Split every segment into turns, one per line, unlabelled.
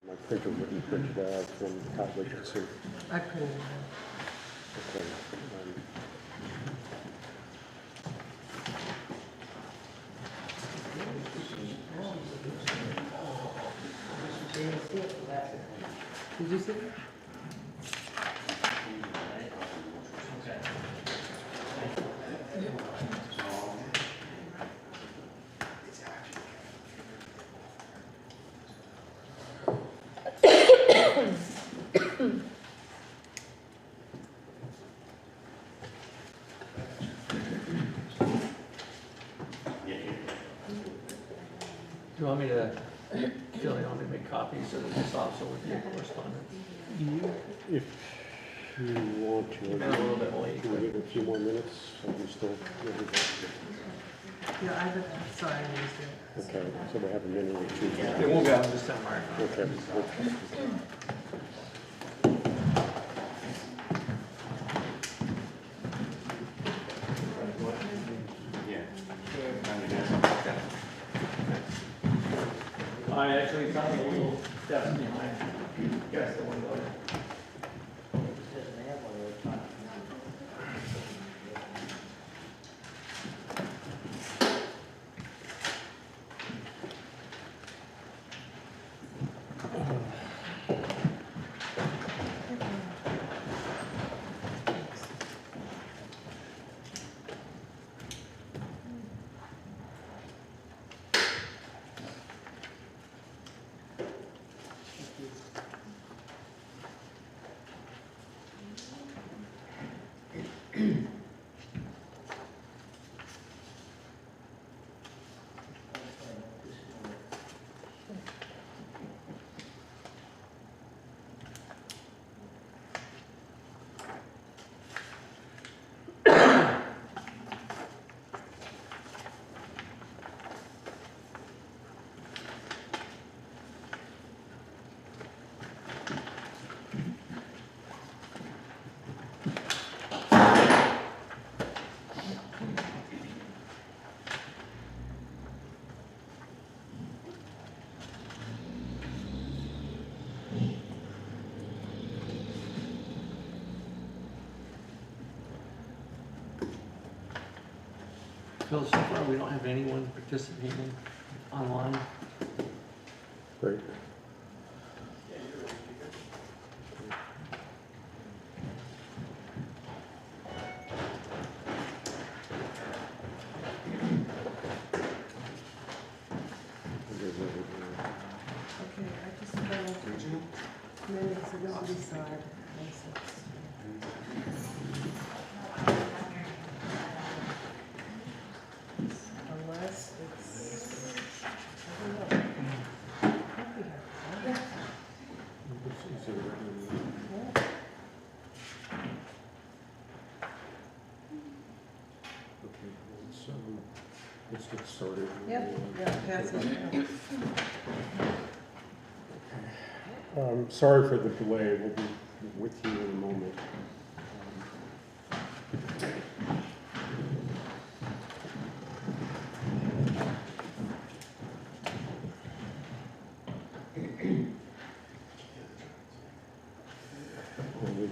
My printer wouldn't print it out from Hartland Selectboard.
I printed it
Okay.
out. Did you see it?
Do you want me to, Phil, you want me to make copies of this also with your correspondence?
If you want to,
Been a little bit late.
can we give a few more minutes? Are we still?
Yeah, I sorry, I missed it.
Okay, so we have a minute or two.
It won't be out this time, Mark.
Okay.
I actually found a little desk behind, guess the window. Phil, so far we don't have anyone participating online.
Great.
Okay, I just found minutes ago beside. Unless it's, I don't know.
Let's get started.
Yep, yeah, pass it.
Sorry for the delay. We'll be with you in a moment.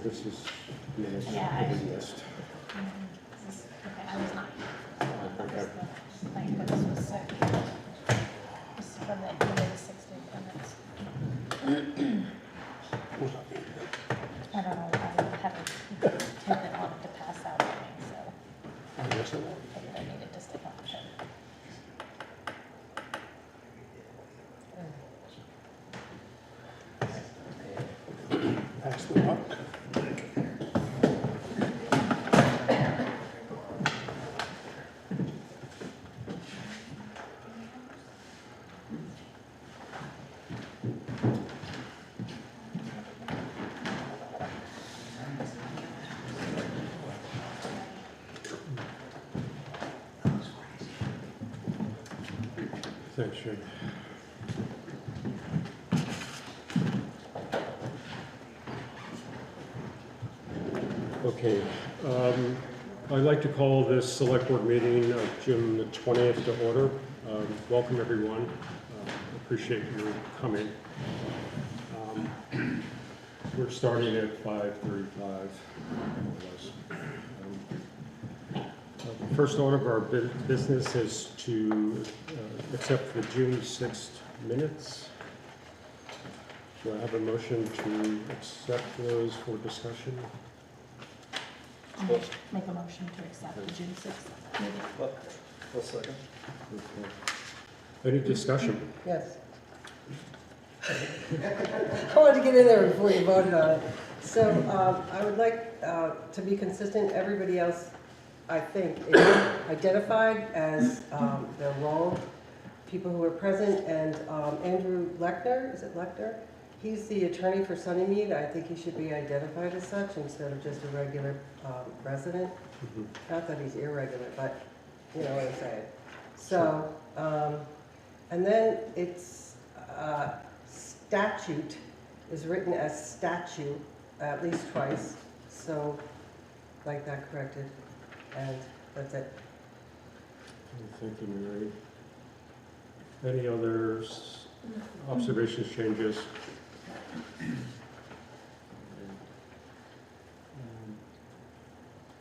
This is minutes
Yeah,
of the list.
Okay, I was not.
Okay.
Just playing, but this was sick. This is from the end of the 60 minutes. I don't know, I haven't taken on to pass out anything, so I figured I needed to stick on it.
Pass the buck. Thanks, Shane. Okay, I'd like to call this select board meeting of June the 20th to order. Welcome, everyone. Appreciate your coming. We're starting at 5:35, more or less. The first order of our business is to accept the June 6th minutes. Do I have a motion to accept those for discussion?
I'll make a motion to accept the June 6th meeting.
One second.
Okay. Any discussion?
Yes. I wanted to get in there before you voted on it. So I would like to be consistent, everybody else, I think, is identified as their role, people who are present, and Andrew Lechner, is it Lechner? He's the attorney for Sunnymead. I think he should be identified as such instead of just a regular resident.
Mhm.
Not that he's irregular, but you know what I'm saying. So, and then it's statute is written as statute at least twice, so like that corrected, and that's it.
Thank you, Mary. Any other observations, changes?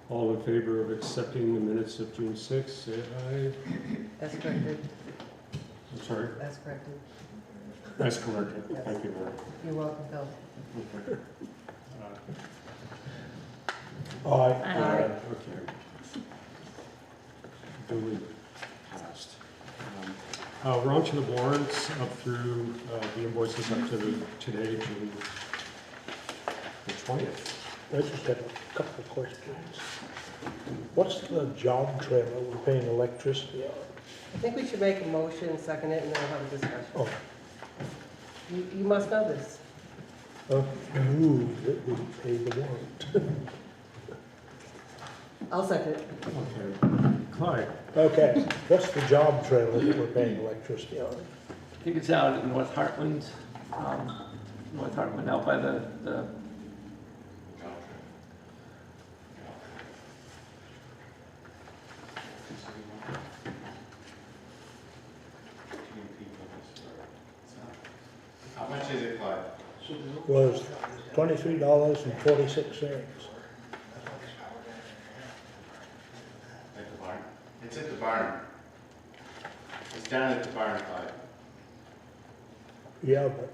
All in favor of accepting the minutes of June 6th, say aye.
That's corrected,
I'm sorry?
that's corrected.
That's corrected.
Yes.
Thank you, Mary.
You're welcome, Bill.
Okay.
Aye.
Aye.
Okay. Duly passed. We're on to the warrants up through the invoices up to today, June the 20th.
I just have a couple of questions. What's the job trailer we're paying electricity on?
I think we should make a motion, second it, and then we'll have a discussion.
Oh,
You must know this.
move that we pay the warrant.
I'll second it.
Okay. Clyde?
Okay, what's the job trailer that we're paying electricity on?
I think it's out in North Hartland, out by the
How much is it, Clyde?
Was $23.46.
At the barn? It's at the barn. It's down at the barn, Clyde.
Yeah, but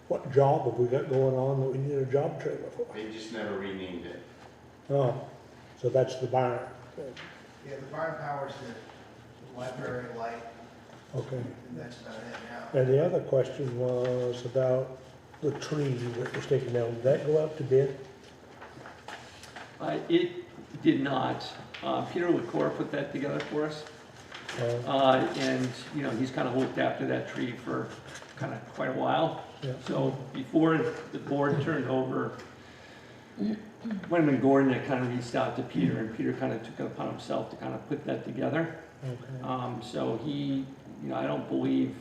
what job have we got going on that we need a job trailer for?
They just never renamed it.
Oh, so that's the barn.
Yeah, the barn powers the library light,
Okay.
and that's about it now.
And the other question was about the tree that was taken down. Did that go out to bid?
It did not. Peter LaCour put that together for us. And, you know, he's kind of looked after that tree for kind of quite a while.
Yeah.
So before the board turned over, Wyndham Gordon had kind of reached out to Peter, and Peter kind of took it upon himself to kind of put that together.
Okay.
So he, you know, I don't believe,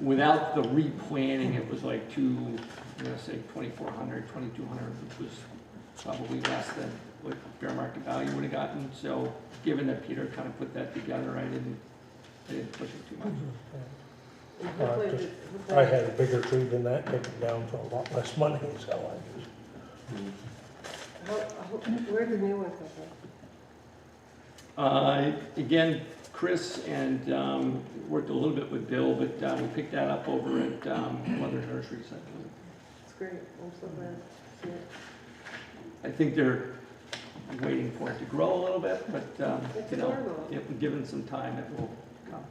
without the replanning, it was like I'm gonna say 2,400, 2,200, which was probably less than what fair market value would have gotten. So given that Peter kind of put that together, I didn't push it too much.
I had a bigger tree than that taken down for a lot less money, so I just.
Where'd the new one come from?
Again, Chris and worked a little bit with Bill, but we picked that up over at Mother Nurseries, I believe.
It's great, I'm so glad to see it.
I think they're waiting for it to grow a little bit, but,
It's
you know,
adorable.
if given some time, it will come.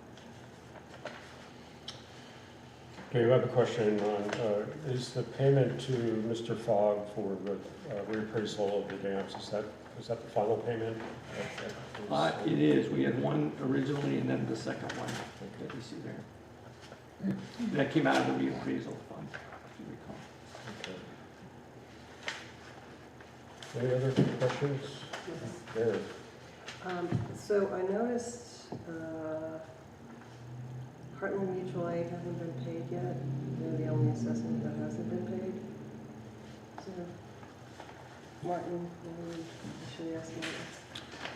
Okay, we have a question on, is the payment to Mr. Fogg for the reappraisal of the dams, is that the final payment?
It is. We had one originally and then the second one that you see there. That came out of the reappraisal fund, if you recall.
Okay. Any other questions? There.
So I noticed Hartland Mutual Aid hasn't been paid yet. They're the only assessment that hasn't been paid. So, Martin, maybe I should ask Martin.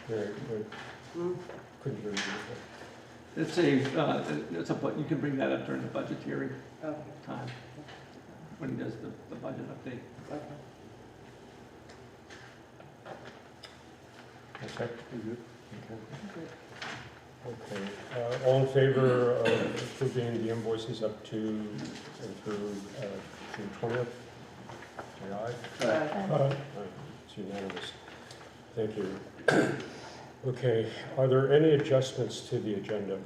Very good.
Hmm?
Couldn't hear you.
It's a, you can bring that up during the budgetary
Okay.
time. when he does the budget update.
Okay, you good? Okay, all in favor of approving the invoices up to and through June 20th? Say aye. Aye, it's unanimous. Thank you. Okay, are there any adjustments to the agenda?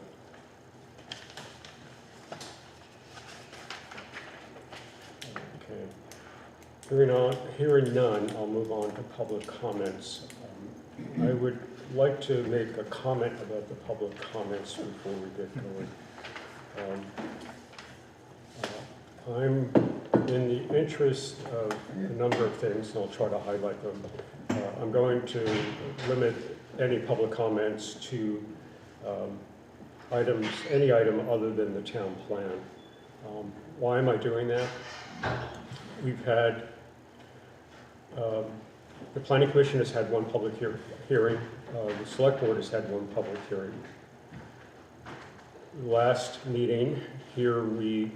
Okay. Hearing none, I'll move on to public comments. I would like to make a comment about the public comments before we get going. I'm in the interest of a number of things, and I'll try to highlight them. I'm going to limit any public comments to any item other than the town plan. Why am I doing that? We've had, the Planning Commission has had one public hearing. The Select Board has had one public hearing. Last meeting here, we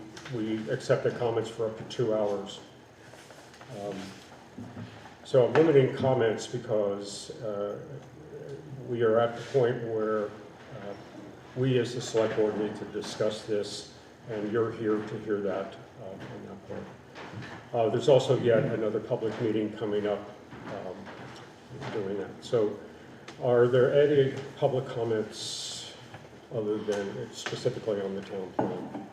accepted comments for up to 2 hours. So I'm limiting comments because we are at the point where we as the Select Board need to discuss this, and you're here to hear that on that point. There's also yet another public meeting coming up doing that. So are there any public comments other than specifically on the town plan?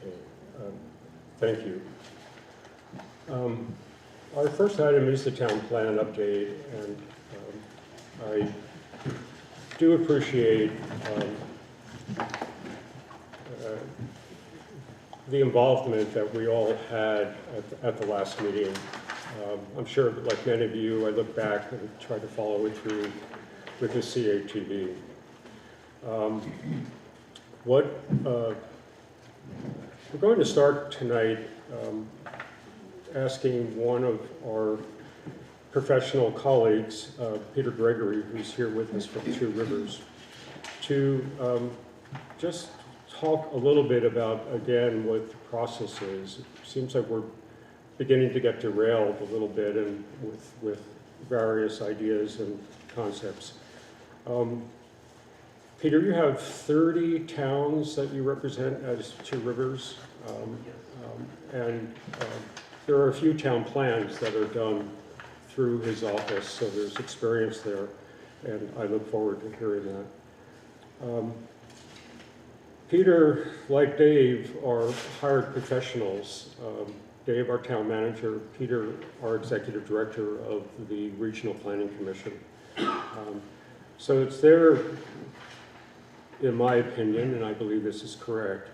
Okay, thank you. Our first item is the town plan update, and I do appreciate the involvement that we all had at the last meeting. I'm sure, like many of you, I look back and try to follow it through with the CATV. We're going to start tonight asking one of our professional colleagues, Peter Gregory, who's here with us from Two Rivers, to just talk a little bit about, again, what the process is. It seems like we're beginning to get derailed a little bit and with various ideas and concepts. Peter, you have 30 towns that you represent as Two Rivers, and there are a few town plans that are done through his office, so there's experience there, and I look forward to hearing that. Peter, like Dave, are hired professionals. Dave, our town manager, Peter, our executive director of the Regional Planning Commission. So it's there, in my opinion, and I believe this is correct,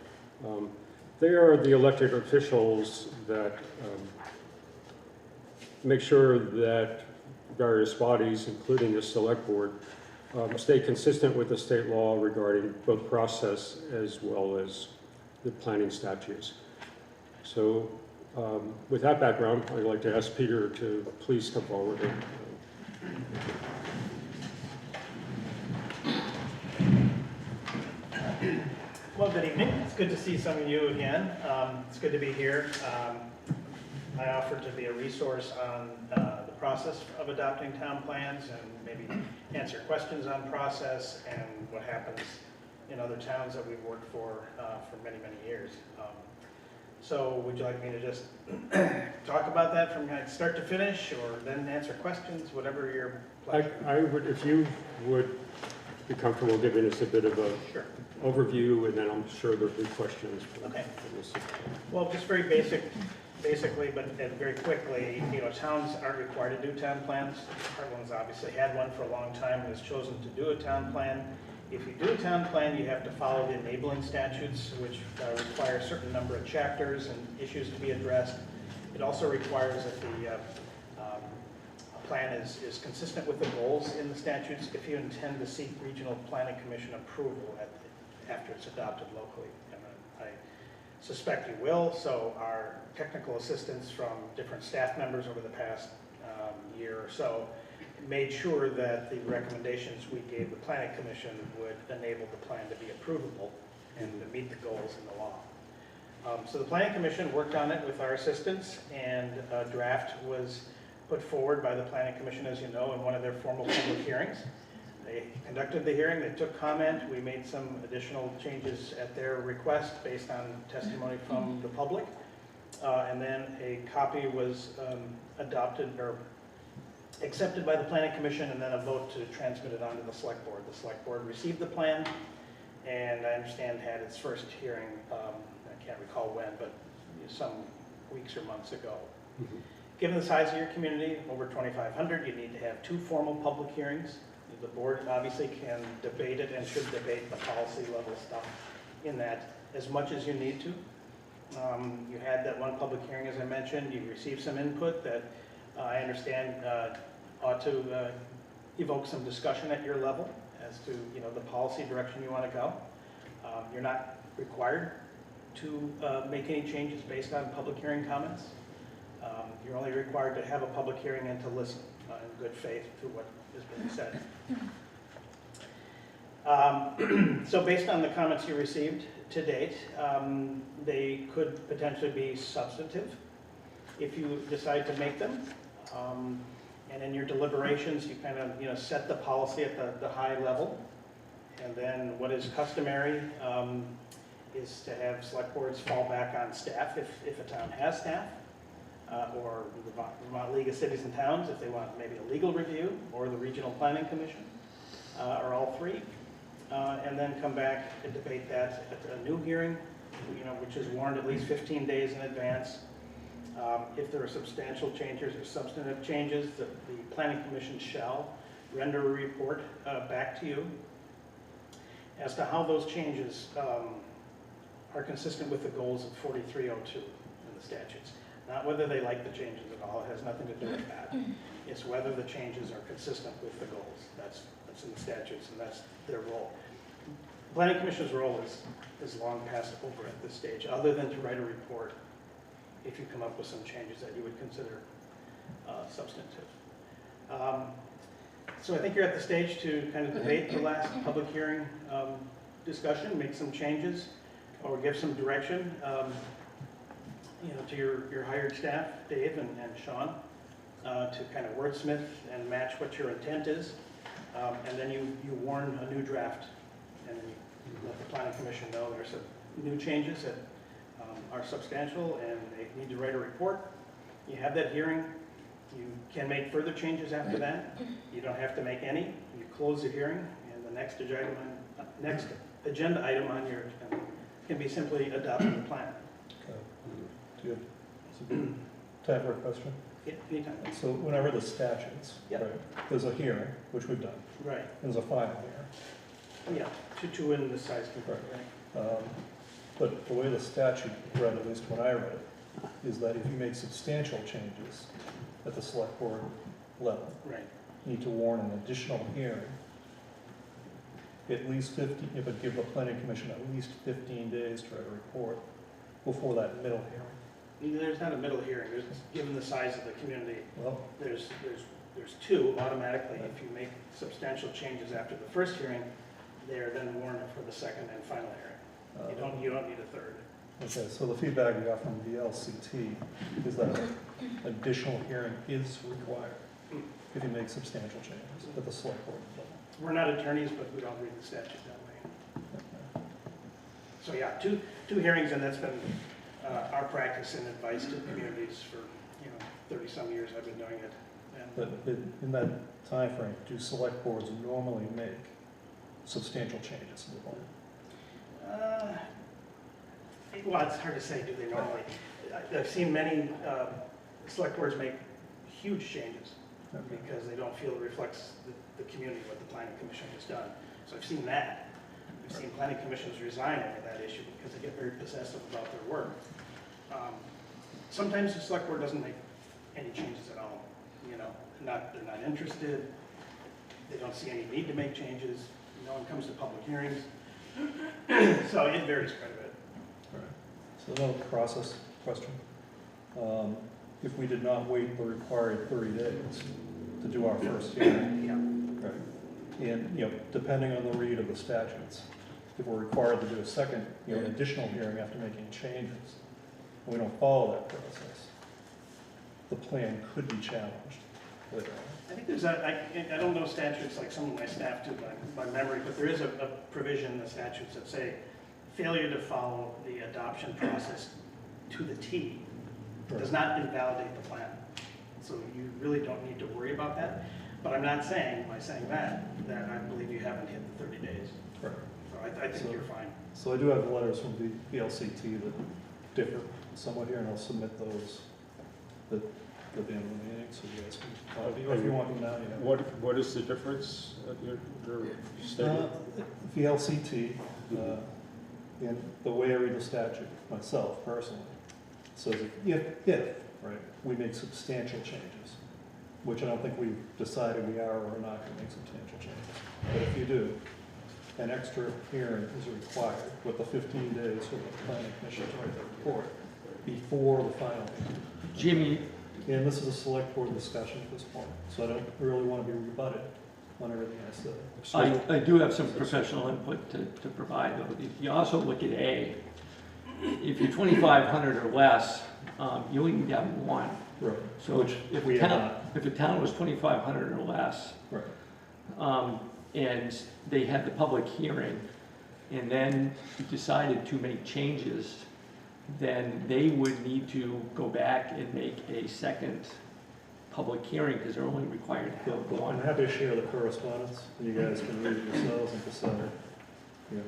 they are the elected officials that make sure that various bodies, including the Select Board, stay consistent with the state law regarding both process as well as the planning statutes. So with that background, I'd like to ask Peter to please come forward.
Well, good evening. It's good to see some of you again. It's good to be here. I offer to be a resource on the process of adopting town plans and maybe answer questions on process and what happens in other towns that we've worked for many, many years. So would you like me to just talk about that from start to finish, or then answer questions, whatever your pleasure?
I would, if you would be comfortable giving us a bit of a
Sure.
overview, and then I'm sure there'll be questions.
Okay. Well, just very basically, but very quickly, towns aren't required to do town plans. Hartland's obviously had one for a long time and has chosen to do a town plan. If you do a town plan, you have to follow the enabling statutes, which require a certain number of chapters and issues to be addressed. It also requires that the plan is consistent with the goals in the statutes if you intend to seek Regional Planning Commission approval after it's adopted locally. And I suspect you will, so our technical assistance from different staff members over the past year or so made sure that the recommendations we gave the Planning Commission would enable the plan to be approvable. and to meet the goals in the law. So the Planning Commission worked on it with our assistance, and a draft was put forward by the Planning Commission, as you know, in one of their formal public hearings. They conducted the hearing, they took comment, we made some additional changes at their request based on testimony from the public. And then a copy was adopted or accepted by the Planning Commission, and then a vote to transmit it onto the Select Board. The Select Board received the plan, and I understand had its first hearing, I can't recall when, but some weeks or months ago.
Mhm.
Given the size of your community, over 2,500, you need to have 2 formal public hearings. The board obviously can debate it and should debate the policy level stuff in that as much as you need to. You had that one public hearing, as I mentioned. You received some input that I understand ought to evoke some discussion at your level as to the policy direction you want to go. You're not required to make any changes based on public hearing comments. You're only required to have a public hearing and to listen in good faith to what is being said. So based on the comments you received to date, they could potentially be substantive if you decide to make them. And in your deliberations, you kind of set the policy at the high level. And then what is customary is to have select boards fall back on staff if a town has staff, or the Vermont League of Cities and Towns if they want maybe a legal review, or the Regional Planning Commission, or all 3. And then come back and debate that at a new hearing, which is warned at least 15 days in advance. If there are substantial changes or substantive changes, the Planning Commission shall render a report back to you as to how those changes are consistent with the goals of 4302 in the statutes. Not whether they like the changes at all, it has nothing to do with that. It's whether the changes are consistent with the goals. That's in the statutes, and that's their role. The Planning Commission's role is long past over at this stage, other than to write a report if you come up with some changes that you would consider substantive. So I think you're at the stage to kind of debate the last public hearing discussion, make some changes, or give some direction to your hired staff, Dave and Sean, to kind of wordsmith and match what your intent is. And then you warn a new draft, and then you let the Planning Commission know there's some new changes that are substantial and they need to write a report. You have that hearing. You can make further changes after that. You don't have to make any. You close the hearing, and the next agenda item on your agenda can be simply adopting the plan.
Do you have time for a question?
Yeah, anytime.
So when I read the statutes,
Yep.
right, there's a hearing, which we've done,
Right.
and there's a final hearing.
Yeah, two in the size compared, right?
But the way the statute read, at least when I read it, is that if you make substantial changes at the select board level,
Right.
you need to warn an additional hearing, at least 50, it would give the planning commission at least 15 days to write a report before that middle hearing.
There's not a middle hearing. There's, given the size of the community,
Well,
there's 2 automatically. If you make substantial changes after the first hearing, they are then warned for the second and final hearing. You don't need a third.
okay, so the feedback we got from the LCT is that an additional hearing is required if you make substantial changes at the select board level.
We're not attorneys, but we don't read the statute that way. So yeah, two hearings, and that's been our practice and advice to communities for 30-some years I've been doing it.
But in that time frame, do select boards normally make substantial changes to the plan?
Well, it's hard to say, do they normally? I've seen many select boards make huge changes
Okay.
because they don't feel it reflects the community, what the planning commission has done. So I've seen that. I've seen planning commissions resign over that issue because they get very possessive about their work. Sometimes the select board doesn't make any changes at all. They're not interested. They don't see any need to make changes. No one comes to public hearings. So it varies quite a bit.
All right. So another process question. If we did not wait the required 30 days to do our first hearing,
Yeah.
right? And, depending on the read of the statutes, if we're required to do a second, an additional hearing after making changes, and we don't follow that process, the plan could be challenged later on.
I think there's I don't know statutes like some of my staff do by memory, but there is a provision in the statutes that say failure to follow the adoption process to the T does not invalidate the plan. So you really don't need to worry about that. But I'm not saying, by saying that I believe you haven't hit the 30 days.
Right.
So I think you're fine.
So I do have letters from the VLCT that differ somewhat here, and I'll submit those at the end of the meeting, so you guys can, if you want them now, you have them.
What is the difference that you're stating?
VLCT, and the way I read the statute myself personally, says if, right, we make substantial changes, which I don't think we've decided we are or are not going to make substantial changes. But if you do, an extra hearing is required with the 15 days for the planning commission to write their report before the final hearing.
Jimmy,
And this is a select board discussion at this point, so I don't really want to be rebutted on everything I said.
I do have some professional input to provide, though. If you also look at A, if you're 2,500 or less, you only need to have one.
Right.
So
Which
if
we
a
have
town,
not.
if a town was 2,500 or less,
Right.
and they had the public hearing, and then decided to make changes, then they would need to go back and make a second public hearing, because they're only required to have
I'm
one.
happy to share the correspondence, and you guys can read it yourselves and decide,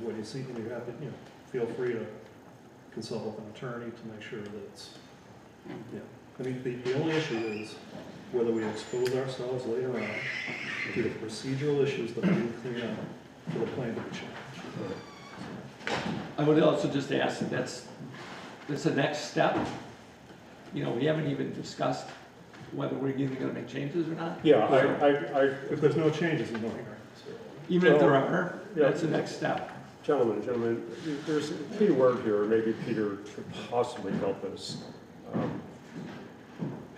what you see, and you have to, feel free to consult with an attorney to make sure that it's, I mean, the only issue is whether we expose ourselves later on to the procedural issues that we need to clean up for the plan to be changed.
I would also just ask that that's the next step. We haven't even discussed whether we're even gonna make changes or not.
Yeah,
If there's no changes, there's no hearing.
Even if
Well,
there are,
yeah.
that's the next step.
Gentlemen, there's a key word here, maybe Peter could possibly help us.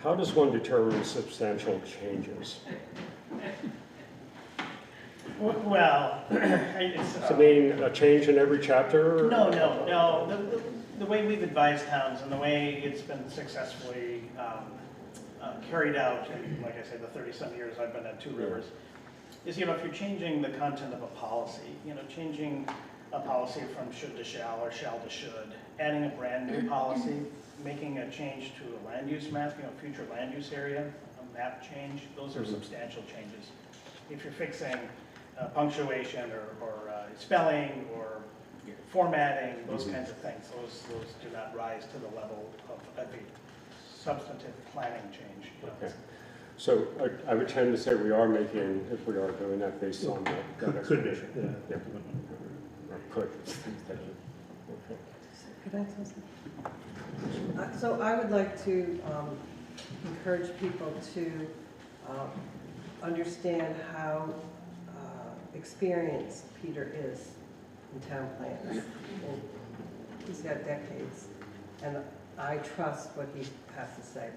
How does one determine substantial changes?
Well, it's...
Does it mean a change in every chapter?
No. The way we've advised towns and the way it's been successfully carried out in, like I said, the 30-some years I've been at Two Rivers, is, if you're changing the content of a policy, changing a policy from should to shall or shall to should, adding a brand new policy, making a change to a land use map, future land use area, a map change, those are substantial changes. If you're fixing punctuation or spelling or formatting, those kinds of things, those do not rise to the level of a substantive planning change.
Okay. So I would tend to say we are making, if we are doing that based on that
Could be,
explanation.
yeah.
Or could. Okay.
Could I say something? So I would like to encourage people to understand how experienced Peter is in town plans. And he's got decades, and I trust what he has to say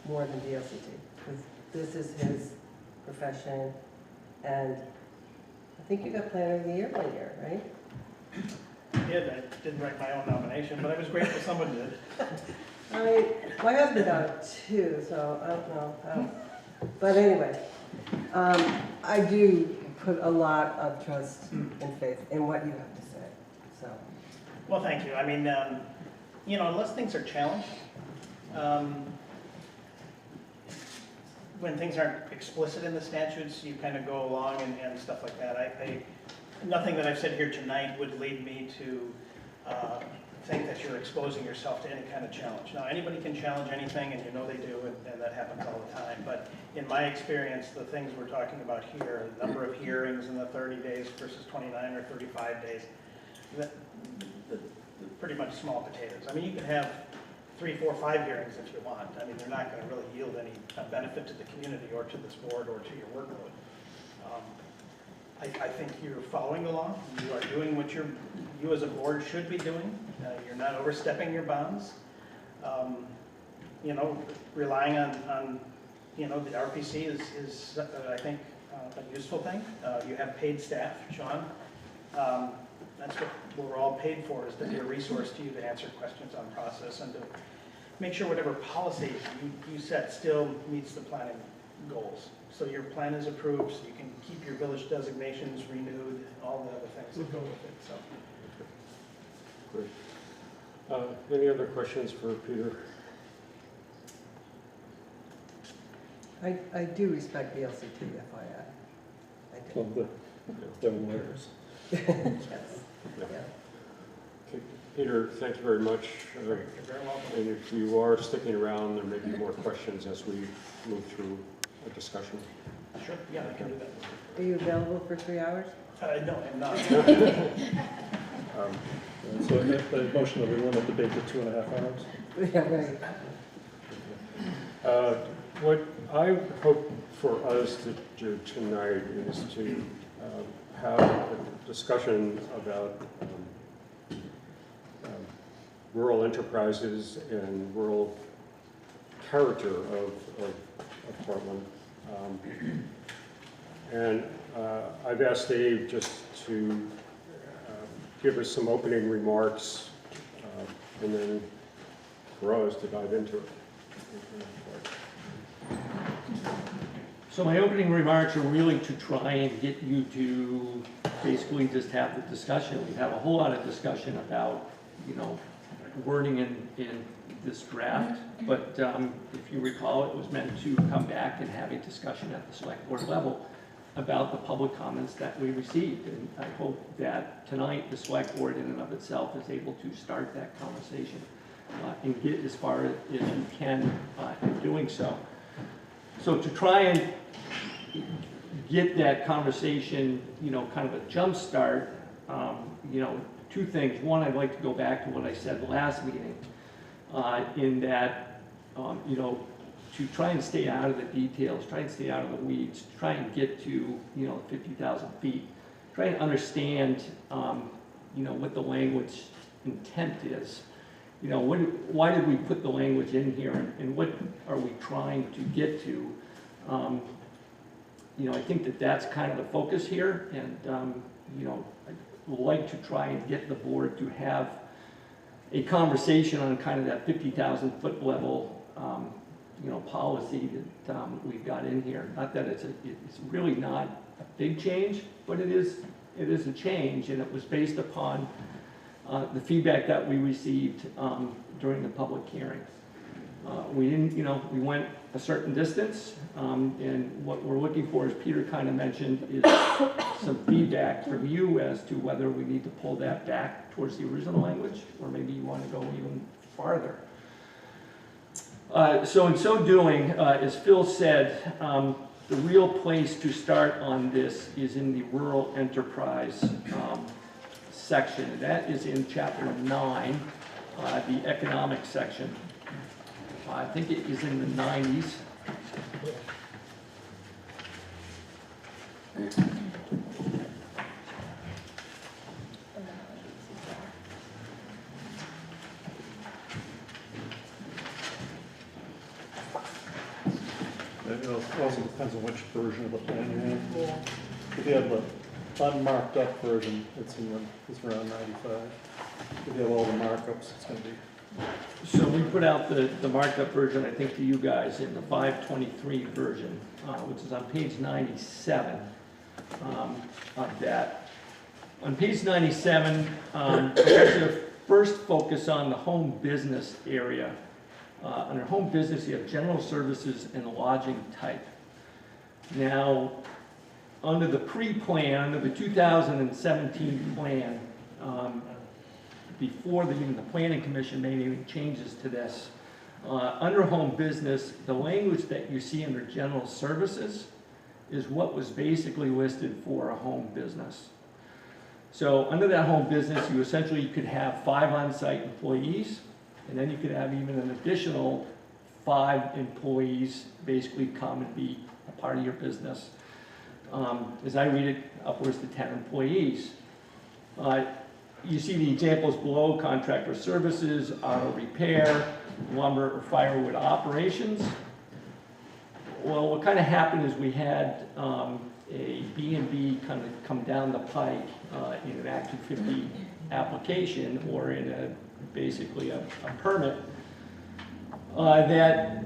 more than VLCT, because this is his profession, and I think you got Planner of the Year 1 year, right?
I didn't write my own nomination, but I was grateful someone did.
My husband got it too, so I don't know. But anyway, I do put a lot of trust and faith in what you have to say, so.
Well, thank you. I mean, unless things are challenged, when things aren't explicit in the statutes, you kind of go along and stuff like that. Nothing that I've said here tonight would lead me to think that you're exposing yourself to any kind of challenge. Now, anybody can challenge anything, and they do, and that happens all the time. But in my experience, the things we're talking about here, the number of hearings in the 30 days versus 29 or 35 days, pretty much small potatoes. I mean, you can have 3, 4, 5 hearings if you want. I mean, they're not going to really yield any benefit to the community or to this board or to your workload. I think you're following along. You are doing what you as a board should be doing. You're not overstepping your bounds. Relying on the RPC is I think, a useful thing. You have paid staff, Sean. That's what we're all paid for, is to be a resource to you to answer questions on process and to make sure whatever policy you set still meets the planning goals. So your plan is approved, so you can keep your village designations renewed, all the other things that go with it, so.
Great. Any other questions for Peter?
I do respect the LCT, FYI. I do.
Well, they're lawyers.
Yes, yeah.
Okay. Peter, thank you very much.
You're very welcome.
And if you are sticking around, there may be more questions as we move through a discussion.
Sure, yeah, I can do that.
Are you available for 3 hours?
No, I'm not.
So I make the motion that we limit debate to 2.5 hours.
Yeah, right.
What I hope for us to do tonight is to have a discussion about rural enterprises and rural character of Hartland. And I've asked Dave just to give us some opening remarks and then for us to dive into it.
So my opening remarks are really to try and get you to basically just have the discussion. We've had a whole lot of discussion about, wording in this draft, but if you recall, it was meant to come back and have a discussion at the select board level about the public comments that we received. And I hope that tonight the select board in and of itself is able to start that conversation and get as far as you can in doing so. So to try and get that conversation, kind of a jump start, two things. One, I'd like to go back to what I said last meeting, in that, to try and stay out of the details, try and stay out of the weeds, try and get to, 50,000 feet, try and understand, what the language intent is. Why did we put the language in here, and what are we trying to get to? I think that that's kind of the focus here, and I'd like to try and get the board to have a conversation on kind of that 50,000 foot level, policy that we've got in here. Not that it's really not a big change, but it is a change, and it was based upon the feedback that we received during the public hearing. We didn't, we went a certain distance, and what we're looking for, as Peter kind of mentioned, is some feedback from you as to whether we need to pull that back towards the original language, or maybe you want to go even farther. So in so doing, as Phil said, the real place to start on this is in the rural enterprise section. And that is in chapter 9, the economic section. I think it is in the 90s.
It also depends on which version of the plan you have. If you have the unmarked up version, it's around 95. If you have all the markups, it's going to be.
So we put out the marked up version, I think, to you guys in the 523 version, which is on page 97 of that. On page 97, there's a first focus on the home business area. Under home business, you have general services and lodging type. Now, under the pre-plan, under the 2017 plan, before even the Planning Commission made any changes to this, under home business, the language that you see under general services is what was basically listed for a home business. So under that home business, you essentially could have 5 on-site employees, and then you could have even an additional 5 employees basically come and be a part of your business. As I read it, upwards to 10 employees. You see the examples below: contractor services, auto repair, lumber or firewood operations. Well, what kind of happened is we had a B&B kind of come down the pike in an Act 250 application or in a, basically a permit, that,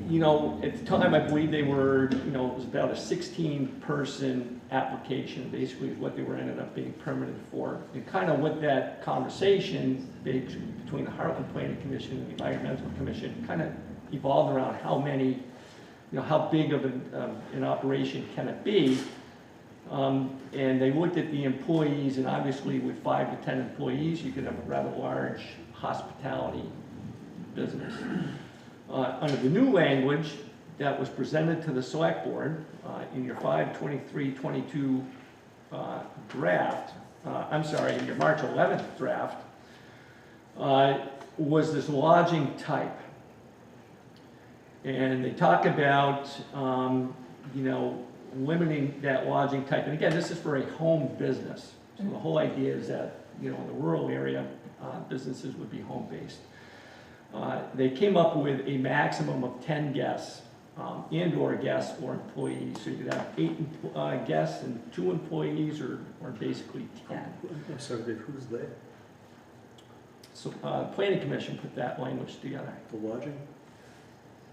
you know, at the time, I believe they were, you know, it was about a 16-person application, basically is what they were ended up being permitted for. And kind of with that conversation between the Hartland Planning Commission and the Environmental Commission kind of evolved around how many, you know, how big of an operation can it be? And they looked at the employees, and obviously with 5 to 10 employees, you could have a rather large hospitality business. Under the new language that was presented to the select board in your 5/23/22 draft, I'm sorry, in your March 11th draft, was this lodging type. And they talk about, you know, limiting that lodging type. And again, this is for a home business. So the whole idea is that, you know, in the rural area, businesses would be home-based. They came up with a maximum of 10 guests, and/or guests or employees. So you could have 8 guests and 2 employees, or basically 10.
I'm sorry, who's they?
So Planning Commission put that language together.
The lodging?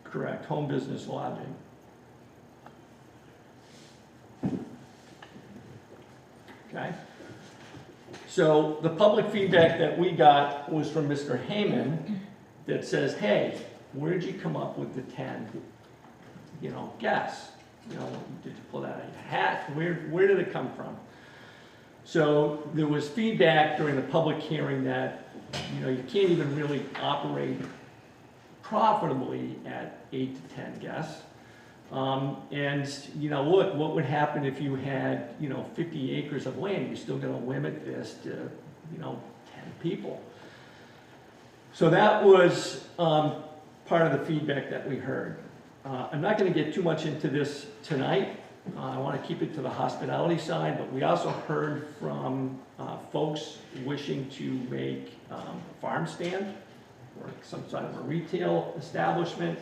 Correct, home business lodging. Okay. So the public feedback that we got was from Mr. Heyman that says, hey, where'd you come up with the 10, you know, guests? You know, did you pull that out of your hat? Where did it come from? So there was feedback during the public hearing that, you know, you can't even really operate profitably at 8 to 10 guests. And, you know, what would happen if you had, you know, 50 acres of land? You're still going to limit this to, you know, 10 people. So that was part of the feedback that we heard. I'm not going to get too much into this tonight. I want to keep it to the hospitality side, but we also heard from folks wishing to make a farm stand or some sort of a retail establishment,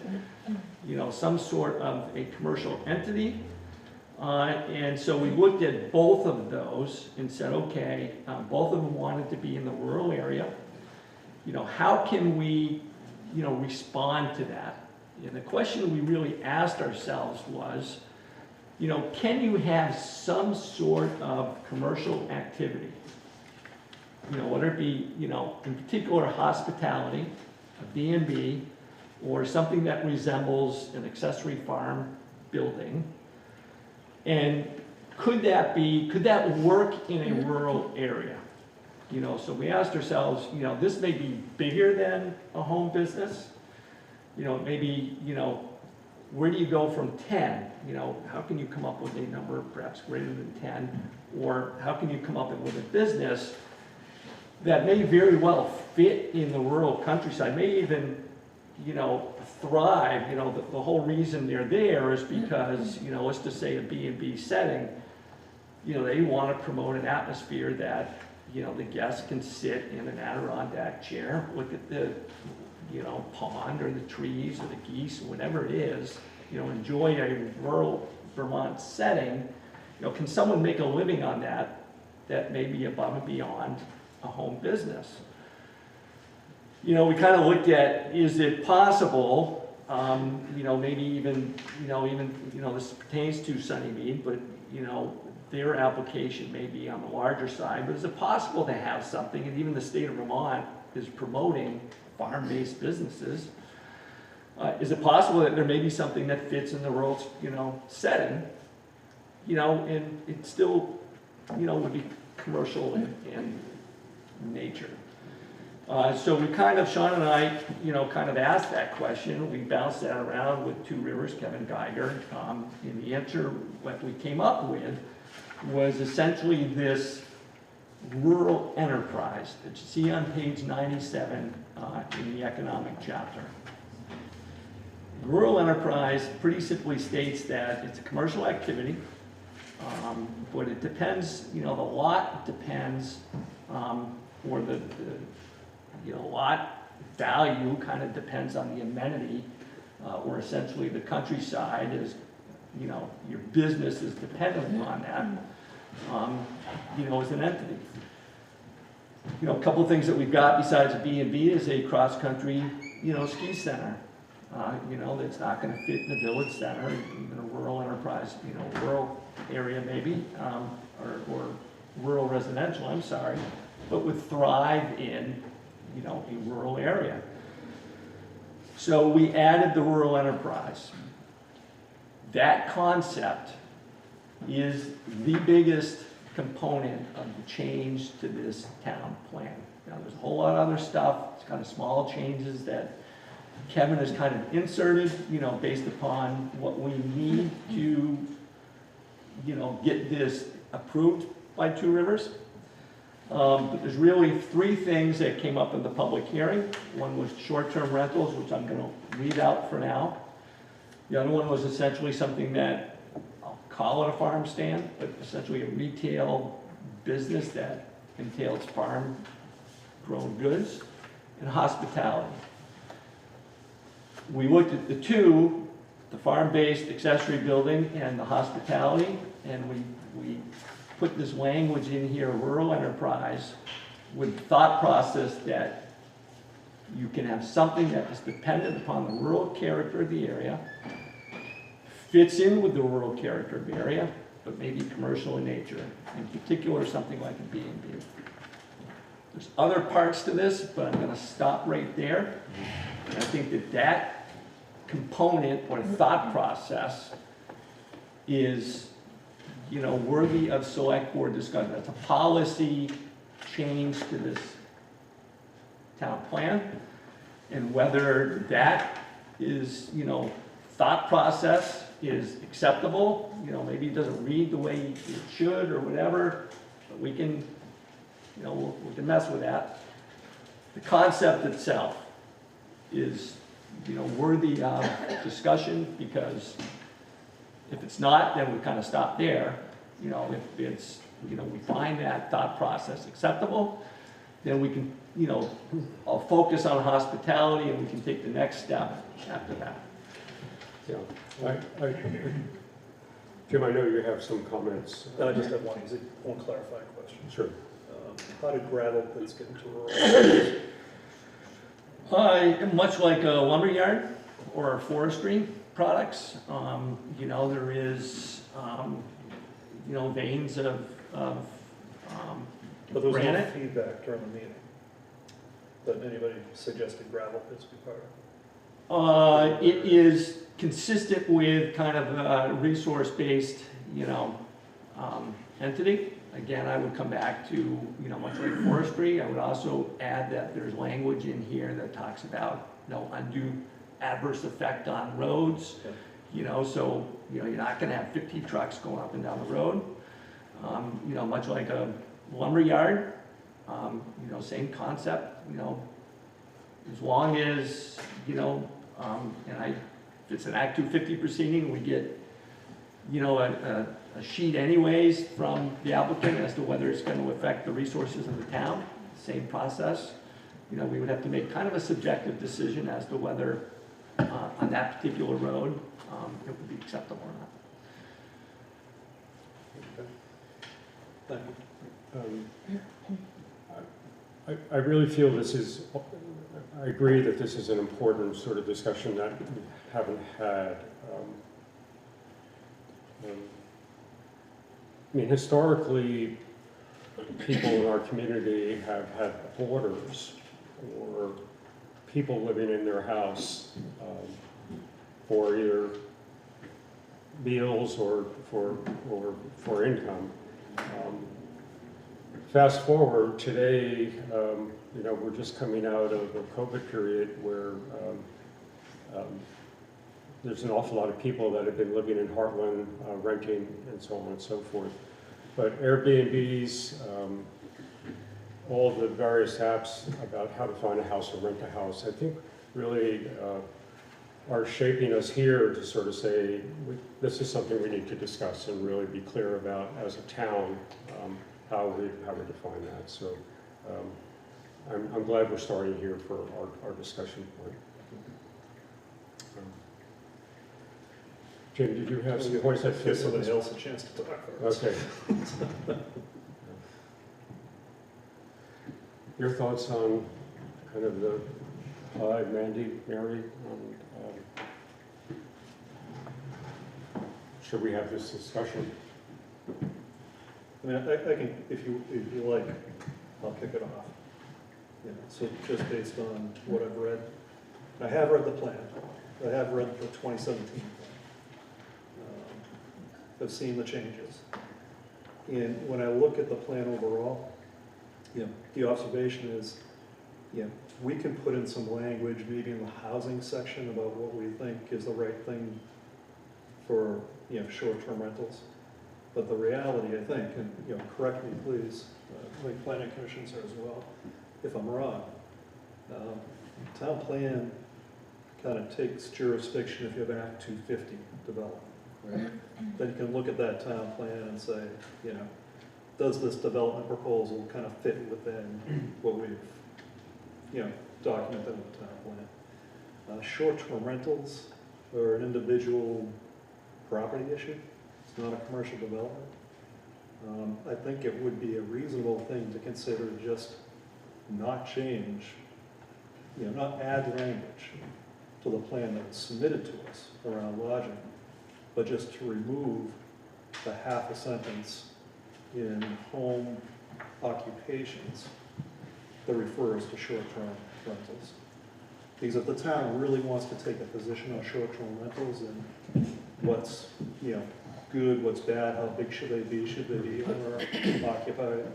you know, some sort of a commercial entity. And so we looked at both of those and said, okay, both of them wanted to be in the rural area. You know, how can we, you know, respond to that? And the question we really asked ourselves was, you know, can you have some sort of commercial activity? You know, whether it be, you know, in particular hospitality, a B&B, or something that resembles an accessory farm building. And could that work in a rural area? You know, so we asked ourselves, you know, this may be bigger than a home business. You know, maybe, you know, where do you go from 10? You know, how can you come up with a number perhaps greater than 10? Or how can you come up with a business that may very well fit in the rural countryside, may even, you know, thrive? You know, the whole reason they're there is because, you know, let's just say a B&B setting, you know, they want to promote an atmosphere that, you know, the guests can sit in an Adirondack chair, look at the, you know, pond or the trees or the geese or whatever it is, you know, enjoy a rural Vermont setting. You know, can someone make a living on that may be above and beyond a home business? You know, we kind of looked at, is it possible, you know, maybe even, this pertains to Sunnymead, but, you know, their application may be on the larger side, but is it possible to have something, and even the state of Vermont is promoting farm-based businesses, is it possible that there may be something that fits in the rural, you know, setting, you know, and it still, you know, would be commercial in nature? So we kind of, Sean and I, you know, kind of asked that question. We bounced that around with Two Rivers, Kevin Geiger, and the answer what we came up with was essentially this rural enterprise that you see on page 97 in the economic chapter. Rural enterprise pretty simply states that it's a commercial activity, but it depends, you know, the lot depends, or the you know, lot value kind of depends on the amenity, or essentially the countryside is, you know, your business is dependent on that, you know, as an entity. You know, a couple of things that we've got besides a B&B is a cross-country, you know, ski center. You know, that's not gonna fit in the village center, even a rural enterprise, you know, rural area maybe, or rural residential, I'm sorry, but would thrive in, you know, a rural area. So we added the rural enterprise. That concept is the biggest component of the change to this town plan. Now, there's a whole lot of other stuff, it's kind of small changes that Kevin has kind of inserted, you know, based upon what we need to, you know, get this approved by Two Rivers. But there's really three things that came up in the public hearing. One was short-term rentals, which I'm going to read out for now. The other one was essentially something that, I'll call it a farm stand, but essentially a retail business that entails farm-grown goods and hospitality. We looked at the two, the farm-based accessory building and the hospitality, and we put this language in here, rural enterprise, with thought process that you can have something that is dependent upon the rural character of the area, fits in with the rural character of the area, but maybe commercial in nature, in particular something like a B&B. There's other parts to this, but I'm gonna stop right there. And I think that that component or thought process is, you know, worthy of select board discussion. That's a policy change to this town plan. And whether that is, you know, thought process is acceptable, you know, maybe it doesn't read the way it should or whatever, but we can, you know, we can mess with that. The concept itself is, you know, worthy of discussion, because if it's not, then we kind of stop there. You know, if it's, you know, we find that thought process acceptable, then we can, you know, I'll focus on hospitality and we can take the next step after that.
Yeah, Jim, I know you have some comments.
I just have one clarifying question.
Sure.
How did gravel pits get into rural areas?
Much like a lumberyard or forestry products, you know, there is, you know, veins of
But there was no
granite.
feedback during the meeting that anybody suggested gravel pits be part of.
It is consistent with kind of a resource-based, you know, entity. Again, I would come back to, you know, much like forestry, I would also add that there's language in here that talks about, you know, undue adverse effect on roads.
Yeah.
You know, so, you know, you're not gonna have 50 trucks going up and down the road. You know, much like a lumberyard, you know, same concept, you know, as long as, you know, if it's an Act 250 proceeding, we get, you know, a sheet anyways from the applicant as to whether it's going to affect the resources of the town, same process. You know, we would have to make kind of a subjective decision as to whether on that particular road it would be acceptable or not.
Thank you.
I really feel this is, I agree that this is an important sort of discussion that we haven't had. I mean, historically, people in our community have had boarders or people living in their house for either meals or for income. Fast forward today, you know, we're just coming out of a COVID period where there's an awful lot of people that have been living in Hartland, renting and so on and so forth. But Airbnbs, all the various apps about how to find a house or rent a house, I think really are shaping us here to sort of say, this is something we need to discuss and really be clear about as a town, how we define that. So I'm glad we're starting here for our discussion point. Jim, did you have some points that fit
Give
with
somebody
this?
else a chance to talk first.
Okay. Your thoughts on kind of the, Mandy, Mary, should we have this discussion?
I mean, I can, if you like, I'll kick it off. You know, so just based on what I've read, I have read the plan. I have read the 2017 plan. I've seen the changes. And when I look at the plan overall, the observation is, we can put in some language, maybe in the housing section, about what we think is the right thing for, short-term rentals. But the reality, I think, and, correct me please, I think planning commissions are as well, if I'm wrong, town plan kind of takes jurisdiction if you have an Act 250 development, right? Then you can look at that town plan and say, does this development proposal kind of fit within what we've, documented in the town plan? Short-term rentals are an individual property issue. It's not a commercial development. I think it would be a reasonable thing to consider just not change, not add language to the plan that was submitted to us around lodging, but just to remove the half a sentence in home occupations that refers to short-term rentals. Because if the town really wants to take a position on short-term rentals and what's, good, what's bad, how big should they be owner occupied,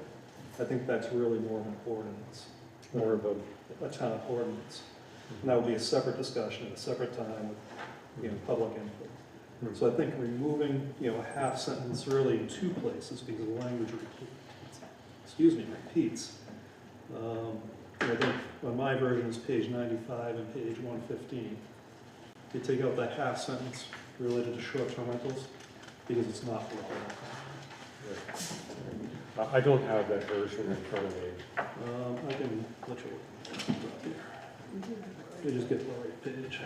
I think that's really more of an ordinance, more of a town ordinance. And that would be a separate discussion at a separate time with, public input. So I think removing, a half sentence really in two places because the language repeats. I think on my version is page 95 and page 115. You take out that half sentence related to short-term rentals because it's not relevant.
I don't have that version in front of me.
I can let you look here. You just get the right page.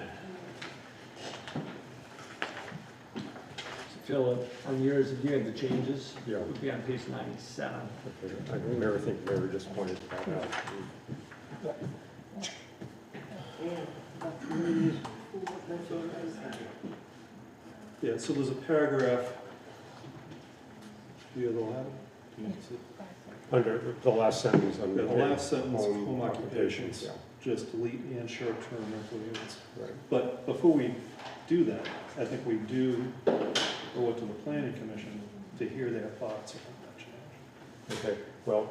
Phil, on yours, if you had the changes,
Yeah.
it would be on page 97.
Okay. I think Mary just pointed that out.
Yeah, so there's a paragraph. Do you have the line?
Under the last sentence, under
Yeah, the last sentence,
home
home occupations,
yeah.
just delete and short-term rental units.
Right.
But before we do that, I think we do owe it to the planning commission to hear their thoughts on that change.
Okay, well,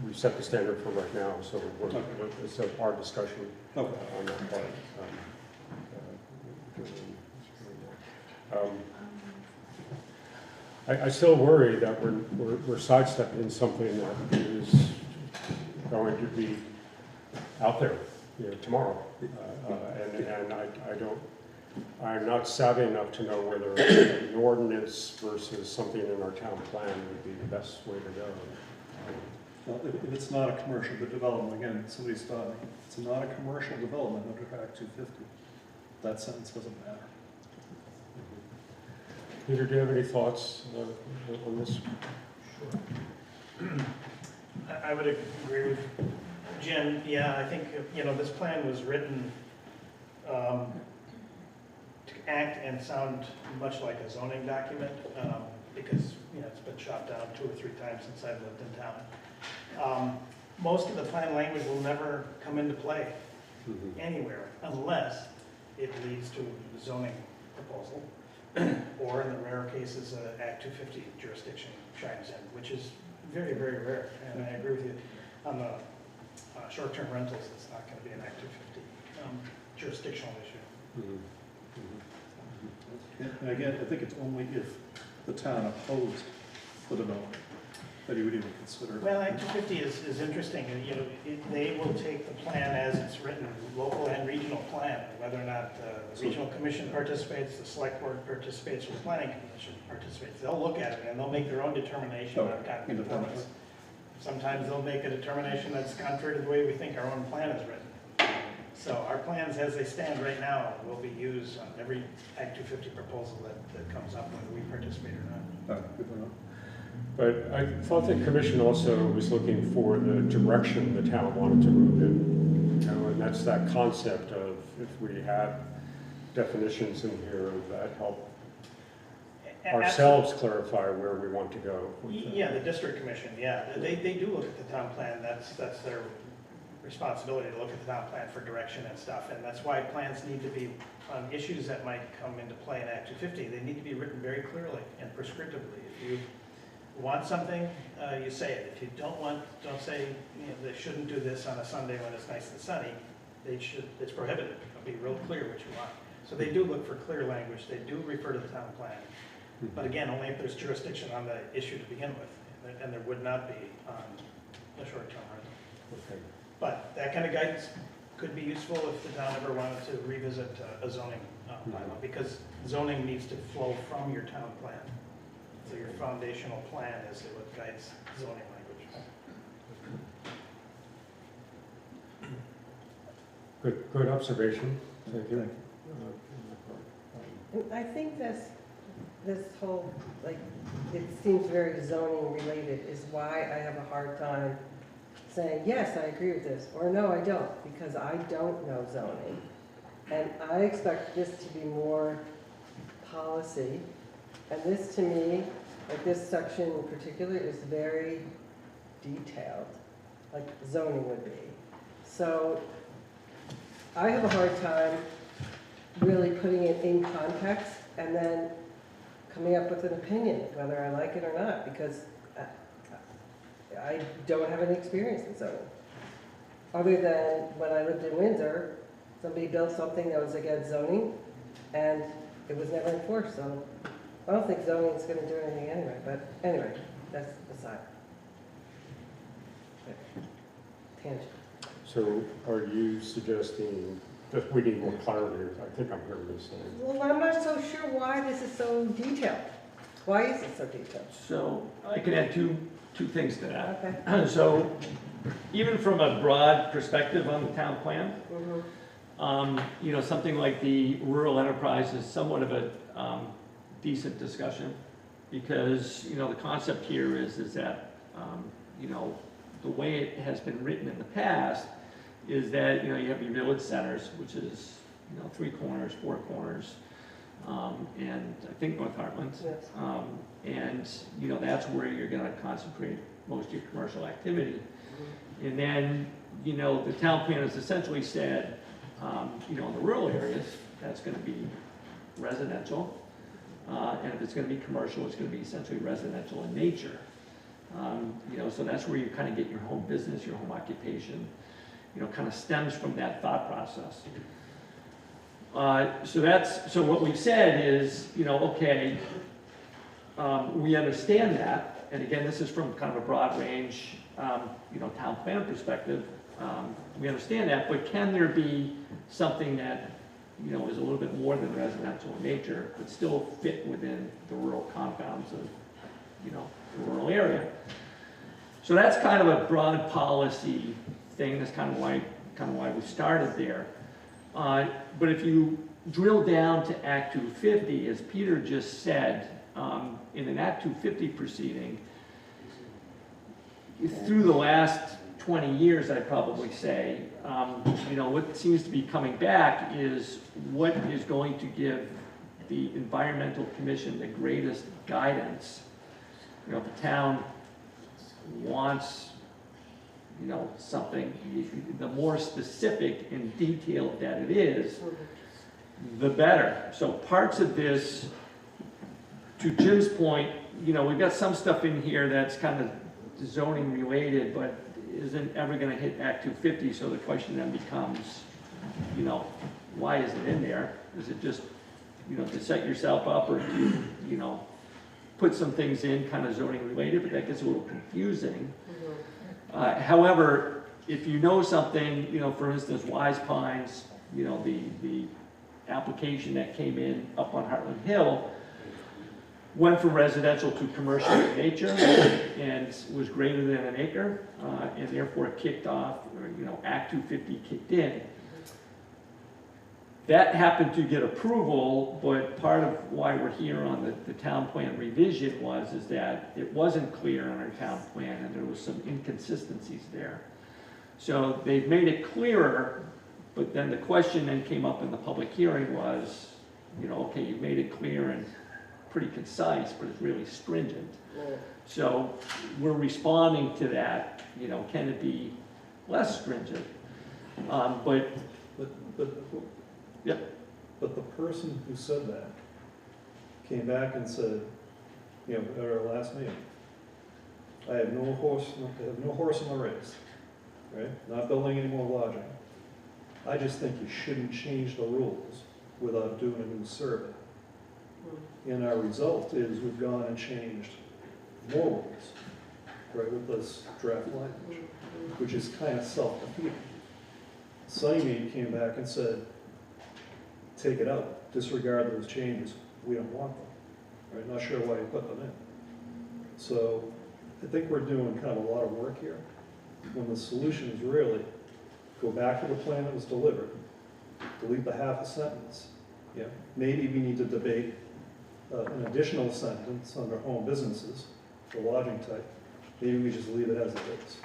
we set the standard for right now, so
Okay.
it's our discussion
Okay.
on that part. I still worry that we're sidestepping something that is going to be out there, tomorrow. And I'm not savvy enough to know whether an ordinance versus something in our town plan would be the best way to go.
Well, if it's not a commercial development, again, somebody's taught me, it's not a commercial development under Act 250. That sentence doesn't matter.
Peter, do you have any thoughts on this?
I would agree with Jim. Yeah, I think, this plan was written to act and sound much like a zoning document because, it's been shot down 2 or 3 times since I've lived in town. Most of the plan language will never come into play anywhere unless it leads to a zoning proposal or in the rare cases, Act 250 jurisdiction chimes in, which is very, very rare. And I agree with you on the short-term rentals, it's not going to be an Act 250 jurisdictional issue.
And again, I think it's only if the town opposed the development that you would even consider it.
Well, Act 250 is interesting, and they will take the plan as it's written, local and regional plan, whether or not the regional commission participates, the select board participates, or the planning commission participates. They'll look at it and they'll make their own determination on conformance. Sometimes they'll make a determination that's contrary to the way we think our own plan is written. So our plans as they stand right now will be used on every Act 250 proposal that comes up, whether we participate or not.
Good to know.
But I thought the commission also was looking for the direction the town wanted to move in. You know, and that's that concept of if we have definitions in here that help ourselves clarify where we want to go.
Yeah, the district commission, yeah, they do look at the town plan, that's their responsibility to look at the town plan for direction and stuff, and that's why plans need to be, on issues that might come into play in Act 250, they need to be written very clearly and prescriptively. If you want something, you say it. If you don't say, you know, they shouldn't do this on a Sunday when it's nice and sunny, it's prohibited. It'll be real clear what you want. So they do look for clear language, they do refer to the town plan. But again, only if there's jurisdiction on the issue to begin with, and there would not be on a short-term rental.
Okay.
But that kind of guidance could be useful if the town ever wanted to revisit a zoning bylaw, because zoning needs to flow from your town plan. So your foundational plan is what guides zoning language.
Good observation. Thank you.
And I think this whole, like, it seems very zoning related is why I have a hard time saying, yes, I agree with this, or no, I don't, because I don't know zoning. And I expect this to be more policy. And this, to me, like this section in particular, is very detailed, like zoning would be. So I have a hard time really putting it in context and then coming up with an opinion, whether I like it or not, because I don't have any experience in zoning. Other than when I lived in Windsor, somebody built something that was against zoning, and it was never enforced, so I don't think zoning is gonna do anything anyway, but anyway, that's aside. Tangent.
So are you suggesting that we need more clarity? I think I'm hearing you saying.
Well, I'm not so sure why this is so detailed. Why is it so detailed?
So I can add two things to that.
Okay.
So even from a broad perspective on the town plan, you know, something like the rural enterprise is somewhat of a decent discussion, because, you know, the concept here is that, you know, the way it has been written in the past is that, you know, you have your village centers, which is, you know, 3 corners, 4 corners, and I think North Hartland.
Yes.
And, you know, that's where you're gonna concentrate most of your commercial activity. And then, you know, the town plan has essentially said, you know, in the rural areas, that's gonna be residential. And if it's gonna be commercial, it's gonna be essentially residential in nature. You know, so that's where you kind of get your home business, your home occupation, you know, kind of stems from that thought process. So what we've said is, you know, okay, we understand that, and again, this is from kind of a broad range, you know, town plan perspective. We understand that, but can there be something that, you know, is a little bit more than residential in nature, but still fit within the rural confines of, you know, the rural area? So that's kind of a broad policy thing. That's kind of why we started there. But if you drill down to Act 250, as Peter just said, in an Act 250 proceeding, through the last 20 years, I'd probably say, you know, what seems to be coming back is what is going to give the Environmental Commission the greatest guidance. You know, if the town wants, you know, something, the more specific and detailed that it is, the better. So parts of this, to Jim's point, you know, we've got some stuff in here that's kind of zoning related, but isn't ever going to hit Act 250. So the question then becomes, you know, why is it in there? Is it just, you know, to set yourself up, or do you know, put some things in kind of zoning related? But that gets a little confusing. However, if you know something, you know, for instance, Wise Pines, you know, the application that came in up on Hartland Hill went from residential to commercial in nature and was greater than an acre, and therefore it kicked off, or, you know, Act 250 kicked in. That happened to get approval, but part of why we're here on the town plan revision is that it wasn't clear on our town plan and there was some inconsistencies there. So they've made it clearer, but then the question then came up in the public hearing was, you know, okay, you've made it clear and pretty concise, but it's really stringent. So we're responding to that, you know, can it be less stringent? But Yep.
But the person who said that came back and said, you know, at our last meeting, I have no horse in the race, right? Not building any more lodging. I just think you shouldn't change the rules without doing a new survey. And our result is we've gone and changed more rules, right, with this draft language, which is kind of self-defeating. Sunnymead came back and said, take it out, disregard those changes, we don't want them, right? Not sure why you put them in. So I think we're doing kind of a lot of work here, when the solution is really go back to the plan that was delivered, delete the half a sentence. Yeah, maybe we need to debate an additional sentence under home businesses, the lodging type. Maybe we just leave it as it is.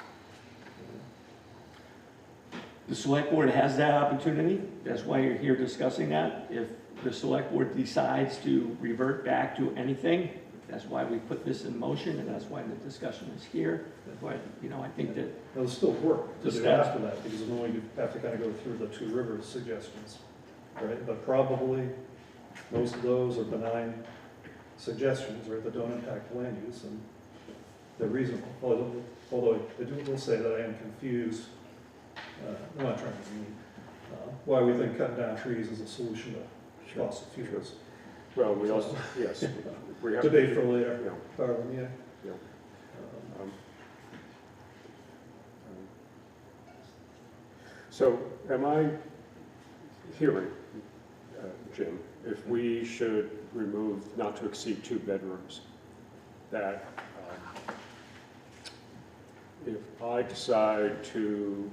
the select board has that opportunity. That's why you're here discussing that. If the select board decides to revert back to anything, that's why we put this in motion, and that's why the discussion is here. That's why, you know, I think that
There'll still work to do
Discuss.
after that, because then you have to kind of go through the Two Rivers suggestions, right? But probably most of those are benign suggestions, right, that don't impact land use, and they're reasonable. Although I will say that I am confused, I'm not trying to mean, why we think cutting down trees is a solution to fossil fuels.
Well, we also, yes, we have.
Debate for later,
Yeah.
Harlan, yeah.
Yeah. Um, So am I hearing, Jim, if we should remove not to exceed 2 bedrooms, that if I decide to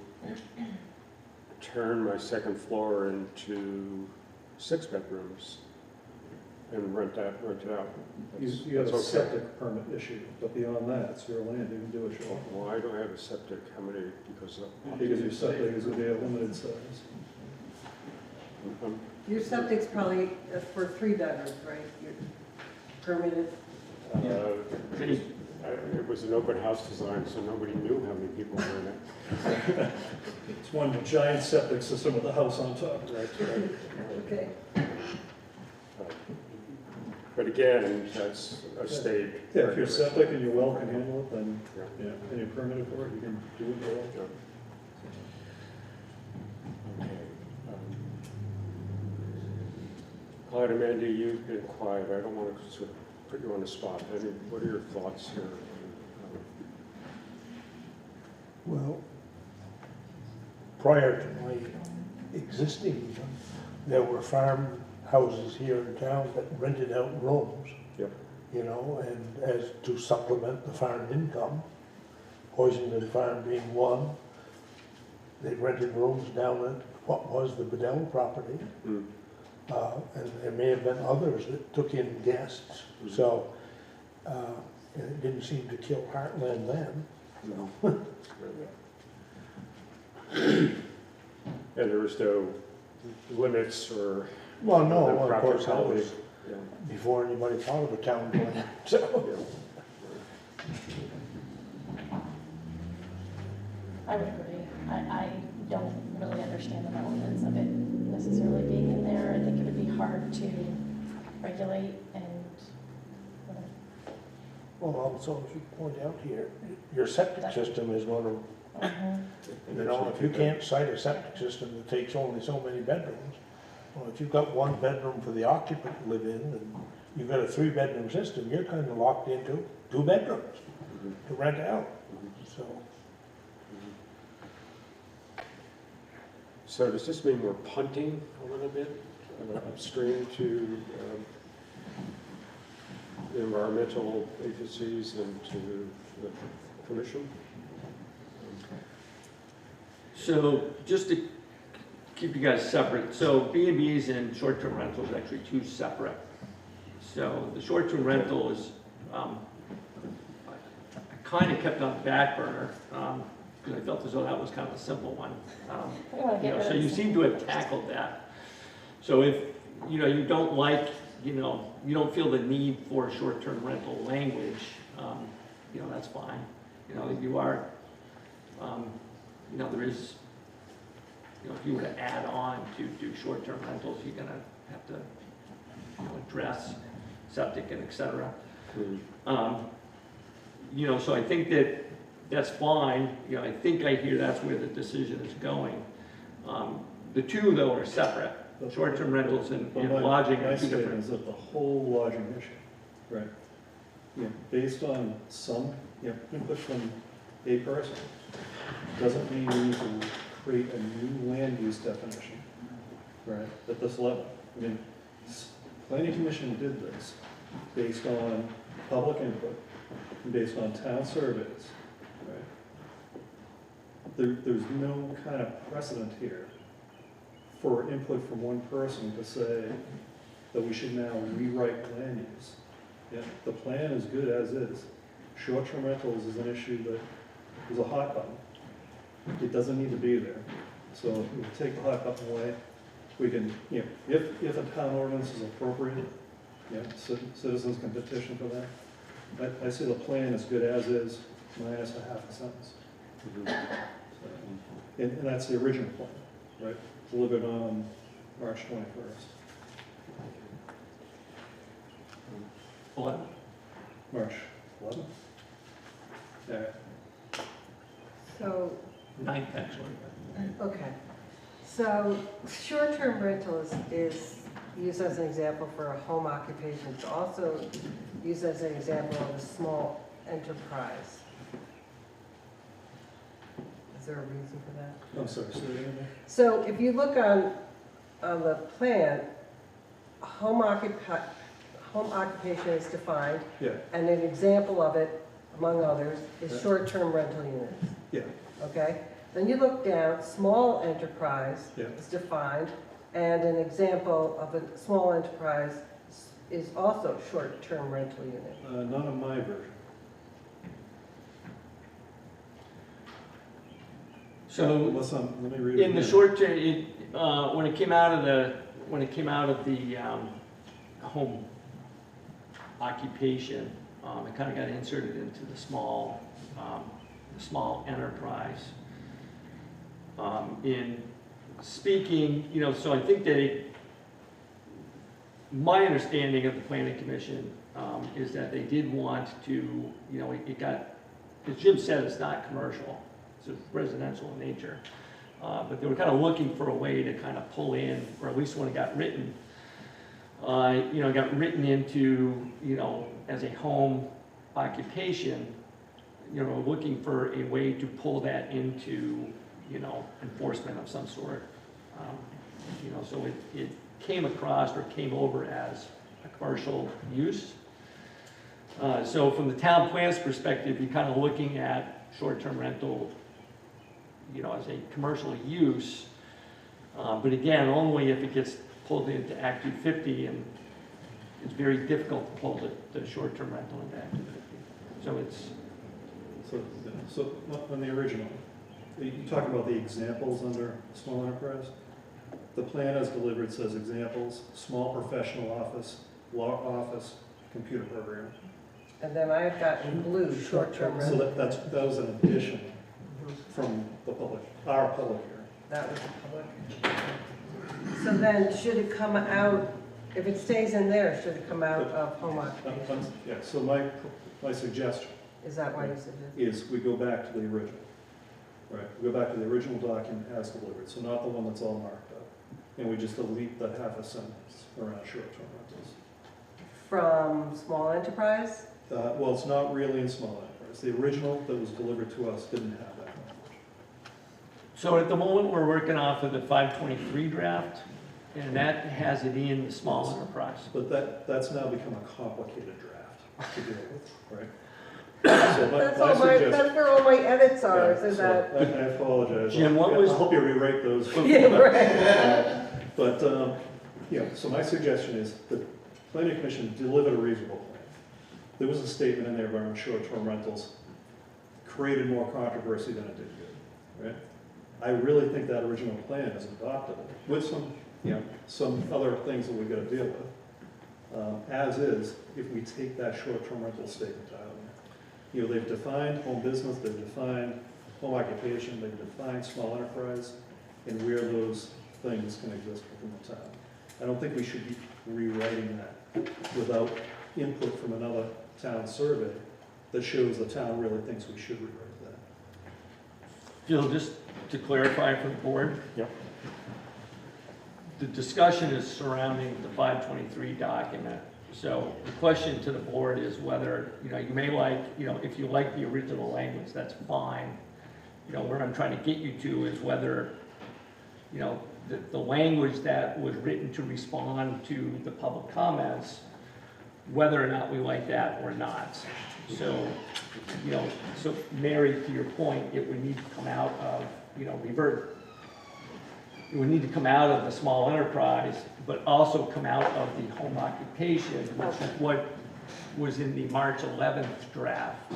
turn my second floor into 6 bedrooms and rent it out?
You have a
that's okay.
septic permit issue, but beyond that, it's your land, you can do what you want.
Well, I don't have a septic, how many, because
Because your septic is going to be a limited size.
I'm
Your septic's probably for 3 bedrooms, right? You're permitted?
It was an open house design, so nobody knew how many people were in it.
It's one giant septic system with a house on top.
Right.
Okay.
But again, that's a state.
Yeah, if your septic and your well can handle it, then,
Yeah.
yeah, and you're permitted for it, you can do it your well.
Okay. Clyde, Amanda, you've been quiet. I don't want to sort of put you on the spot. What are your thoughts here?
Well, prior to my existing, there were farmhouses here in town that rented out rooms.
Yep.
You know, and as to supplement the farm income, Hoisington Farm being one, they rented rooms down at what was the Bedell property.
Mm.
And there may have been others that took in guests, so, and it didn't seem to kill Hartland then.
No. And there was no limits or.
Well, no,
the
well, of course, that
practicality.
was
Yeah.
before anybody thought of a town plan, so.
I would agree. I don't really understand the relevance of it necessarily being in there. I think it would be hard to regulate and,
Well, also, if you point out here, your septic system is one of, you know, if you can't cite a septic system that takes only so many bedrooms, well, if you've got 1 bedroom for the occupant to live in, and you've got a 3-bedroom system, you're kind of locked into 2 bedrooms to rent out, so.
So does this mean we're punting a little bit upstream to the environmental agencies and to the commission?
So just to keep you guys separate. So B&Bs and short-term rentals are actually two separate. So the short-term rental is, I kind of kept on the back burner, because I felt as though that was kind of a simple one.
We wanna get rid
So
of
you
some-
seem to have tackled that. So if, you don't like, you don't feel the need for short-term rental language, that's fine. You are, there is, if you were to add on to do short-term rentals, you're gonna have to, address septic and et cetera. So I think that's fine. I think I hear that's where the decision is going. The two, though, are separate. Short-term rentals and
But my-
lodging
My
are two
statement
different.
is that the whole lodging issue, right? Based on some, input from a person, doesn't mean we need to create a new land use definition, right, at this level. Planning Commission did this based on public input, and based on town surveys, right? There's no kind of precedent here for input from one person to say that we should now rewrite land use. The plan is good as is. Short-term rentals is an issue that is a hot button. It doesn't need to be there. So if we take the hot button away, we can, if a town ordinance is appropriate, citizens can petition for that. I say the plan is good as is, minus a half a sentence. And that's the original plan, right? Delivered on March 21st. March 11th? Yeah.
So,
Ninth, actually.
okay. So short-term rental is used as an example for a home occupation. It's also used as an example of a small enterprise. Is there a reason for that?
I'm sorry, say that again?
So if you look on the plan, home occupation is defined,
Yeah,
and an example of it, among others,
Yeah.
is short-term rental units,
yeah,
okay? Then you look down, small enterprise
Yeah.
is defined, and an example of a small enterprise is also short-term rental unit.
not in my version.
So
Let me read it.
in the
again.
short term, when it came out of the home occupation, it kind of got inserted into the small enterprise. In speaking, so I think that my understanding of the planning commission is that they did want to, it got, as Jim said, it's not commercial, it's residential in nature. But they were kind of looking for a way to kind of pull in, or at least when it got written, got written into, as a home occupation, looking for a way to pull that into, enforcement of some sort. So it came across or came over as a commercial use. So from the town plan's perspective, you're kind of looking at short-term rental, as a commercial use. But again, only if it gets pulled into Act 250, and it's very difficult to pull the short-term rental into Act 250. So it's,
So on the original, you talk about the examples under small enterprise? The plan as delivered says examples, small professional office, law office, computer program.
And then I've got in blue, short-term
So
rental.
that was an addition from the public, our public hearing.
That was the public. So then, should it come out, if it stays in there, should it come out of home occupation?
Yeah, so my suggestion
Is that why you said it?
is we go back to the original, right? We go back to the original document as delivered, so not the one that's all marked up. And we just delete that half a sentence around short-term rentals.
From small enterprise?
Well, it's not really in small enterprise. The original that was delivered to us didn't have that language.
so at the moment, we're working off of the 523 draft, and that has it in the small enterprise.
But that's now become a complicated draft to deal with, right? So
That's where all my edits ours, is that,
I apologize.
Jim, what was-
I hope you rewrite those.
yeah, right.
But, so my suggestion is the planning commission delivered a reasonable plan. There was a statement in there about short-term rentals, created more controversy than it did good, right? I really think that original plan is adoptable with some other things that we've got to deal with. As is, if we take that short-term rental statement out. They've defined home business, they've defined home occupation, they've defined small enterprise, and where those things can exist within the town. I don't think we should be rewriting that without input from another town survey that shows the town really thinks we should rewrite that.
Jill, just to clarify for the board.
Yep.
The discussion is surrounding the 523 document. So the question to the board is whether, you may like, if you like the original language, that's fine. Where I'm trying to get you to is whether, the language that was written to respond to the public comments, whether or not we like that or not. So, so Mary, to your point, it would need to come out of, revert. It would need to come out of the small enterprise, but also come out of the home occupation, which is what was in the March 11th draft.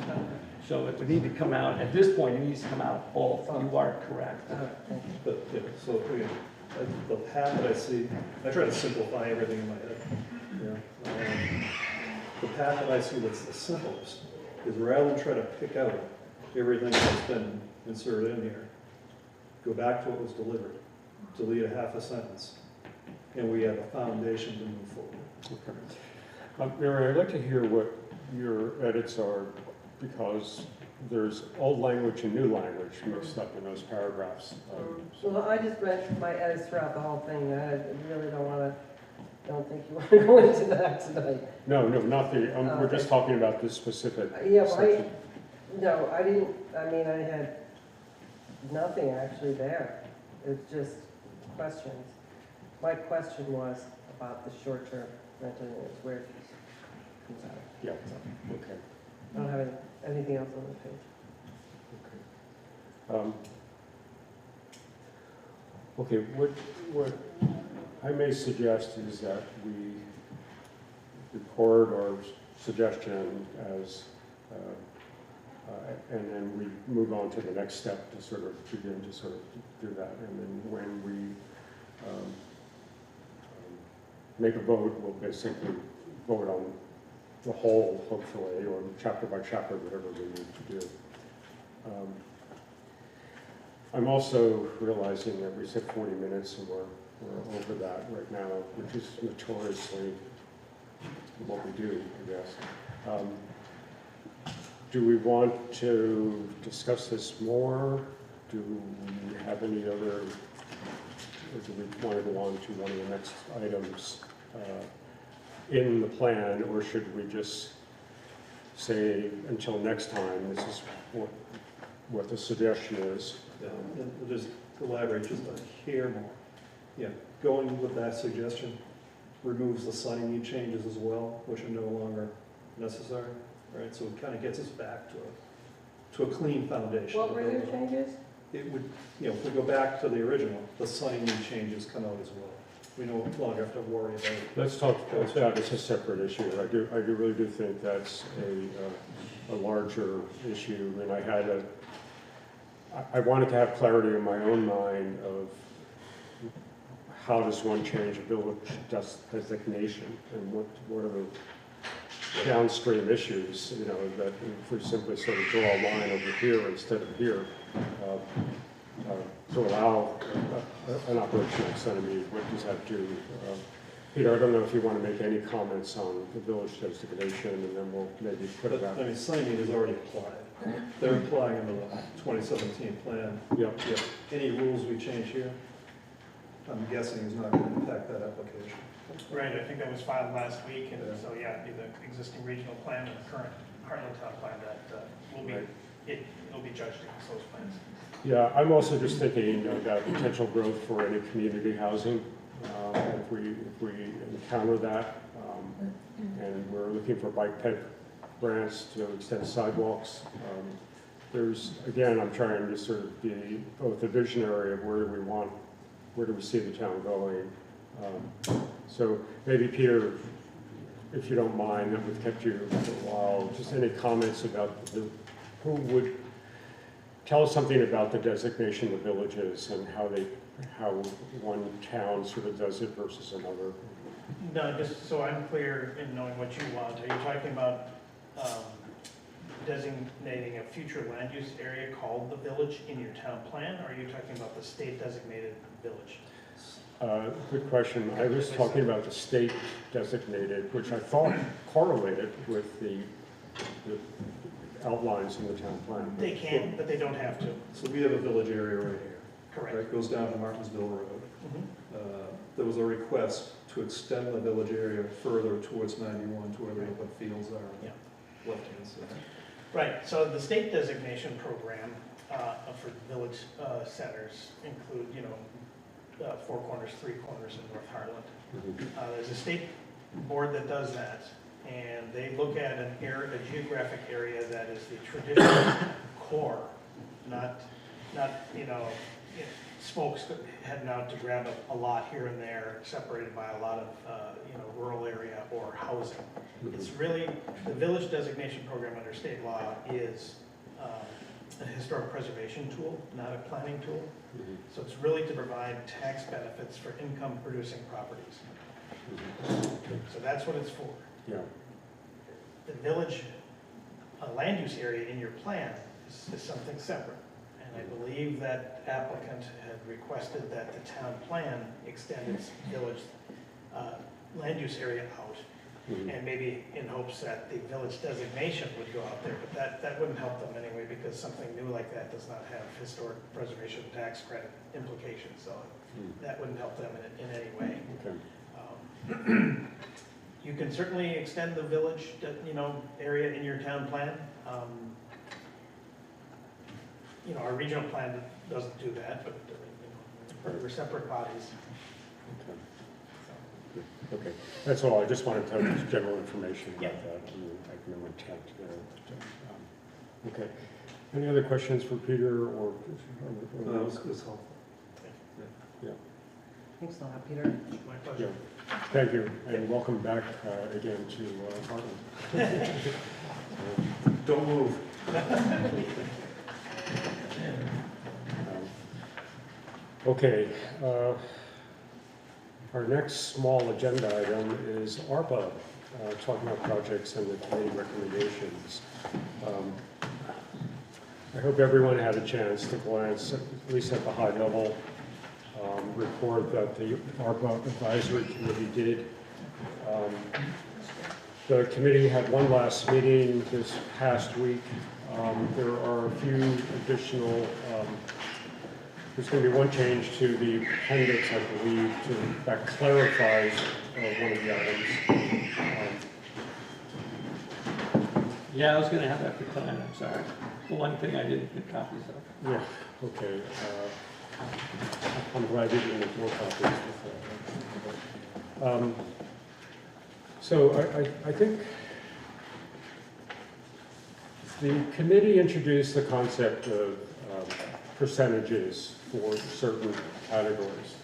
So it would need to come out, at this point, it needs to come out of both. You are correct.
But, so again, the path that I see, I try to simplify everything in my head. The path that I see that's the simplest is rather than try to pick out everything that's been inserted in here, go back to what was delivered, delete a half a sentence, and we have a foundation to move forward.
Okay. Mary, I'd like to hear what your edits are, because there's old language and new language mixed up in those paragraphs.
Well, I just read my edits throughout the whole thing, I really don't think you want to go into that tonight.
No, not the, we're just talking about this specific
Yeah,
section.
No, I didn't, I had nothing actually there. It's just questions. My question was about the short-term rental units, where it comes out.
Yeah, okay.
I don't have anything else on the page.
Okay, what I may suggest is that we record our suggestion as, and then we move on to the next step to sort of begin to sort of do that. And then when we make a vote, we'll basically vote on the whole, hopefully, or chapter by chapter, whatever we need to do. I'm also realizing that we said 40 minutes and we're over that right now, which is notoriously what we do, I guess. Do we want to discuss this more? Do we have any other, or do we want to go on to one of the next items in the plan, or should we just say until next time, this is what the suggestion is?
And just elaborate just a hair more. Yeah, going with that suggestion removes the sign need changes as well, which are no longer necessary, right? So it kind of gets us back to a clean foundation.
What were your changes?
It would, if we go back to the original, the sign need changes come out as well. We no longer have to worry about it.
Let's talk about that as a separate issue. I really do think that's a larger issue, and I wanted to have clarity in my own mind of how does one change a village designation, and what are the downstream issues, that if we simply sort of draw a line over here instead of here, to allow an operation like Centermead, what does that do? Peter, I don't know if you want to make any comments on the village designation, and then we'll maybe put it out.
Sign need is already applied. They're applying under the 2017 plan.
Yep.
Any rules we change here, I'm guessing is not going to impact that application.
Right, I think that was filed last week, and so, yeah, it'd be the existing regional plan and the current Hartland Town plan that will be,
Right.
it'll be judged against those plans.
Yeah, I'm also just thinking about potential growth for any community housing. If we encounter that, and we're looking for bike ped grants to extend sidewalks, again, I'm trying to sort of be both a visionary of where do we see the town going. So maybe Peter, if you don't mind, that we've kept you for a while, just any comments about who would tell us something about the designation of villages and how one town sort of does it versus another.
No, just so I'm clear in knowing what you want, are you talking about designating a future land use area called the village in your town plan, or are you talking about the state designated village?
Good question. I was talking about the state designated, which I thought correlated with the outlines in the town plan.
They can, but they don't have to.
So we have a village area right here.
Correct.
Right, goes down to Martinsville Road.
Mhm.
There was a request to extend the village area further towards 91 to where the open fields are on
Yeah.
the left-hand side.
Right, so the state designation program for village centers include, Four Corners, Three Corners, and North Hartland.
Mhm.
There's a state board that does that, and they look at a geographic area that is the traditional core, not spokes heading out to grab a lot here and there, separated by a lot of, rural area or housing. It's really, the village designation program under state law is a historic preservation tool, not a planning tool.
Mhm.
So it's really to provide tax benefits for income-producing properties. So that's what it's for.
Yeah.
The village land use area in your plan is something separate. And I believe that applicant had requested that the town plan extend its village land use area out,
Mhm.
and maybe in hopes that the village designation would go out there, but that wouldn't help them anyway, because something new like that does not have historic preservation tax credit implications, so that wouldn't help them in any way.
Okay.
You can certainly extend the village, area in your town plan. Our regional plan doesn't do that, but, we're separate bodies.
Okay. Okay, that's all. I just wanted to have just general information about
Yeah.
that. I have no intent there. But, okay. Any other questions for Peter or?
No, it was helpful.
Yeah.
Thanks a lot, Peter.
My pleasure.
Thank you, and welcome back again to Hartland.
Don't move.
Okay, our next small agenda item is ARPA, talking about projects and the committee recommendations. I hope everyone had a chance to glance, at least at the high level, report that the ARPA Advisory Committee did. The committee had one last meeting this past week. There are a few additional, there's going to be one change to the appendix, I believe, that clarifies one of the items.
Yeah, I was gonna have that for tonight, I'm sorry. The one thing I didn't get copies of.
Yeah, okay. I'm glad you didn't make more copies before. So I think the committee introduced the concept of percentages for certain categories.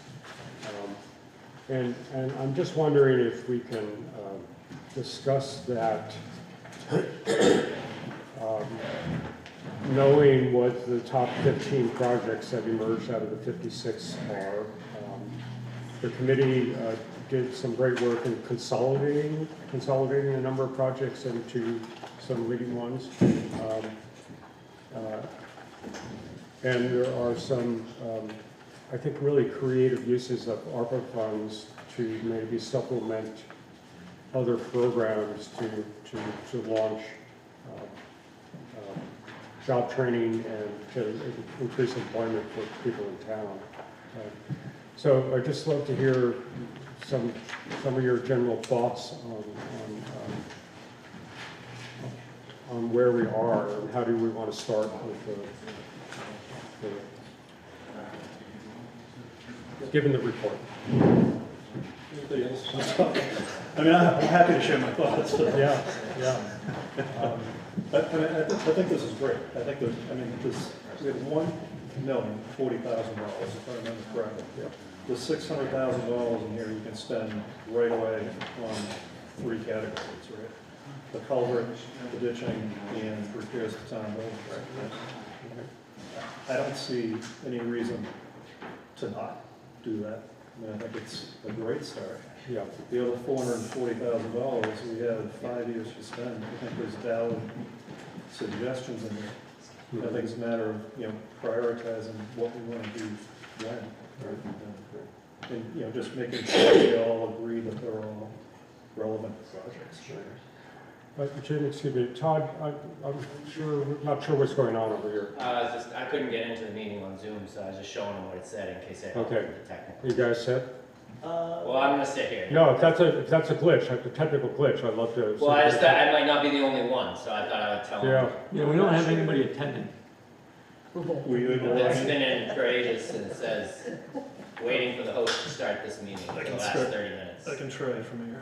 And I'm just wondering if we can discuss that, knowing what the top 15 projects that emerged out of the 56 are. The committee did some great work in consolidating a number of projects into some leading ones. And there are some, I think, really creative uses of ARPA funds to maybe supplement other programs to launch job training and to increase employment for people in town. So I'd just love to hear some of your general thoughts on where we are and how do we want to start with given the report.
Anybody else? I mean, I'm happy to share my thoughts.
Yeah.
I think this is great. I think that, I mean, this, we have $1,040,000, if I remember correctly. The $600,000 in here you can spend right away on 3 categories, right? The culvert, the ditching, and repairs to town buildings. I don't see any reason to not do that. I mean, I think it's a great start.
Yeah.
The other $440,000, we have 5 years to spend. I think there's valid suggestions in there. I think it's a matter of, prioritizing what we want to do when. And, just making sure we all agree that they're all relevant projects.
Jim, excuse me, Todd, I'm not sure what's going on over here.
I couldn't get into the meeting on Zoom, so I was just showing them what it said in case I helped
Okay.
with the technical.
You guys set?
Well, I'm gonna sit here.
No, if that's a glitch, like a technical glitch, I'd love to.
Well, I just thought I might not be the only one, so I thought I would tell them.
Yeah,
Yeah, we don't have anybody attending.
Were you able
It's
to?
been in for ages and it says, waiting for the host to start this meeting for the last 30 minutes.
I can try from here.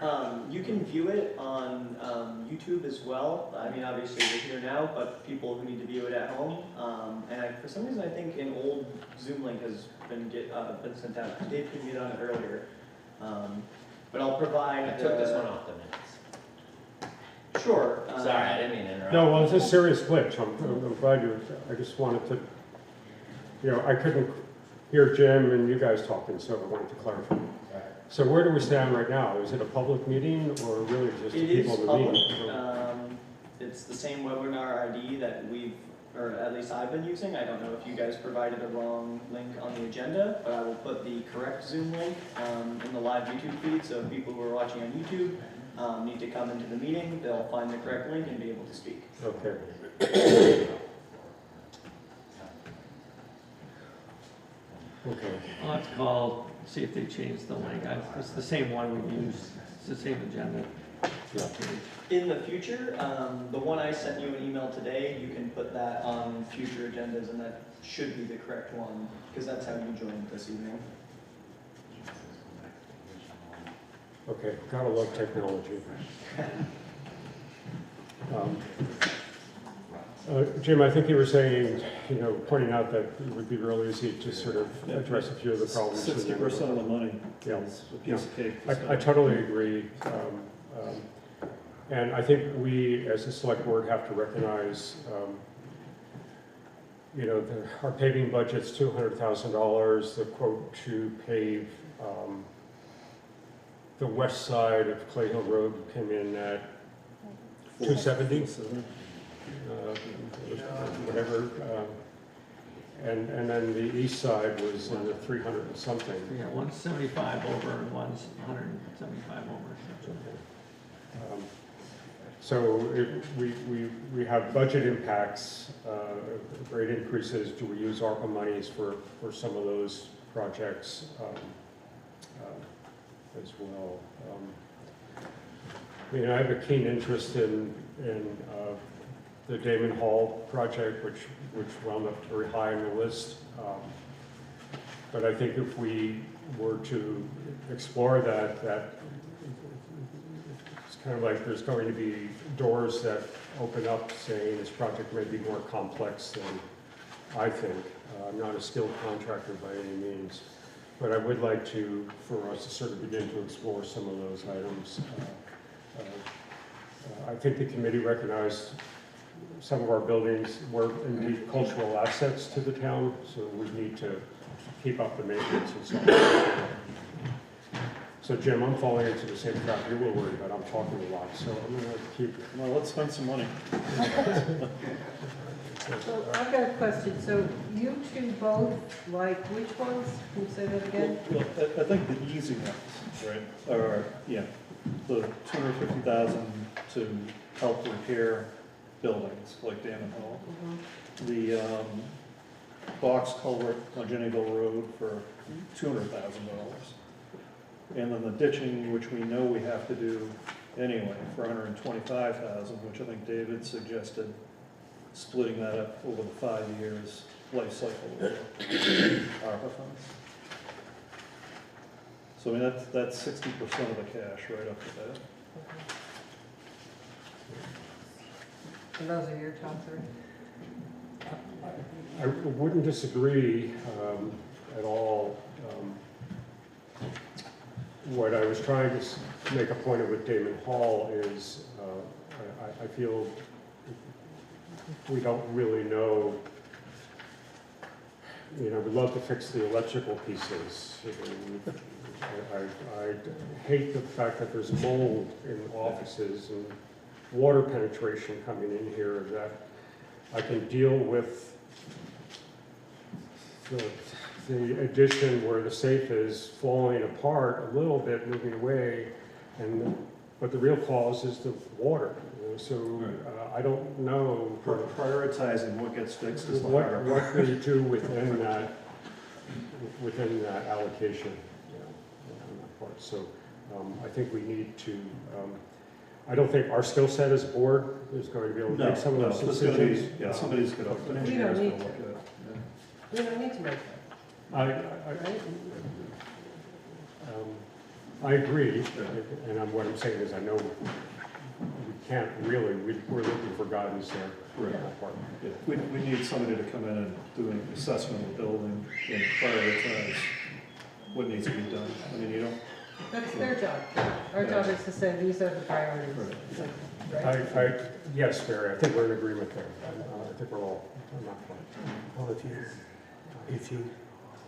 You can view it on YouTube as well. I mean, obviously we're here now, but people who need to view it at home. For some reason, I think an old Zoom link has been sent out. Dave couldn't get on it earlier. But I'll provide.
I took this one off the minutes.
Sure.
Sorry, I didn't mean to interrupt.
no, well, it's a serious glitch, I'm glad I just wanted to, I couldn't hear Jim and you guys talking, so I wanted to clarify. So where do we stand right now? Is it a public meeting or really just the
It is
people in the
public.
meeting?
It's the same webinar ID that or at least I've been using. I don't know if you guys provided a wrong link on the agenda, but I will put the correct Zoom link in the live YouTube feed. So if people who are watching on YouTube need to come into the meeting, they'll find the correct link and be able to speak.
Okay. Okay.
I'll have to call, see if they changed the link. It's the same one we used, it's the same agenda.
Yeah.
In the future, the one I sent you an email today, you can put that on future agendas, and that should be the correct one, because that's how you joined this evening.
Okay, gotta love technology. Jim, I think you were saying, pointing out that it would be real easy to sort of address a few of the problems.
60% of the money
Yeah.
is a piece of cake.
I totally agree. And I think we, as a select board, have to recognize, our paving budget's $200,000, the quote to pave the west side of Clay Hill Road came in at 270, whatever. And then the east side was in the 300 and something.
Yeah, one's 75 over and one's 175 over.
So we have budget impacts, rate increases. Do we use ARPA monies for some of those projects as well? I mean, I have a keen interest in the Damon Hall project, which wound up very high on the list. But I think if we were to explore that it's kind of like there's going to be doors that open up saying this project may be more complex than I think. I'm not a skilled contractor by any means, but I would like for us to sort of begin to explore some of those items. I think the committee recognized some of our buildings were indeed cultural assets to the town, so we need to keep up the maintenance and so on. So Jim, I'm falling into the same trap you were worried about. I'm talking a lot, so I'm going to keep.
Well, let's spend some money.
So I've got a question. So you two both like which ones? Can you say that again?
Well, I think the easy ones, right, are, the $250,000 to help repair buildings like Damon Hall. The box culvert on Jennyville Road for $200,000. And then the ditching, which we know we have to do anyway, for $125,000, which I think David suggested splitting that up over the 5 years life cycle of ARPA funds. So I mean, that's 60% of the cash right up to that.
And those are your top three?
I wouldn't disagree at all. What I was trying to make a point of with Damon Hall is I feel we don't really know. You know, we'd love to fix the electrical pieces. I hate the fact that there's mold in offices and water penetration coming in here, that I can deal with the addition where the safe is falling apart a little bit, moving away, but the real cause is the water. You know, so I don't know.
Prioritizing what gets fixed is the
What
harder.
we do within that allocation, you know, on that part. So I think we need to, I don't think our skill set as a board is going to be able to make some of those
it's gonna be-
decisions.
Yeah, somebody's gonna, an engineer's gonna look at it.
We don't need to make that, right?
I agree, and what I'm saying is I know we can't really, we're looking for guidance there.
Right.
That part.
Yeah, we need somebody to come in and do an assessment of the building and prioritize what needs to be done. I mean, you don't,
That's their job. Our job is to say, these are the priorities. Right?
Yes, Barry, I think we're in agreement there. I think we're all on that point.
Well,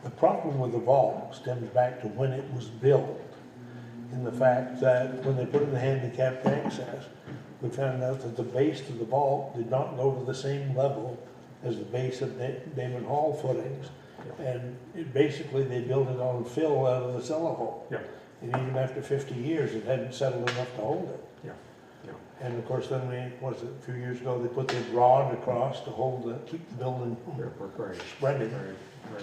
the problem with the vault stems back to when it was built, in the fact that when they put in the handicapped access, we found out that the base of the vault did not go to the same level as the base of Damon Hall footings. And basically, they built it on fill out of the cellar hole.
Yeah.
And even after 50 years, it hadn't settled enough to hold it.
Yeah, yeah.
And of course, then a few years ago, they put the rod across to keep the building
Right.
spreading.
Right.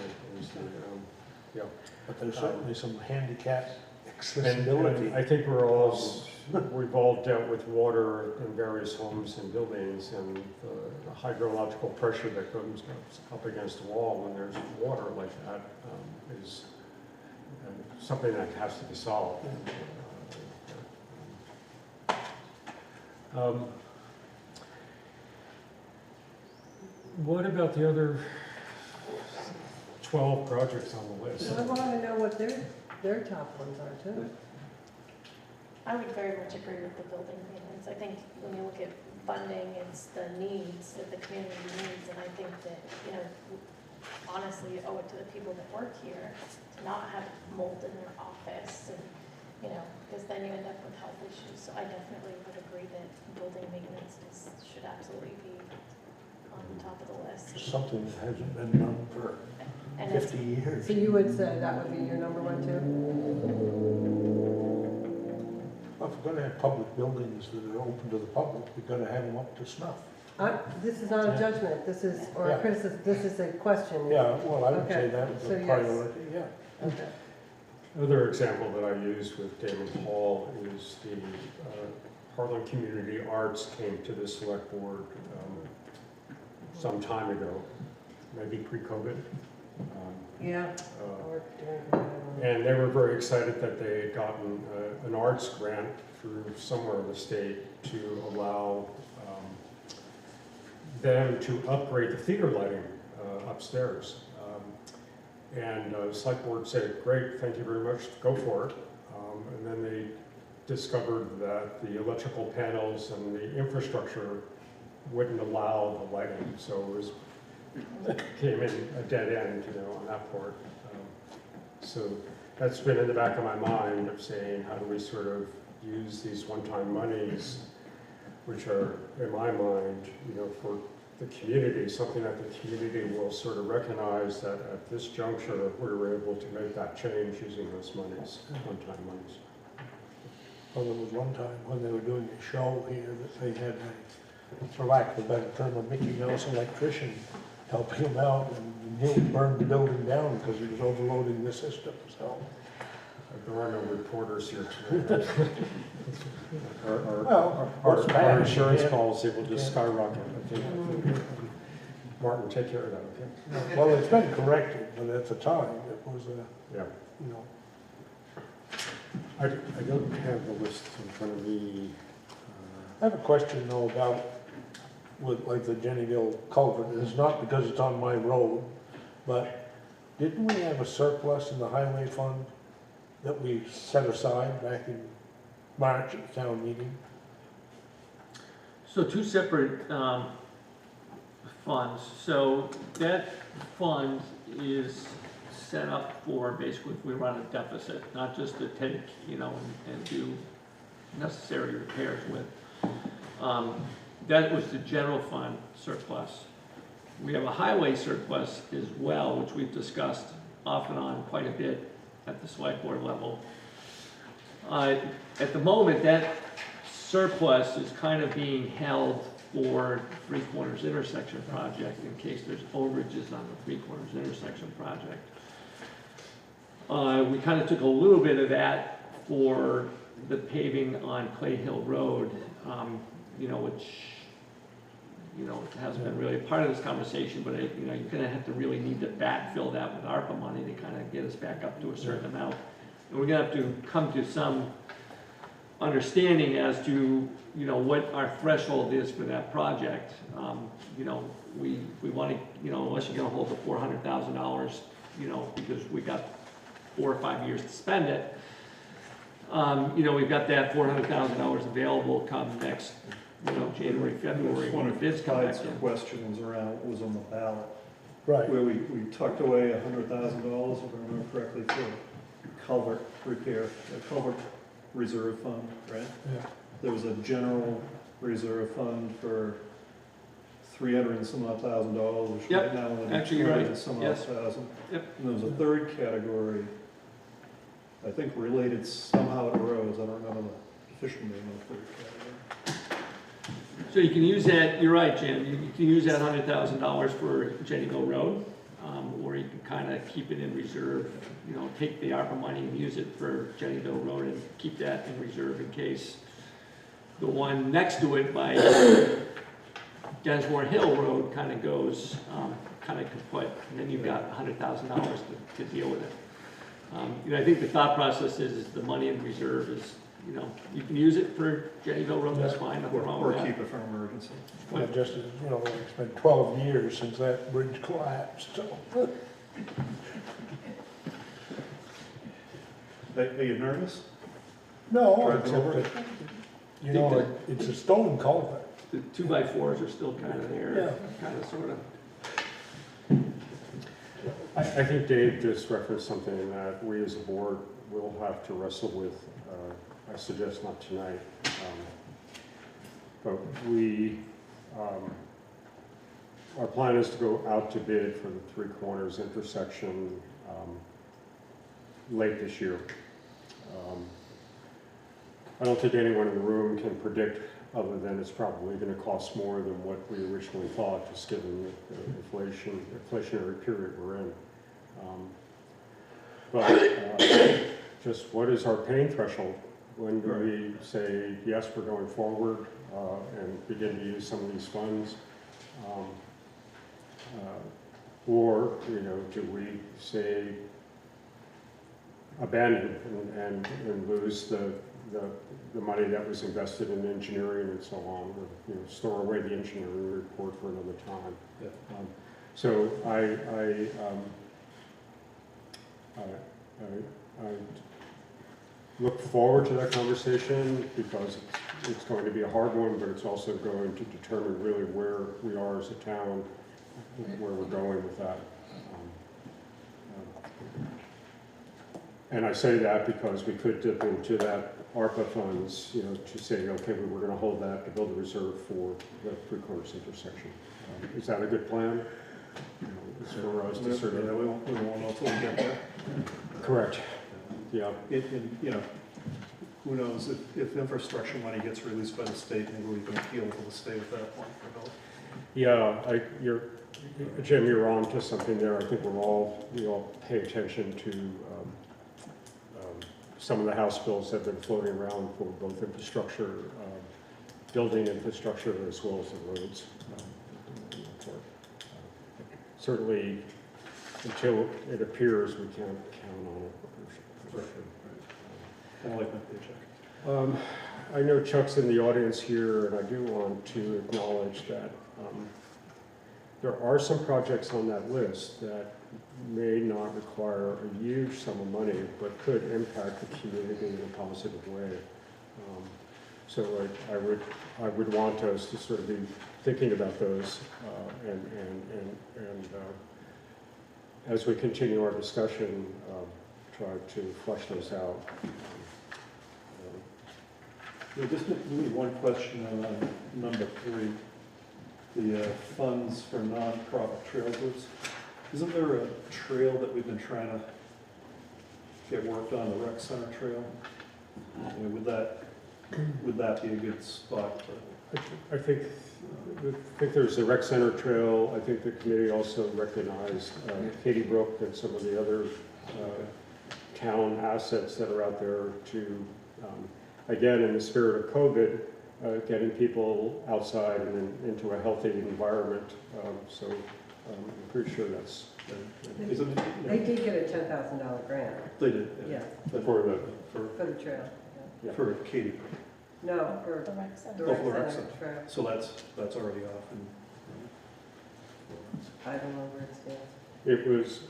Yeah.
But there's certainly some handicap
And
accessibility.
I think we've all dealt with water in various homes and buildings, and the hydrological pressure that comes up against the wall when there's water like that is something that has to be solved. What about the other 12 projects on the list?
I want to know what their top ones are too.
I would very much agree with the building maintenance. I think when you look at funding, it's the needs that the community needs, and I think that, you know, honestly, you owe it to the people that work here to not have mold in their office, and, you know, because then you end up with health issues. So I definitely would agree that building maintenance should absolutely be on the top of the list.
Something that hasn't been done for
And it's
50 years.
So you would say that would be your number one too?
Well, if we're gonna have public buildings that are open to the public, we've gotta have them up to snuff.
This is not a judgment, this is, or a
Yeah.
criticism, this is a question.
Yeah, well, I would
Okay.
say that was
So
a
yes.
priority, yeah.
Okay.
Another example that I use with Damon Hall is the Hartland Community Arts came to the select board some time ago, maybe pre-COVID.
Yeah.
Uh,
Or during-
And they were very excited that they had gotten an arts grant through somewhere in the state to allow them to upgrade the theater lighting upstairs. And the select board said, great, thank you very much, go for it. And then they discovered that the electrical panels and the infrastructure wouldn't allow the lighting, so it came in a dead end, you know, on that part. So that's been in the back of my mind of saying, how do we sort of use these one-time monies, which are, in my mind, you know, for the community, something that the community will sort of recognize that at this juncture, we were able to make that change using those monies, one-time monies.
Well, there was one time when they were doing a show here that they had, for lack of a better term, a Mickey Mouse electrician helping them out, and he burned the building down because he was overloading the system, so.
There are no reporters here tonight.
Well,
Our
what's bad is you
insurance
can't-
policy will just skyrocket, I think. Martin, take care of that, okay?
Well, it's been corrected, but at the time, it was
Yeah.
you know.
I don't have the list in front of me.
I have a question though about with like the Jennyville culvert, and it's not because it's on my road, but didn't we have a surplus in the highway fund that we set aside back in March at the town meeting?
So two separate funds. So that fund is set up for basically if we run a deficit, not just to take, and do necessary repairs with. That was the general fund surplus. We have a highway surplus as well, which we've discussed off and on quite a bit at the select board level. At the moment, that surplus is kind of being held for Three Corners intersection project in case there's overages on the Three Corners intersection project. We kind of took a little bit of that for the paving on Clay Hill Road, which, hasn't been really a part of this conversation, but, you're gonna have to really need to backfill that with ARPA money to kind of get us back up to a certain amount. And we're gonna have to come to some understanding as to, what our threshold is for that project. We want to, unless you're gonna hold the $400,000, because we got 4 or 5 years to spend it. We've got that $400,000 available come next, January, February, when the bids come back in.
Question was around what was on the ballot,
Right.
where we tucked away $100,000, if I remember correctly, for culvert repair, a culvert reserve fund, right?
Yeah.
There was a general reserve fund for $300 and some odd thousand, which
Yep,
right now is
actually, you're
200
right.
and some odd
Yes.
thousand.
Yep.
And there was a third category, I think related somehow to roads, I don't remember the official name of the third category.
So you can use that, you're right, Jim, you can use that $100,000 for Jennyville Road, or you can kind of keep it in reserve, take the ARPA money and use it for Jennyville Road and keep that in reserve in case the one next to it by Densmore Hill Road kind of goes, kind of kaput, and then you've got $100,000 to deal with it. I think the thought process is the money in reserve is, you can use it for Jennyville Road, that's fine, nothing wrong
Or
with that.
keep it for emergency.
Well, just, it's been 12 years since that bridge collapsed, so.
Are you nervous?
No,
Driving
except
over it?
that, it's a stone culvert.
The 2x4s are still kind of there, kind of, sort of.
I think Dave just referenced something that we as a board will have to wrestle with. I suggest not tonight. But our plan is to go out to bid for the Three Corners intersection late this year. I don't think anyone in the room can predict other than it's probably going to cost more than what we originally thought, just given the inflationary period we're in. But just what is our pain threshold? When do we say, yes, we're going forward and begin to use some of these funds? Or, do we say abandon and lose the money that was invested in engineering and so on, or store away the engineering report for another time?
Yeah.
So I look forward to that conversation because it's going to be a hard one, but it's also going to determine really where we are as a town, where we're going with that. And I say that because we could dip into that ARPA funds, to say, okay, we're going to hold that to build a reserve for the Three Corners intersection. Is that a good plan? It's for us to sort of...
We won't know until we get there.
Correct. Yeah.
Who knows, if infrastructure money gets released by the state, maybe we can appeal to the state at that point for help.
Yeah, Jim, you're on to something there. I think we all pay attention to some of the House bills that have been floating around for both infrastructure, building infrastructure, as well as the roads. Certainly, until it appears, we can't count on it. For sure.
Kind of like my paycheck.
I know Chuck's in the audience here, and I do want to acknowledge that there are some projects on that list that may not require a huge sum of money, but could impact the community in a positive way. So I would want us to sort of be thinking about those and as we continue our discussion, try to flush those out.
Yeah, just maybe one question on number 3, the funds for nonprofit trail groups. Isn't there a trail that we've been trying to get worked on, the rec center trail? Would that be a good spot for?
I think there's a rec center trail. I think the committee also recognized Katy Brook and some of the other town assets that are out there to, again, in the spirit of COVID, getting people outside and into a healthy environment. So I'm pretty sure that's.
They did get a $10,000 grant.
They did.
Yeah,
For
for the trail.
Yeah.
For Katy Brook.
No, for
The rec center.
the
Oh, for the rec
rec center
center.
trail.
So that's already off. And,
I don't know where it stands.
It was,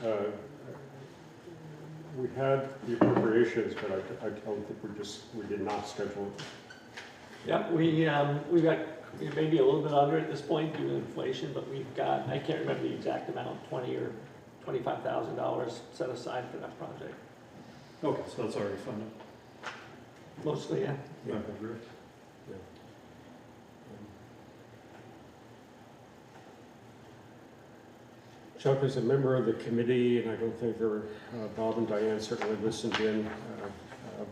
we had the appropriations, but I don't think we did not schedule it.
Yeah, we got maybe a little bit under at this point due to inflation, but we've got, I can't remember the exact amount, $20,000 or $25,000 set aside for that project.
okay, so that's already funded.
Mostly, yeah.
Okay, great.
Chuck is a member of the committee, and I don't think Bob and Diane certainly listened in,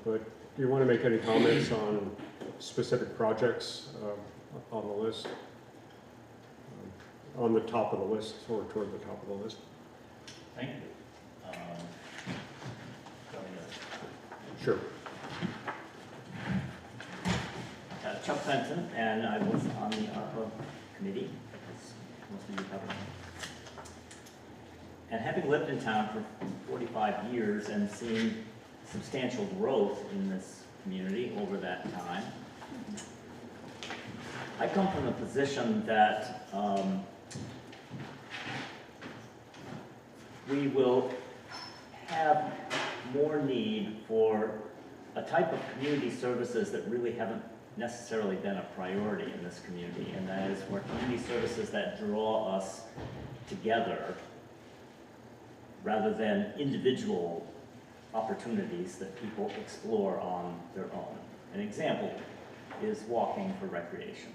but do you want to make any comments on specific projects on the list? On the top of the list, or toward the top of the list?
Thank you.
Sure.
Chuck Fenton, and I was on the ARPA committee, as most of you probably know. And having lived in town for 45 years and seen substantial growth in this community over that time, I come from the position that we will have more need for a type of community services that really haven't necessarily been a priority in this community, and that is for community services that draw us together rather than individual opportunities that people explore on their own. An example is walking for recreation.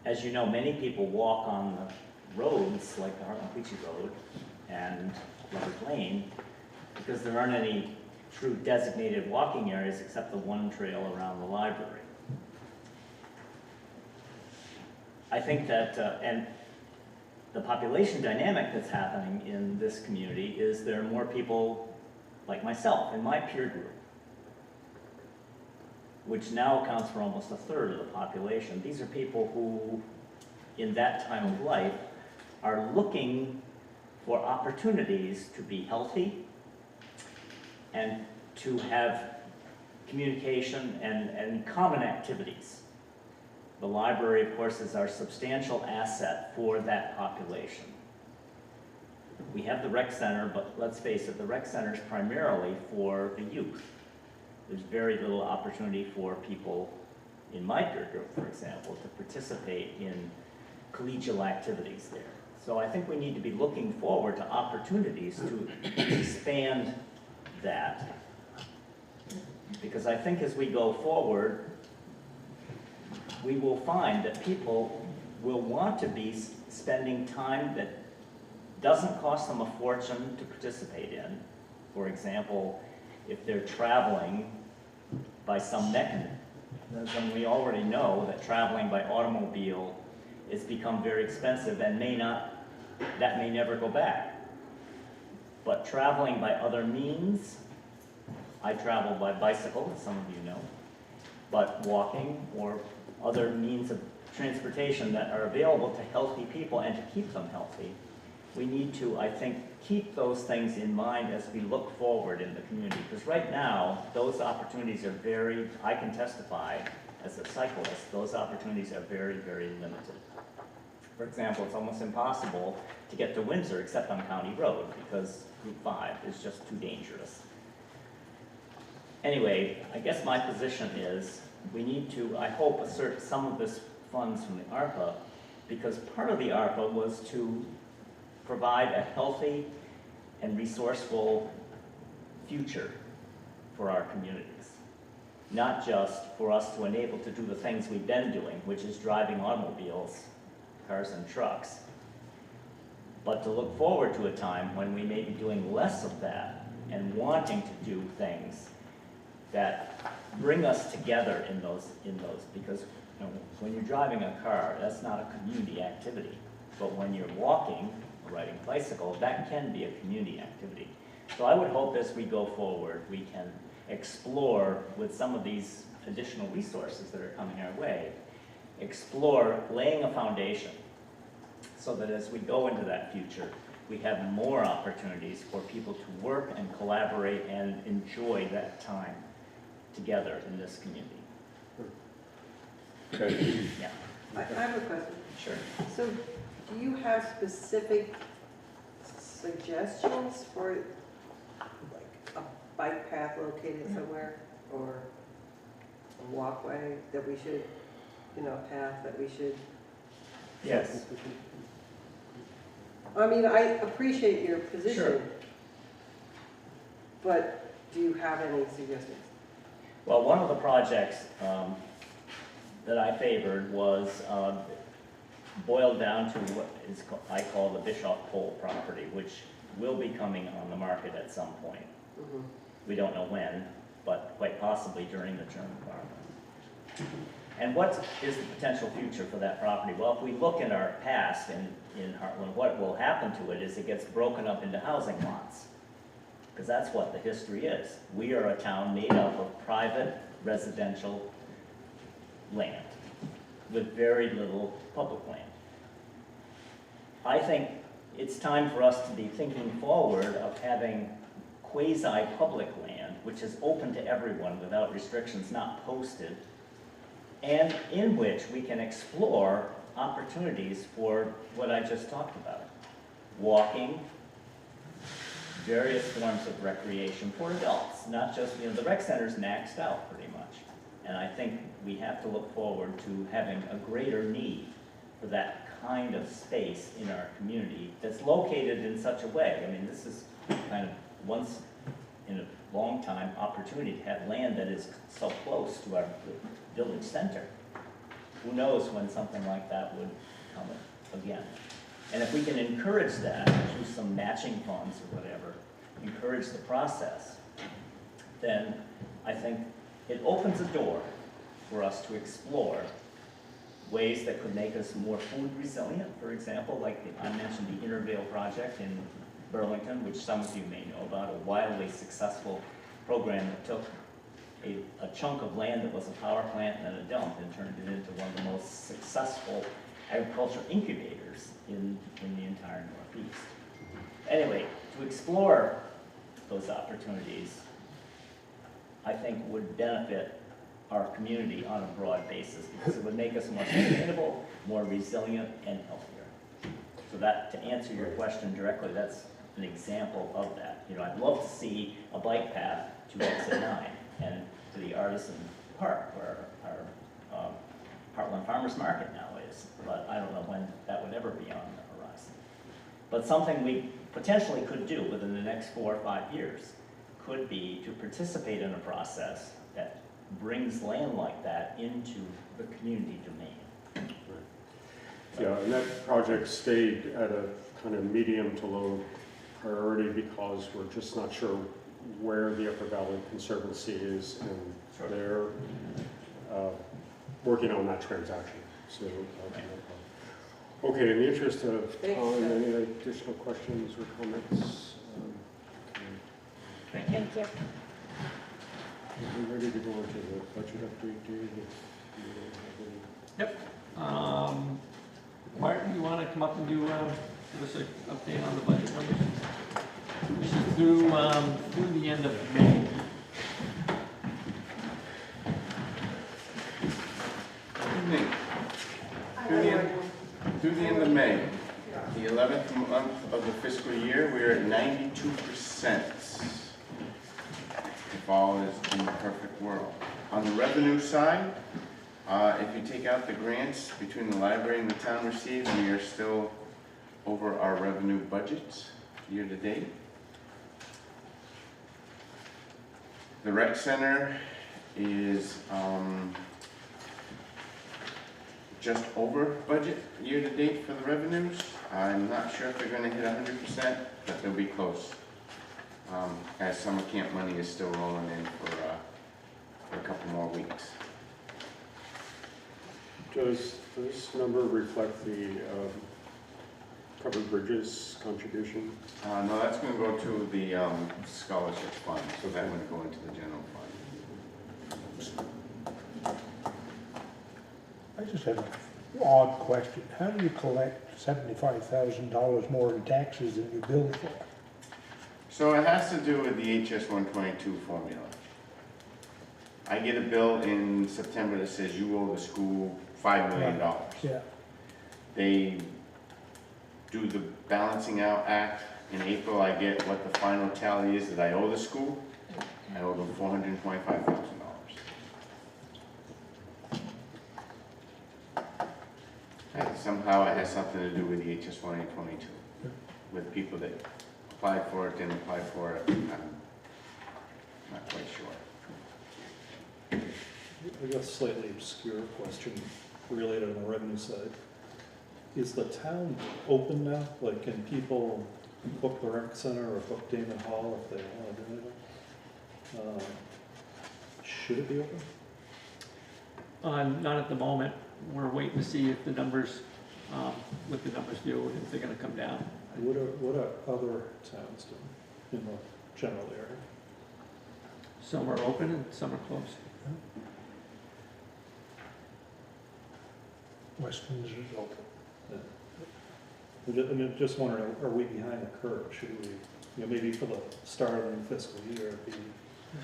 As you know, many people walk on the roads like the Hartland Road and Lover's Lane because there aren't any true designated walking areas except the one trail around the library. I think that, and the population dynamic that's happening in this community is there are more people like myself in my peer group, which now accounts for almost 1/3 of the population. These are people who, in that time of life, are looking for opportunities to be healthy and to have communication and common activities. The library, of course, is our substantial asset for that population. We have the rec center, but let's face it, the rec center is primarily for the youth. There's very little opportunity for people in my peer group, for example, to participate in collegial activities there. So I think we need to be looking forward to opportunities to expand that. Because I think as we go forward, we will find that people will want to be spending time that doesn't cost them a fortune to participate in. For example, if they're traveling by some mechanism, then we already know that traveling by automobile has become very expensive and that may never go back. But traveling by other means, I travel by bicycle, as some of you know, but walking or other means of transportation that are available to healthy people and to keep them healthy, we need to, I think, keep those things in mind as we look forward in the community. Because right now, those opportunities are very, I can testify, as a cyclist, those opportunities are very, very limited. For example, it's almost impossible to get to Windsor except on County Road because Route 5 is just too dangerous. Anyway, I guess my position is we need to, I hope, assert some of this funds from the ARPA, because part of the ARPA was to provide a healthy and resourceful future for our communities. Not just for us to enable to do the things we've been doing, which is driving automobiles, cars and trucks, but to look forward to a time when we may be doing less of that and wanting to do things that bring us together in those, because when you're driving a car, that's not a community activity. But when you're walking or riding a bicycle, that can be a community activity. So I would hope as we go forward, we can explore with some of these additional resources that are coming our way, explore laying a foundation so that as we go into that future, we have more opportunities for people to work and collaborate and enjoy that time together in this community.
Okay.
Yeah,
I have a question.
sure.
So do you have specific suggestions for like a bike path located somewhere or a walkway that we should, path that we should?
Yes.
I mean, I appreciate your position.
Sure.
But do you have any suggestions?
Well, one of the projects that I favored was boiled down to what is I call the Bischoff Pole property, which will be coming on the market at some point.
Mhm.
We don't know when, but quite possibly during the term of ARPA. And what is the potential future for that property? Well, if we look in our past in Hartland, what will happen to it is it gets broken up into housing lots. Because that's what the history is. We are a town made up of private residential land with very little public land. I think it's time for us to be thinking forward of having quasi-public land, which is open to everyone without restrictions, not posted, and in which we can explore opportunities for what I just talked about. Walking, various forms of recreation for adults, not just, the rec center's maxed out pretty much. And I think we have to look forward to having a greater need for that kind of space in our community that's located in such a way. I mean, this is kind of once in a long time opportunity to have land that is so close to our village center. Who knows when something like that would come again. And if we can encourage that through some matching funds or whatever, encourage the process, then I think it opens a door for us to explore ways that could make us more food resilient. For example, like I mentioned the Intervale project in Burlington, which some of you may know about, a wildly successful program that took a chunk of land that was a power plant and a dump and turned it into one of the most successful agriculture incubators in the entire Northeast. Anyway, to explore those opportunities, I think would benefit our community on a broad basis because it would make us more sustainable, more resilient, and healthier. So that, to answer your question directly, that's an example of that. I'd love to see a bike path to exit 9 and to the Artisan Park where our Hartland Farmers Market now is, but I don't know when that would ever be on the horizon. But something we potentially could do within the next 4 or 5 years could be to participate in a process that brings land like that into the community domain.
Yeah, and that project stayed at a kind of medium to low priority because we're just not sure where the Upper Valley Conservancy is, and
Sure.
they're working on that transaction. So, okay, in the interest of
Thanks,
time,
Jeff.
any additional questions or comments? Okay.
Thank you.
Are we ready to go into the budget update, Dave? If you don't have any-
Yep. Martin, you want to come up and give us an update on the budget numbers? This is through the end of May.
the end of May, the 11th month of the fiscal year. We are at 92%. If all is in the perfect world. On the revenue side, if you take out the grants between the library and the town received, we are still over our revenue budgets year to date. The rec center is just over budget year to date for the revenues. I'm not sure if they're going to hit 100%, but they'll be close. As summer camp money is still rolling in for a couple more weeks.
Does this number reflect the covered bridges contribution?
No, that's going to go to the scholarship fund, so that would go into the general fund.
I just have an odd question. How do you collect $75,000 more in taxes than you billed for?
So it has to do with the HS 122 formula. I get a bill in September that says you owe the school $5 million.
Yeah.
They do the balancing out act. In April, I get what the final tally is that I owe the school. I owe them $425,000. And somehow it has something to do with the HS 122, with people that applied for it, didn't apply for it. I'm not quite sure.
I got a slightly obscure question related on the revenue side. Is the town open now? Like, can people book the rec center or book Damon Hall if they want to do anything? Should it be open?
Not at the moment. We're waiting to see if the numbers, what the numbers do, and if they're gonna come down.
What are other towns doing in the general area?
Some are open and some are closed.
Weston's is open.
I mean, just wondering, are we behind the curve? Should we, maybe for the start of the new fiscal year, be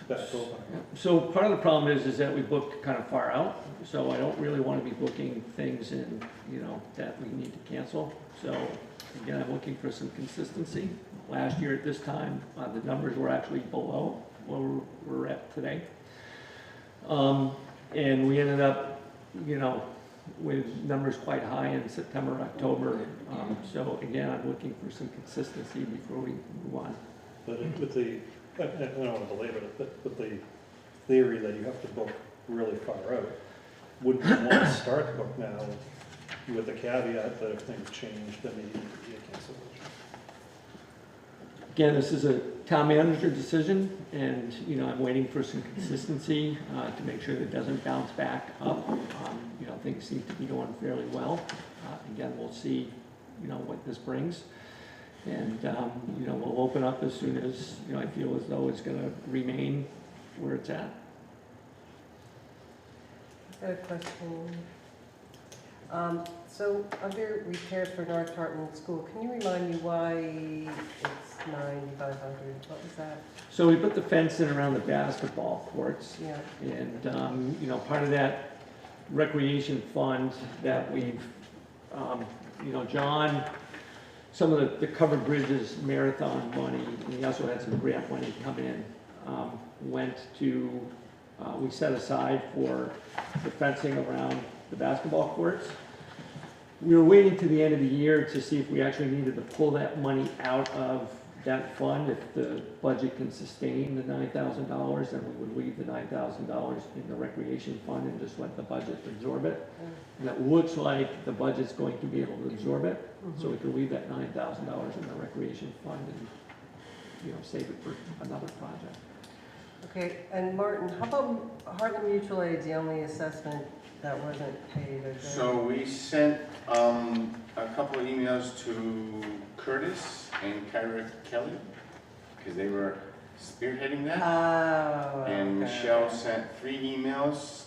back open?
So part of the problem is that we booked kind of far out, so I don't really want to be booking things in, that we need to cancel. So again, I'm looking for some consistency. Last year at this time, the numbers were actually below where we're at today. And we ended up, with numbers quite high in September, October. So again, I'm looking for some consistency before we move on.
But with the, I don't want to belabor it, but with the theory that you have to book really far out, would you want to start the book now with the caveat that if things change, then maybe it would be a cancellation?
Again, this is a town manager decision, and, I'm waiting for some consistency to make sure that it doesn't bounce back up. Things seem to be going fairly well. Again, we'll see, what this brings. And, we'll open up as soon as, I feel as though it's going to remain where it's at.
Got a question. So under repairs for North Hartland School, can you remind me why it's $9,500? What was that?
So we put the fence in around the basketball courts.
Yeah.
And, part of that recreation fund that we've, John, some of the covered bridges marathon money, and he also had some grant money come in, went to, we set aside for the fencing around the basketball courts. We were waiting to the end of the year to see if we actually needed to pull that money out of that fund. If the budget can sustain the $9,000, then we would leave the $9,000 in the recreation fund and just let the budget absorb it. And it looks like the budget's going to be able to absorb it, so we could leave that $9,000 in the recreation fund and, save it for another project.
Okay, and Martin, how about Hartland Mutual Aid's the only assessment that wasn't paid? Or
So we sent a couple of emails to Curtis and Kyra Kelly, because they were spearheading that.
Oh,
And
okay.
Michelle sent 3 emails,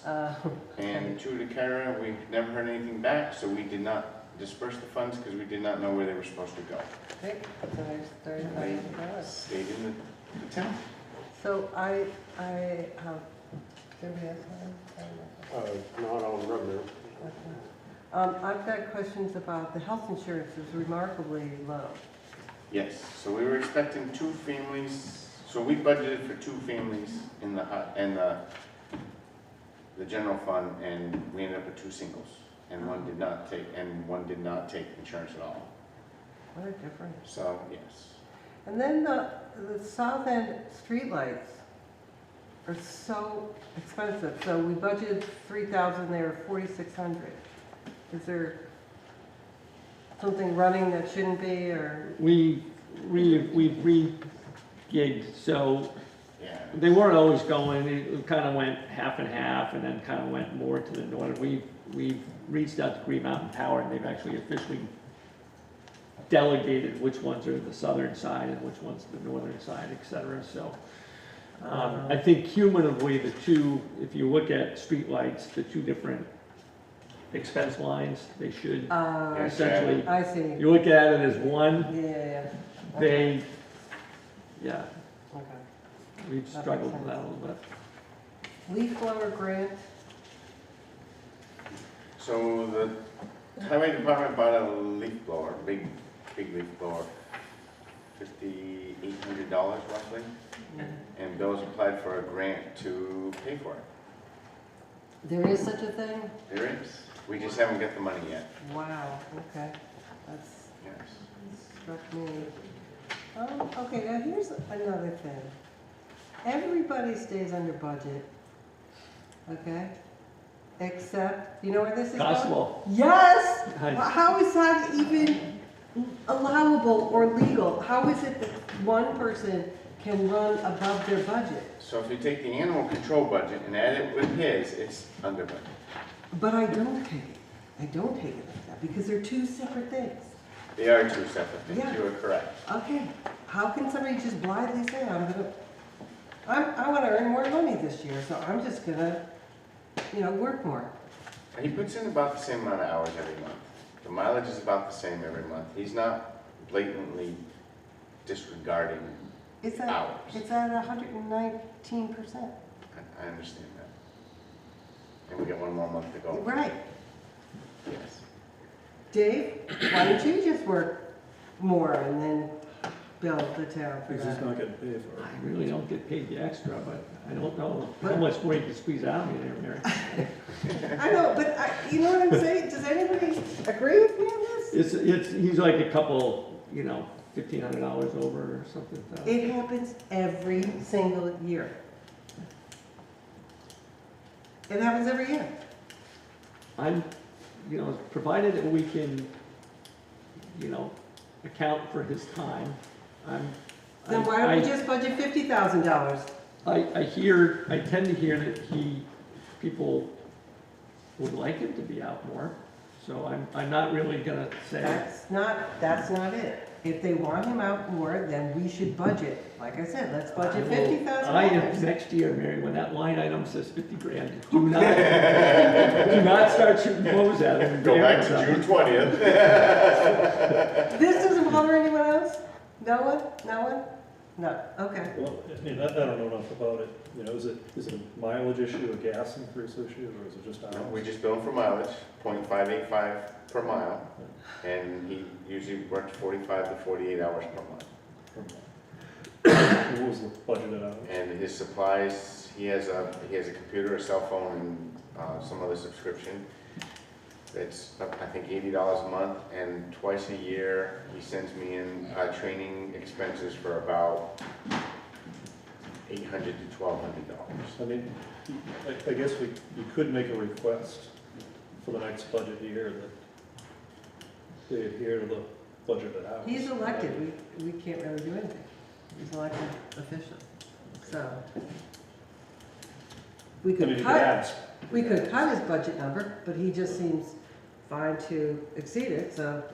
Okay.
and 2 to Kyra. We never heard anything back, so we did not disperse the funds because we did not know where they were supposed to go.
Okay, so there's $30,000.
Stayed in the town.
So I have, everybody else have?
Not on revenue.
Okay. I've got questions about the health insurance is remarkably low.
Yes, so we were expecting 2 families, so we budgeted for 2 families in the general fund, and we ended up with 2 singles. And one did not take insurance at all.
What a difference.
So, yes.
And then the south end streetlights are so expensive. So we budgeted 3,000, they were 4,600. Is there something running that shouldn't be, or?
We've re-gigged, so
Yeah.
they weren't always going, it kind of went half and half, and then kind of went more to the north. We've reached out to Green Mountain Power, and they've actually officially delegated which ones are the southern side and which ones the northern side, et cetera. So I think cumulatively, the two, if you look at streetlights, the 2 different expense lines, they should essentially,
I see.
you look at it as one,
Yeah.
they, yeah,
Okay.
we've
That
struggled
makes
with that a little bit.
Leaf blower grant,
So the highway department bought a leaf blower, big leaf blower, $5,800 roughly. And Bill's applied for a grant to pay for it.
there is such a thing?
There is. We just haven't got the money yet.
Wow, okay. That's
Yes.
struck me. Okay, now here's another thing. Everybody stays under budget, okay? Except, you know where this is going?
Gospel.
Yes!
Nice.
How is that even allowable or legal? How is it that one person can run above their budget?
So if you take the animal control budget and add it with his, it's under budget.
But I don't take it. I don't take it like that because they're 2 separate things.
They are 2 separate things.
Yeah.
You are correct.
Okay, how can somebody just blithely say, I want to earn more money this year, so I'm just gonna, work more.
And he puts in about the same amount of hours every month. The mileage is about the same every month. He's not blatantly disregarding
It's at
hours.
119%.
I understand that. And we got 1 more month to go.
Right.
Yes.
Dave, why don't you just work more and then bill the town for
Because he's
that?
not getting paid for
I
it.
really don't get paid the extra, but I don't know how much more you can squeeze out of me there, Mary.
I know, but you know what I'm saying? Does anybody agree with me on this?
He's like a couple, $1,500 over or something.
It happens every single year. It happens every year.
I'm, provided that we can, account for his time,
Then why don't we just budget $50,000?
I tend to hear that people would like him to be out more, so I'm not really gonna say.
That's not it. If they want him out more, then we should budget. Like I said, let's budget $50,000.
Next year, Mary, when that line item says 50 grand, do not start shooting blows at him.
Go back to June 20th.
This doesn't bother anyone else? No one? No one? No, okay.
Well, I don't know enough about it. Is it a mileage issue, a gas increase issue, or is it just hours?
We just bill him for mileage, 0.585 per mile, and he usually works 45 to 48 hours per month.
What was the budgeted hours?
And his supplies, he has a computer, a cell phone, and some other subscription. It's, I think, $80 a month, and twice a year, he sends me in training expenses for about $800 to $1,200.
I mean, I guess we could make a request for the next budget year that they adhere to the budgeted hours.
He's elected. We can't really do anything. He's elected official. So we could cut his budget number, but he just seems fine to exceed it, so.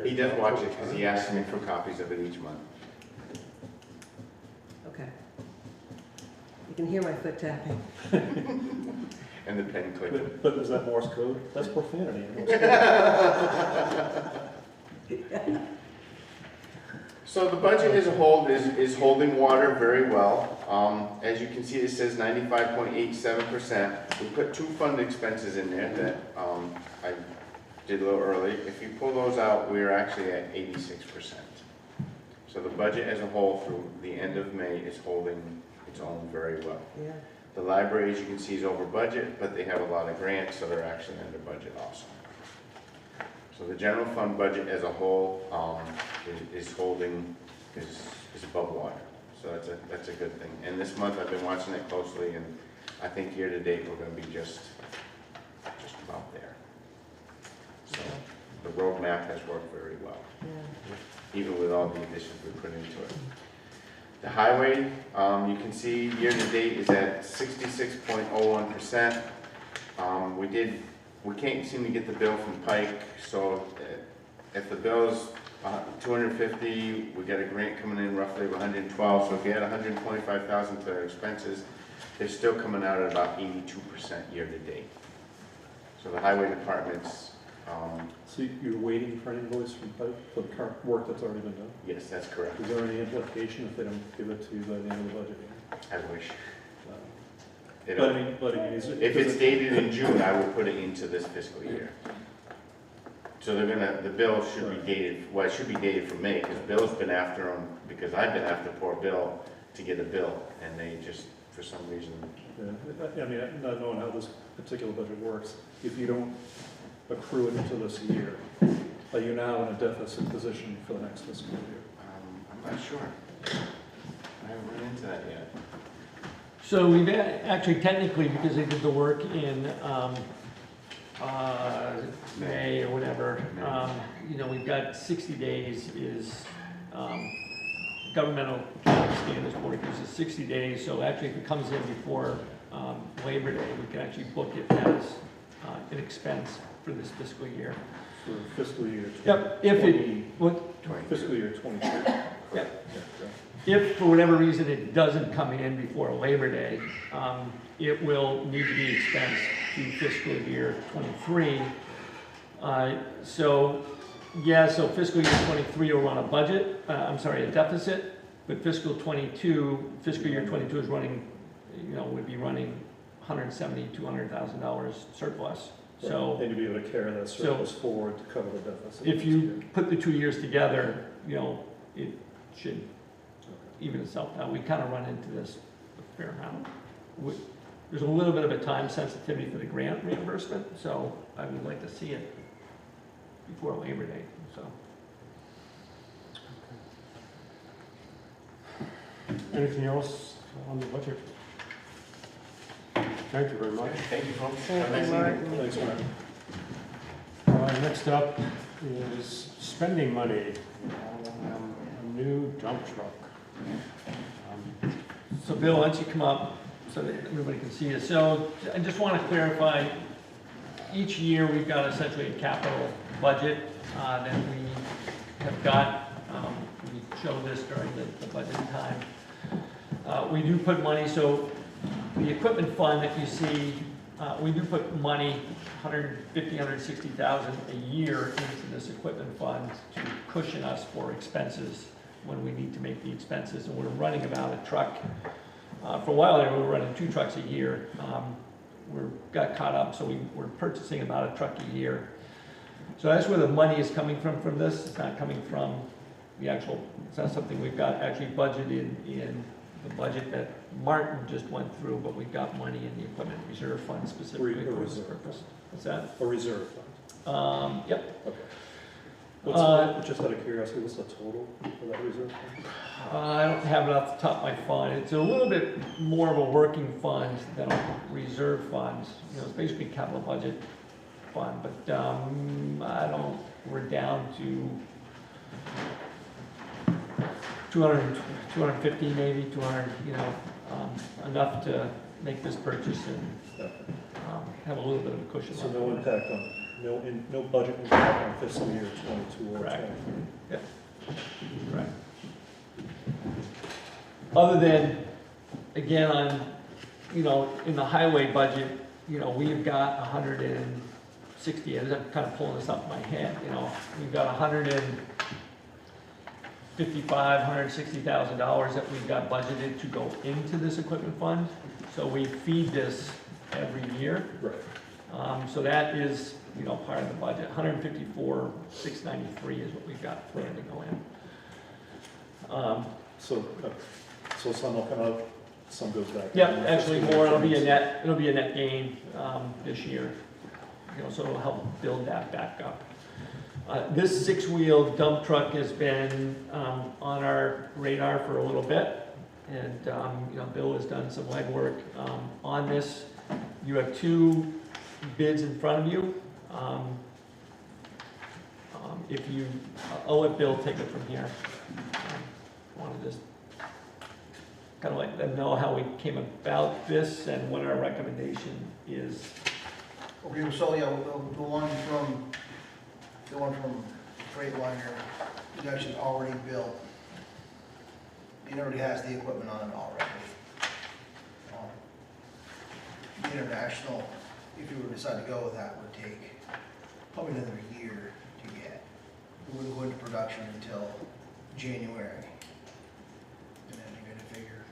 He does watch it because he asks me for copies of it each month.
Okay. You can hear my foot tapping.
And the pen clicking.
But is that Morse code? That's profanity.
So the budget as a whole is holding water very well. As you can see, it says 95.87%. We put two fund expenses in there that I did a little early. If you pull those out, we're actually at 86%. So the budget as a whole through the end of May is holding its own very well.
Yeah.
The library, as you can see, is over budget, but they have a lot of grants, so they're actually under budget also. So the general fund budget as a whole is above water. So that's a good thing. And this month I've been watching it closely, and I think year to date we're going to be just about there. So the roadmap has worked very well, even with all the additions we put into it. The highway, you can see year to date is at 66.01%. We can't seem to get the bill from Pike, so if the bill's 250, we get a grant coming in roughly of 112. So if you add 125,000 to their expenses, they're still coming out at about 82% year to date. So the highway department's.
So you're waiting for an invoice from Pike for the current work that's already been done?
Yes, that's correct.
Is there any implication if they don't give it to you by the end of the budget year?
I wish.
But I mean,
If it's dated in June, I will put it into this fiscal year. So the bill should be dated, well, it should be dated for May, because Bill's been after them, because I've been after poor Bill to get a bill, and they just, for some reason.
Yeah, I mean, not knowing how this particular budget works, if you don't accrue it into this year, are you now in a deficit position for the next fiscal year?
I'm not sure. I haven't run into that yet.
So we've actually technically, because they did the work in May or whatever, we've got 60 days is governmental standards board gives us 60 days. So actually, if it comes in before Labor Day, we can actually book it as an expense for this fiscal year.
For fiscal year 20?
Yep. If it what?
Fiscal year 22.
Yep. If for whatever reason it doesn't come in before Labor Day, it will need to be expensed to fiscal year 23. So fiscal year 23 will run a budget, a deficit, but fiscal year 22 is running, would be running $170,000 to $200,000 surplus. So
and you'd be able to carry that surplus forward to cover the deficit.
if you put the 2 years together, it should even itself out. We kind of run into this a fair amount. There's a little bit of a time sensitivity for the grant reimbursement, so I would like to see it before Labor Day. So.
Anything else on the budget? Thank you very much.
Thank you, folks.
Thank you, Martin.
Thanks, Mark.
Next up is spending money on a new dump truck.
So Bill, why don't you come up so that everybody can see you. So I just want to clarify, each year we've got essentially a capital budget that we have got. We show this during the budget time. We do put money, so the equipment fund that you see, we do put money, $150,000, $160,000 a year into this equipment fund to cushion us for expenses when we need to make the expenses. And we're running about a truck. For a while there, we were running 2 trucks a year. We got caught up, so we're purchasing about a truck a year. So that's where the money is coming from this. It's not coming from it's not something we've got actually budgeted in the budget that Martin just went through, but we've got money in the equipment reserve fund specifically for this purpose. What's that?
A reserve fund?
Yep.
Okay. Just out of curiosity, what's the total for that reserve fund?
I don't have it off the top of my fund. It's a little bit more of a working fund than a reserve fund. It's basically a capital budget fund, but we're down to 250 maybe, 200, enough to make this purchase and have a little bit of a cushion.
So no impact on, no budget impact on fiscal year 22 or 23?
Correct. Yep. Right. Other than, again, in the highway budget, we've got 160, I'm kind of pulling this up in my head, we've got $160,000 that we've got budgeted to go into this equipment fund. So we feed this every year.
Right.
So that is, you know, part of the budget. 154,693 is what we've got planned to go in.
So some will come out, some goes back.
Yeah, actually more, it'll be a net gain this year. You know, so it'll help build that back up. This six-wheel dump truck has been on our radar for a little bit. And, you know, Bill has done some legwork on this. You have two bids in front of you. If you, I'll let Bill take it from here. I want to just kind of let them know how we came about this and what our recommendation is.
Okay, so yeah, the one from Freightliner is actually already built. It already has the equipment on it already. The International, if you were to decide to go with that, would take probably another year to get. It wouldn't go into production until January. And then you're gonna figure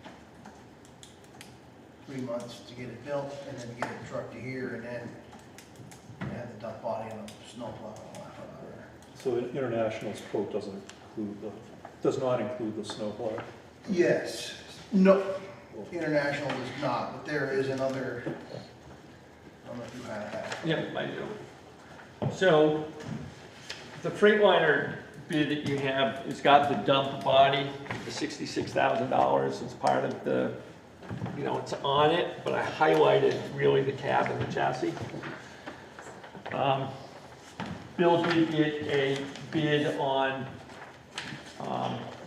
3 months to get it built, and then get it trucked to here, and then you have the dump body and a snowplow and all that on there.
So International's quote does not include the snowplow.
Yes, no, International does not, but there is another, I don't know if you have that.
Yeah, I do. So the Freightliner bid that you have, it's got the dump body, the $66,000. It's part of the, you know, it's on it, but I highlighted really the cab and the chassis. Bill did get a bid on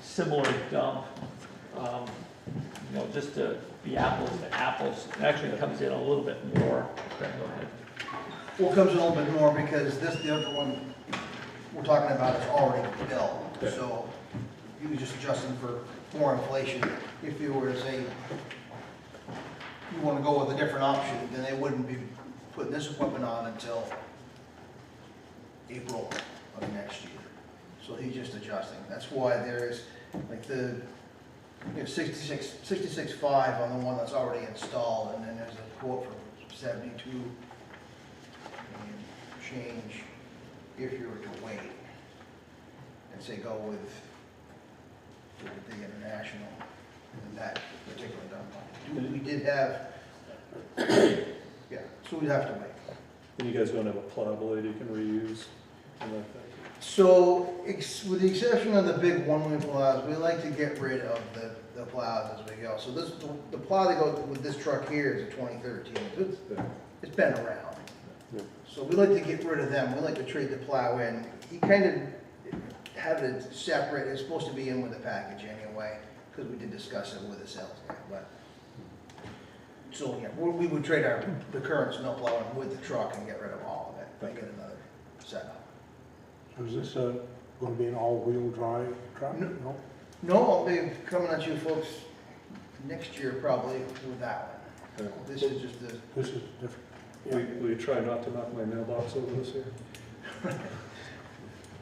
similar dump, you know, just to be apples to apples. It actually comes in a little bit more. Go ahead.
Well, it comes in a little bit more because the other one we're talking about is already built. So he was just adjusting for more inflation. If you were to say, you want to go with a different option, then they wouldn't be putting this equipment on until April of next year. So he's just adjusting. That's why there is, like you have 66.5 on the one that's already installed, and then there's a quote for 72 and change if you were to wait and say go with the International in that particular dump. We did have, yeah, so we'd have to wait.
And you guys don't have a plow blade you can reuse and that thing?
So, with the exception of the big one-way plows, we like to get rid of the plows as we go. So the plow that goes with this truck here is a 2013. It's been around.
Yeah.
So we like to get rid of them. We like to trade the plow in. He kind of had it separate. It's supposed to be in with the package anyway, because we did discuss it with the sales guy. But so yeah, we would trade the current snowplow with the truck and get rid of all of it and get another setup.
Is this going to be an all-wheel drive truck?
No. No, I'll be coming at you folks next year probably with that one. This is just the.
This is different.
Will you try not to knock my mailbox over this year?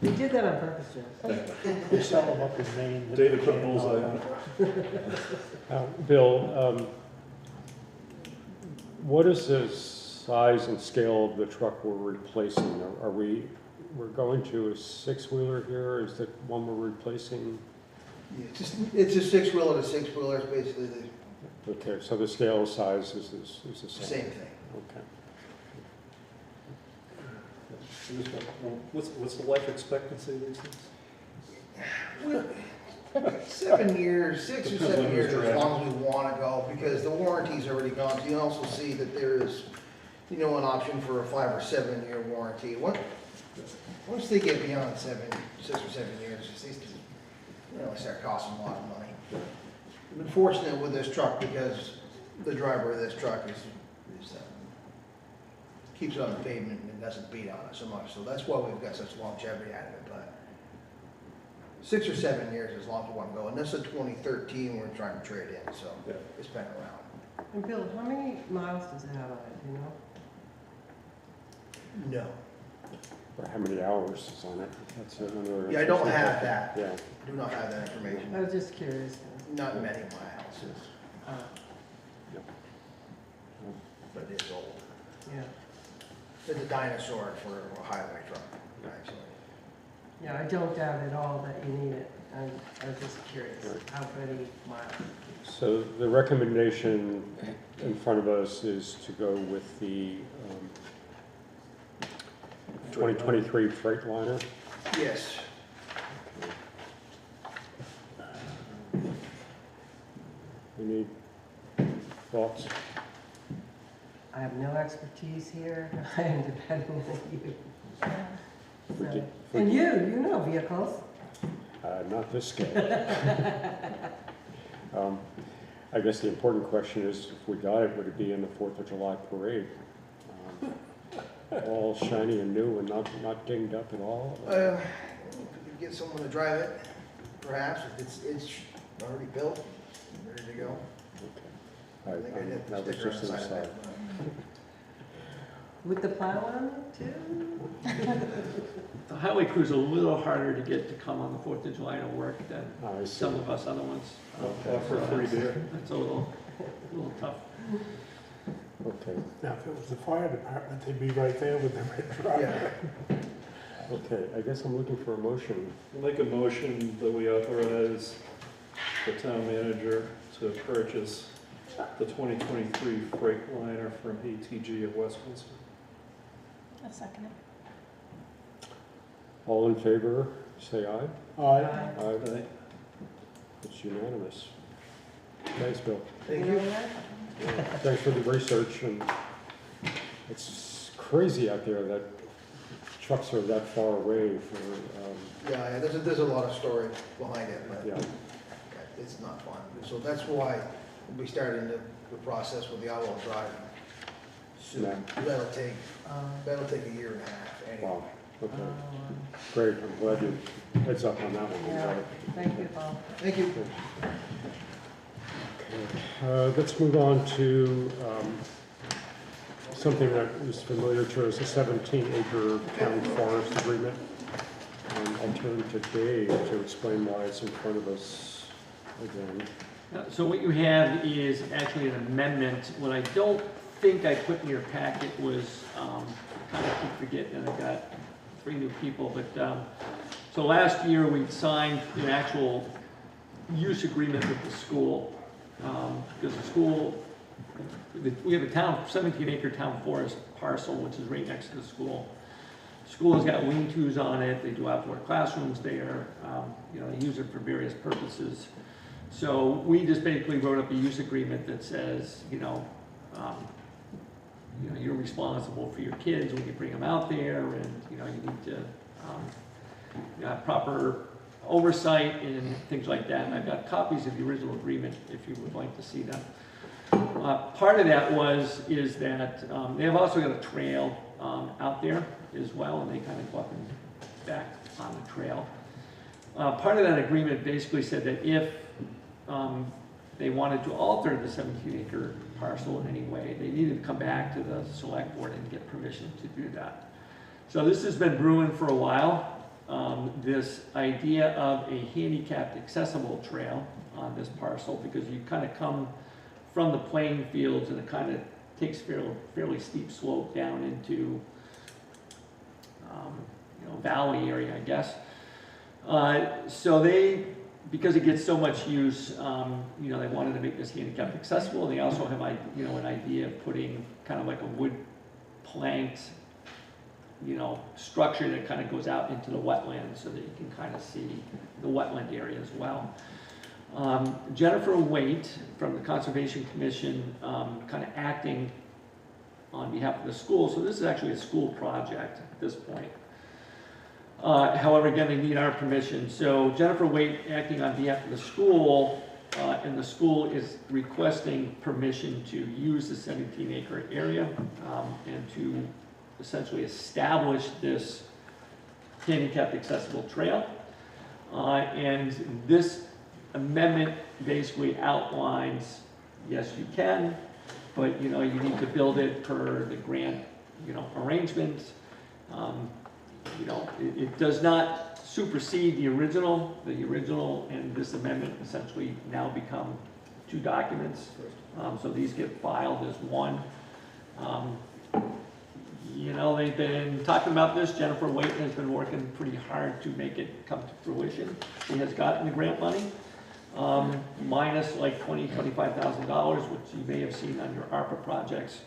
You did that on purpose, Jeff.
They sell them up in Maine.
David put a bullseye on it.
Bill, what is the size and scale of the truck we're replacing? We're going to a six-wheeler here? Is the one we're replacing?
Yeah, it's a six-wheeler to six-wheeler, it's basically the
Okay, so the scale size is the same?
same thing.
Okay.
What's the life expectancy of these things?
7 years, 6 or
Depends
7
on
years,
who's
as long as we want to go, because the warranty's already gone. So you also see that there is, you know, an option for a 5 or 7 year warranty. Once they get beyond 6 or 7 years, they start costing a lot of money. I've been fortunate with this truck because the driver of this truck keeps it on the pavement and doesn't beat on it so much. So that's why we've got such longevity out of it. But 6 or 7 years is as long as we want to go. And this is 2013 we're trying to trade in, so
Yeah.
it's been around.
And Bill, how many miles does it have on it, do you know?
No.
or how many hours is on it. That's another.
Yeah, I don't
interesting
have
question.
that.
Yeah.
Do not have that information.
I was just curious.
Not many miles, but it is old.
Yeah,
It's a dinosaur for a highway truck, actually.
yeah, I don't doubt at all that you need it. I was just curious,
Right.
how many miles?
So the recommendation in front of us is to go with the 2023 Freightliner.
Yes.
Any thoughts?
I have no expertise here. I am depending on you. So- And you know vehicles.
Not this scale. I guess the important question is, if we got it, would it be in the 4th of July parade? All shiny and new and not dinged up at all?
If we could get someone to drive it, perhaps, if it's already built, ready to go. I think I'd hit the
That was
sticker on
just
the
an
side of
aside.
that.
With the plow on it too?
The highway crew's a little harder to get to come on the 4th of July to work than
I see.
some of us other ones.
Offer free beer.
It's a little tough.
Okay,
Now, if it was the fire department, they'd be right there with the red truck.
Yeah.
okay, I guess I'm looking for a motion.
I'll make a motion that we authorize the town manager to purchase the 2023 Freightliner from ATG of Westminster.
A second it.
All in favor, say aye.
Aye.
Aye.
Aye.
It's unanimous. Thanks, Bill.
Thank you.
Yeah, thanks for the research, and it's crazy out there that trucks are that far away for,
Yeah, there's a lot of story behind it, but
yeah,
it's not fun. So that's why we started the process with the outlaw drive. So
Yeah.
that'll take a year and a half anyway.
wow, okay, great, I'm glad you heads up on that one.
Yeah, thank you, Paul.
Thank you.
Let's move on to something that is familiar to us, a 17-acre town forest agreement. I'll turn to Dave to explain why it's in front of us again.
So what you have is actually an amendment. What I don't think I put in your packet was, kind of keep forgetting that I got 3 new people, but, so last year we signed an actual use agreement with the school. Because the school, we have a 17-acre town forest parcel, which is right next to the school. The school has got lean-tos on it, they do outdoor classrooms there, they use it for various purposes. So we just basically wrote up a use agreement that says, you're responsible for your kids when you bring them out there, and, you need to have proper oversight and things like that. And I've got copies of the original agreement if you would like to see them. Part of that is that they have also got a trail out there as well, and they kind of go up and back on the trail. Part of that agreement basically said that if they wanted to alter the 17-acre parcel in any way, they needed to come back to the select board and get permission to do that. So this has been brewing for a while. This idea of a handicapped accessible trail on this parcel, because you kind of come from the playing fields and it kind of takes fairly steep slope down into valley area, I guess. So because it gets so much use, they wanted to make this handicapped accessible. They also have an idea of putting kind of like a wood planked structure that kind of goes out into the wetland so that you can kind of see the wetland area as well. Jennifer Waite from the Conservation Commission kind of acting on behalf of the school. So this is actually a school project at this point. However, again, they need our permission. So Jennifer Waite acting on behalf of the school, and the school is requesting permission to use the 17-acre area and to essentially establish this handicapped accessible trail. And this amendment basically outlines, yes, you can, but you need to build it per the grant, arrangements. you know, it does not supersede the original. The original and this amendment essentially now become two documents. So these get filed as one. You know, they've been talking about this. Jennifer Waite has been working pretty hard to make it come to fruition. She has gotten the grant money, minus like $25,000, which you may have seen on your ARPA projects.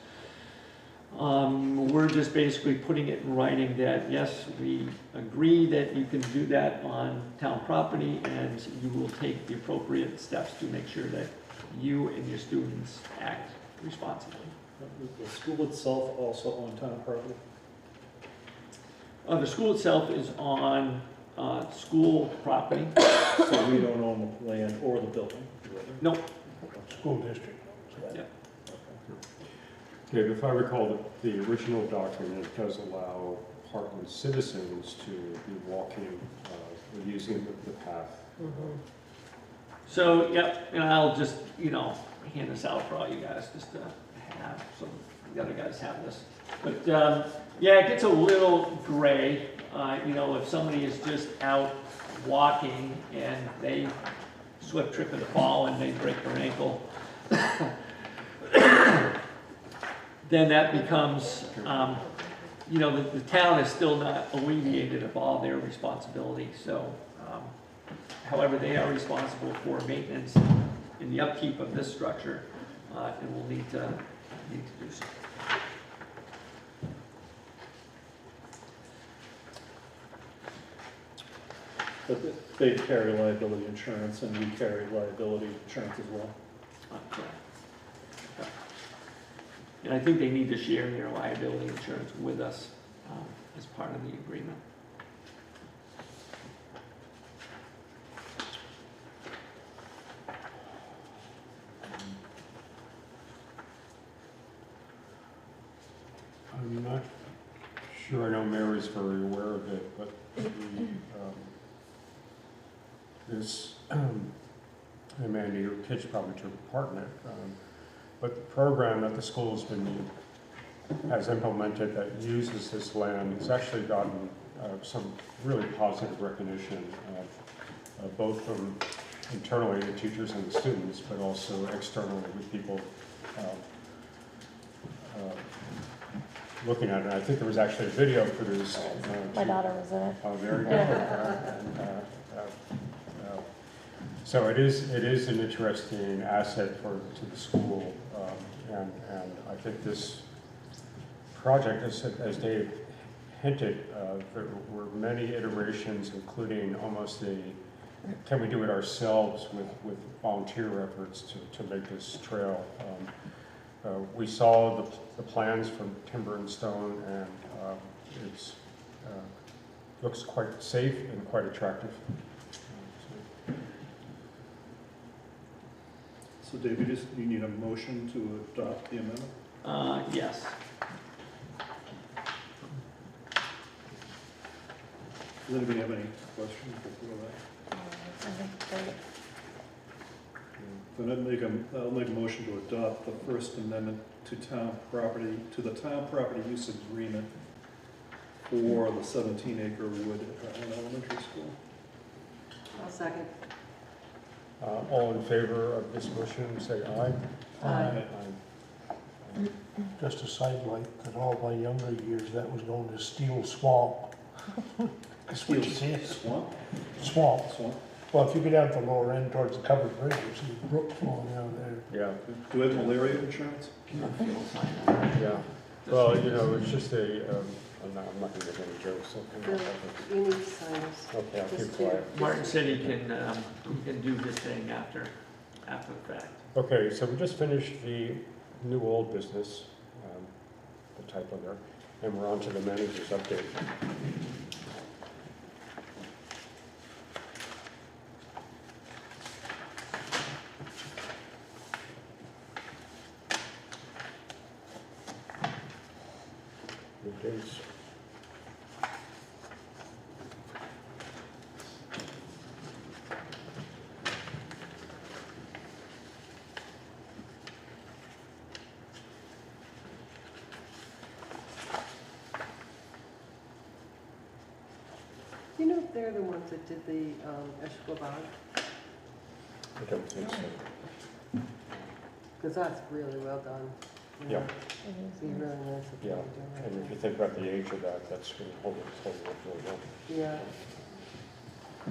We're just basically putting it in writing that, yes, we agree that you can do that on town property, and you will take the appropriate steps to make sure that you and your students act responsibly.
The school itself also on town property?
The school itself is on school property.
So we don't own the land or the building?
Nope.
School district.
Yeah.
Okay, if I recall, the original document does allow Hartland citizens to be walking, or using the path.
So, yep, and I'll just, you know, hand this out for all you guys just to have, so the other guys have this. But, yeah, it gets a little gray, you know, if somebody is just out walking and they slip, trip, and fall and they break their ankle, then that becomes, you know, the town is still not alleviated of all their responsibility. So, however, they are responsible for maintenance and the upkeep of this structure, and will need to do so.
But they carry liability insurance and we carry liability insurance as well.
Correct. Yeah. And I think they need to share their liability insurance with us as part of the agreement.
I'm not sure, I know Mary's very aware of it, but this, Amanda, your kids probably took part in it, but the program that the school's has implemented that uses this land has actually gotten some really positive recognition, both from internally the teachers and the students, but also externally with people looking at it. I think there was actually a video produced.
My daughter was in it.
Oh, very good. So it is an interesting asset to the school, and I think this project, as Dave hinted, there were many iterations, including almost can we do it ourselves with volunteer efforts to make this trail. We saw the plans from Timber and Stone, and it looks quite safe and quite attractive.
So Dave, you need a motion to adopt the amendment?
Yes.
Does anybody have any questions before that? Then I'll make a motion to adopt the First Amendment to the town property use agreement for the 17-acre wood at Hartland Elementary School.
I'll second.
All in favor of this motion, say aye.
Aye.
Just a sidelight, that all my younger years, that was known as Steel Swamp. That's what it is.
Swamp?
Swamp.
Swamp.
Well, if you go down to the lower end towards the covered bridge, you see the brook flowing down there.
Yeah,
Do we have malaria insurance?
yeah. Well, you know, it's just I'm not gonna make any jokes.
Bill, you need to sign this.
Okay, I'll
Just
keep
to-
quiet.
Martin said he can do his thing after the fact.
Okay, so we just finished the new old business, the typo there, and we're on to the manager's update. Good days.
are the ones that did the Eshkabad?
I don't think so.
Because that's really well done. you know. It'd be really nice if they
Yeah,
were doing that.
and if you think about the age of that, that's going to hold it really well.
Yeah,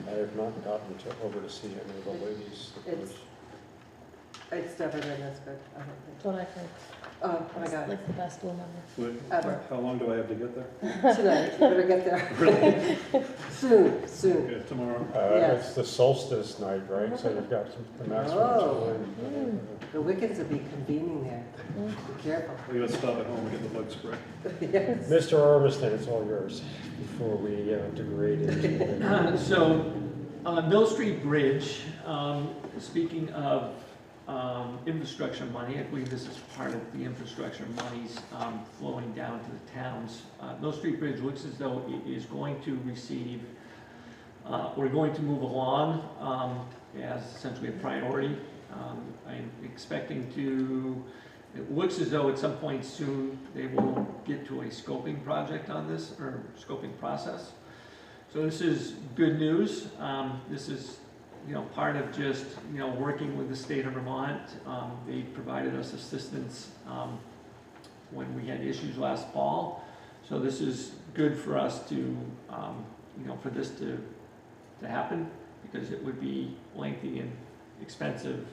I have not gotten over to see any of the ladies.
it's never been this good, I don't think.
That's what I heard.
Oh, my
It's
God,
like the best one ever.
Wait,
Ever.
how long do I have to get there?
tonight, you better get there. Soon, soon.
Okay, tomorrow.
Yes.
It's the solstice night, right? So you've got the maximum
Oh.
time.
The Wiccans will be convening there. Be careful.
We gotta stop at home and get the bug spray.
Yes.
Mr. Armiston, it's all yours before we degrade into.
So, Mill Street Bridge, speaking of infrastructure money, I believe this is part of the infrastructure monies flowing down to the towns. Mill Street Bridge looks as though it is going to receive, we're going to move along as essentially a priority. I'm expecting to, it looks as though at some point soon they will get to a scoping project on this, or scoping process. So this is good news. This is, part of just, working with the state of Vermont. They provided us assistance when we had issues last fall. So this is good for us to, for this to happen, because it would be lengthy and expensive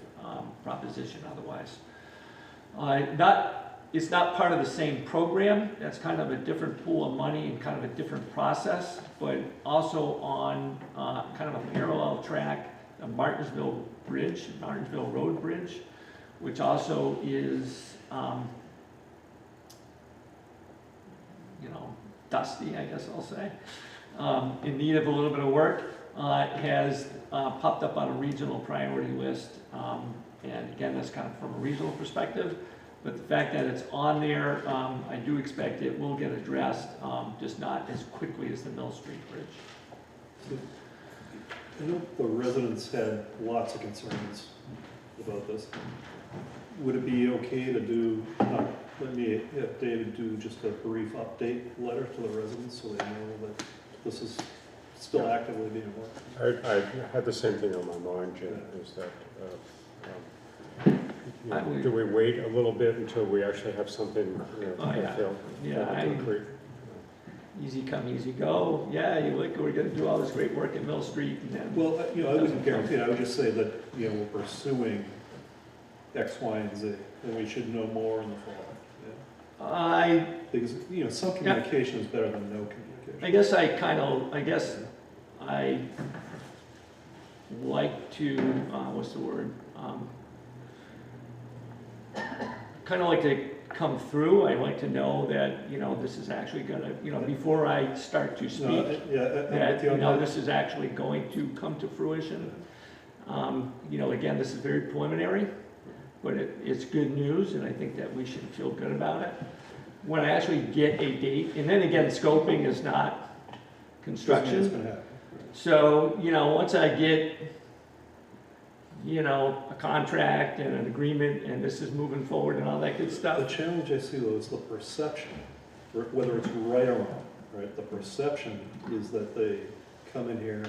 proposition otherwise. It's not part of the same program. That's kind of a different pool of money and kind of a different process, but also on kind of a parallel track, the Martinsville Road Bridge, which also is, dusty, I guess I'll say, in need of a little bit of work. Has popped up on a regional priority list, and again, that's kind of from a regional perspective. But the fact that it's on there, I do expect it will get addressed, just not as quickly as the Mill Street Bridge.
I know the residents had lots of concerns about this. Would it be okay to do, let me have David do just a brief update letter to the residents so they know that this is still actively being worked?
I had the same thing on my mind, Jim, is that, do we wait a little bit until we actually have something, concrete?
Easy come, easy go. Yeah, we're gonna do all this great work at Mill Street and then.
Well, I wouldn't guarantee it. I would just say that, we're pursuing X, Y, and Z, and we should know more in the fall. Yeah. Because, some communication is better than no communication.
I guess I like to, what's the word? Kind of like to come through. I like to know that, this is actually gonna, before I start to speak, that, this is actually going to come to fruition. Again, this is very preliminary, but it's good news, and I think that we should feel good about it. When I actually get a date, and then again, scoping is not construction.
It's gonna happen.
So, once I get, a contract and an agreement, and this is moving forward and all that good
The
stuff.
challenge I see though is the perception, whether it's right or wrong, right? The perception is that they come in here,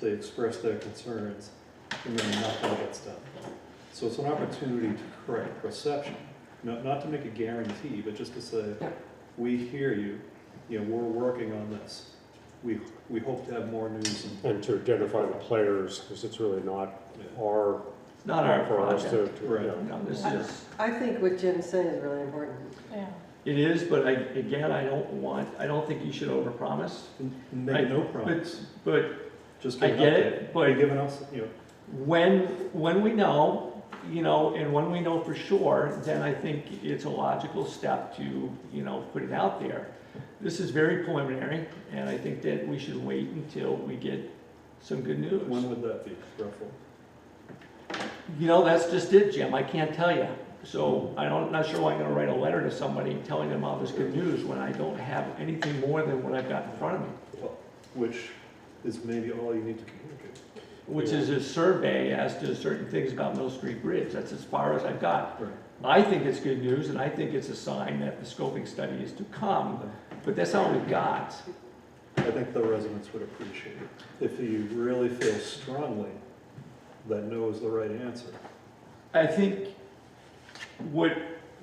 they express their concerns, and then nothing gets done. So it's an opportunity to correct perception, not to make a guarantee, but just to say, we hear you, we're working on this. We hope to have more news.
And to identify the players, because it's really not our.
It's not our
for us
project.
to.
This is,
I think what Jim's saying is really important.
Yeah.
it is, but I don't think you should overpromise.
Make no promise.
But
Just
I
give an
get
update.
it, but
You're giving us,
when we know, and when we know for sure, then I think it's a logical step to, put it out there. This is very preliminary, and I think that we should wait until we get some good news.
when would that be, roughly?
That's just it, Jim, I can't tell you. So I'm not sure why I'm gonna write a letter to somebody telling them all this good news when I don't have anything more than what I've got in front of me.
Well, which is maybe all you need to communicate.
Which is a survey as to certain things about Mill Street Bridge. That's as far as I've got.
Right.
I think it's good news, and I think it's a sign that the scoping study is to come, but that's all we've got.
I think the residents would appreciate it. If you really feel strongly that no is the right answer.
I think what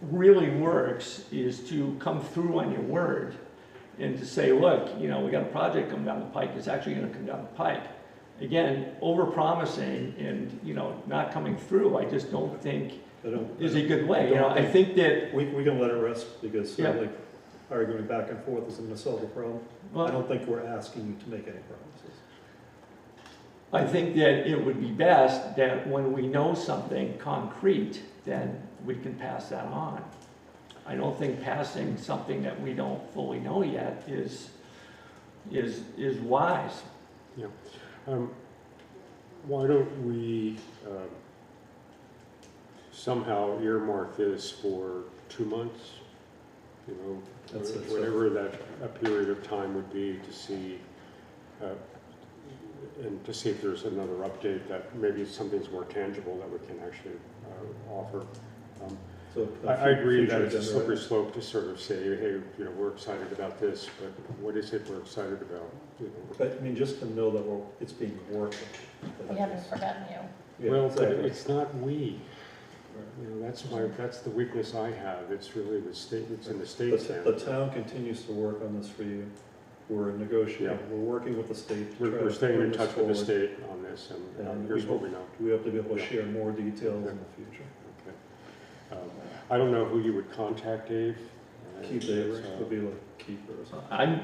really works is to come through on your word and to say, look, you know, we got a project coming down the pike, it's actually gonna come down the pike. Again, over-promising and, you know, not coming through, I just don't think is a good way. You know, I think that,
We can let it rest because
Yeah.
certainly arguing back and forth isn't gonna solve the problem. I
well,
don't think we're asking you to make any promises.
I think that it would be best that when we know something concrete, then we can pass that on. I don't think passing something that we don't fully know yet is wise.
Why don't we somehow earmark this for 2 months? You know,
That's it.
whatever that a period of time would be to see, and to see if there's another update that maybe something's more tangible that we can actually offer.
So
I agree that it's a
future
slippery
agenda
slope to sort of say, hey, you know, we're excited about this, but what is it we're excited about? You know?
But I mean, just to know that it's being worked on.
We haven't forgotten you.
Yeah,
Well, but
exactly.
it's not we. You know, that's the weakness I have. It's really the state, it's in the state's
The
hands.
town continues to work on this for you. We're negotiating,
Yeah.
we're working with the state. to try
We're
to
staying in
bring
touch
this
with the
forward.
state on this, and
And
here's
we
what we know.
We have to be able to
Yeah.
share more details in the future.
Okay. I don't know who you would contact, Dave.
Keith Avery would be like keeper or something.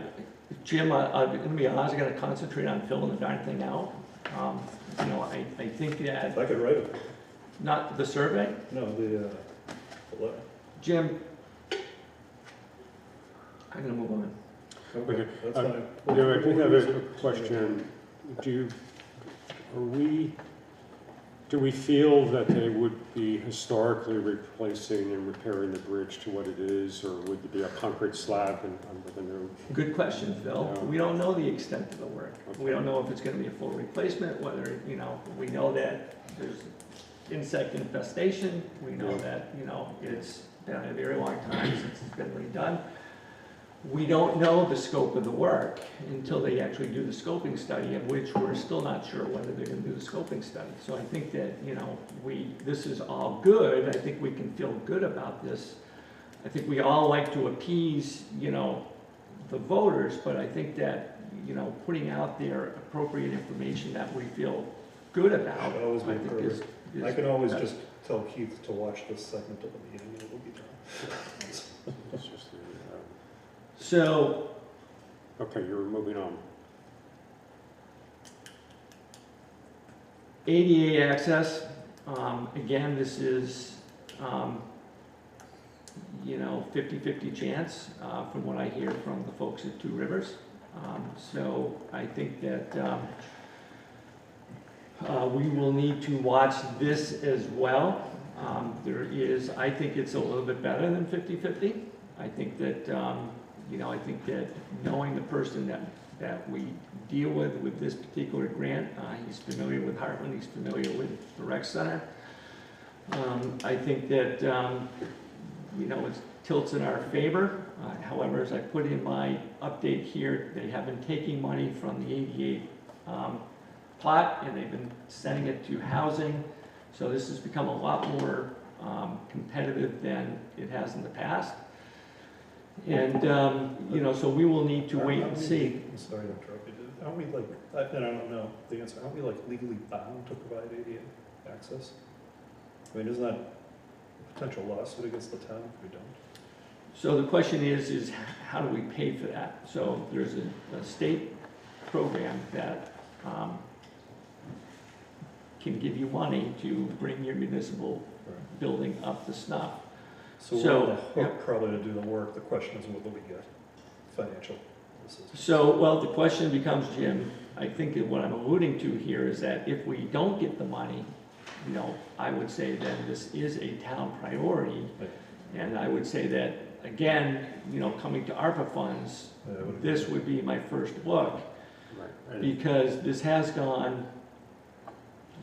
Jim, I'm gonna be honest, I gotta concentrate on filling the darn thing out. You know, I think that,
I could write it.
not the survey,
No, the letter.
Jim, I'm gonna move on.
Okay, that's
Uh,
fine.
You know, I do have a question. Do we feel that they would be historically replacing and repairing the bridge to what it is, or would it be a concrete slab and with a new?
Good question, Phil.
Yeah.
We don't know the extent of the work. We
Okay.
don't know if it's gonna be a full replacement, whether, you know, we know that there's insect infestation. We know
Yeah.
that, you know, it's been a very long time since it's been redone. We don't know the scope of the work until they actually do the scoping study, of which we're still not sure whether they're gonna do the scoping study. So I think that, you know, this is all good. I think we can feel good about this. I think we all like to appease, you know, the voters, but I think that, you know, putting out there appropriate information that we feel good about,
Should always be
I think is.
I can always just tell Keith to watch this segment of the meeting and it'll be done.
It's just the,
So,
okay, you're moving on.
ADA access, again, this is, you know, 50-50 chance, from what I hear from the folks at Two Rivers. So I think that we will need to watch this as well. I think it's a little bit better than 50-50. I think that, you know, I think that knowing the person that we deal with this particular grant, he's familiar with Hartland, he's familiar with the rec center. I think that, you know, it tilts in our favor. However, as I put in my update here, they have been taking money from the ADA pot and they've been sending it to housing. So this has become a lot more competitive than it has in the past. And, you know, so we will need to wait and see.
I'm sorry to interrupt you, dude. Aren't we like, and I don't know the answer, aren't we like legally bound to provide ADA access? I mean, isn't that a potential lawsuit against the town if we don't?
So the question is how do we pay for that? So there's a state program that can give you money to bring your municipal building up to snuff.
So we're
So,
on the hook
yeah.
probably to do the work. The question is, what do we get? Financial assistance.
So, well, the question becomes, Jim, I think that what I'm alluding to here is that if we don't get the money, you know, I would say that this is a town priority.
Right.
And I would say that, again, you know, coming to ARPA funds, this would be my first look.
Right. And
Because this has gone,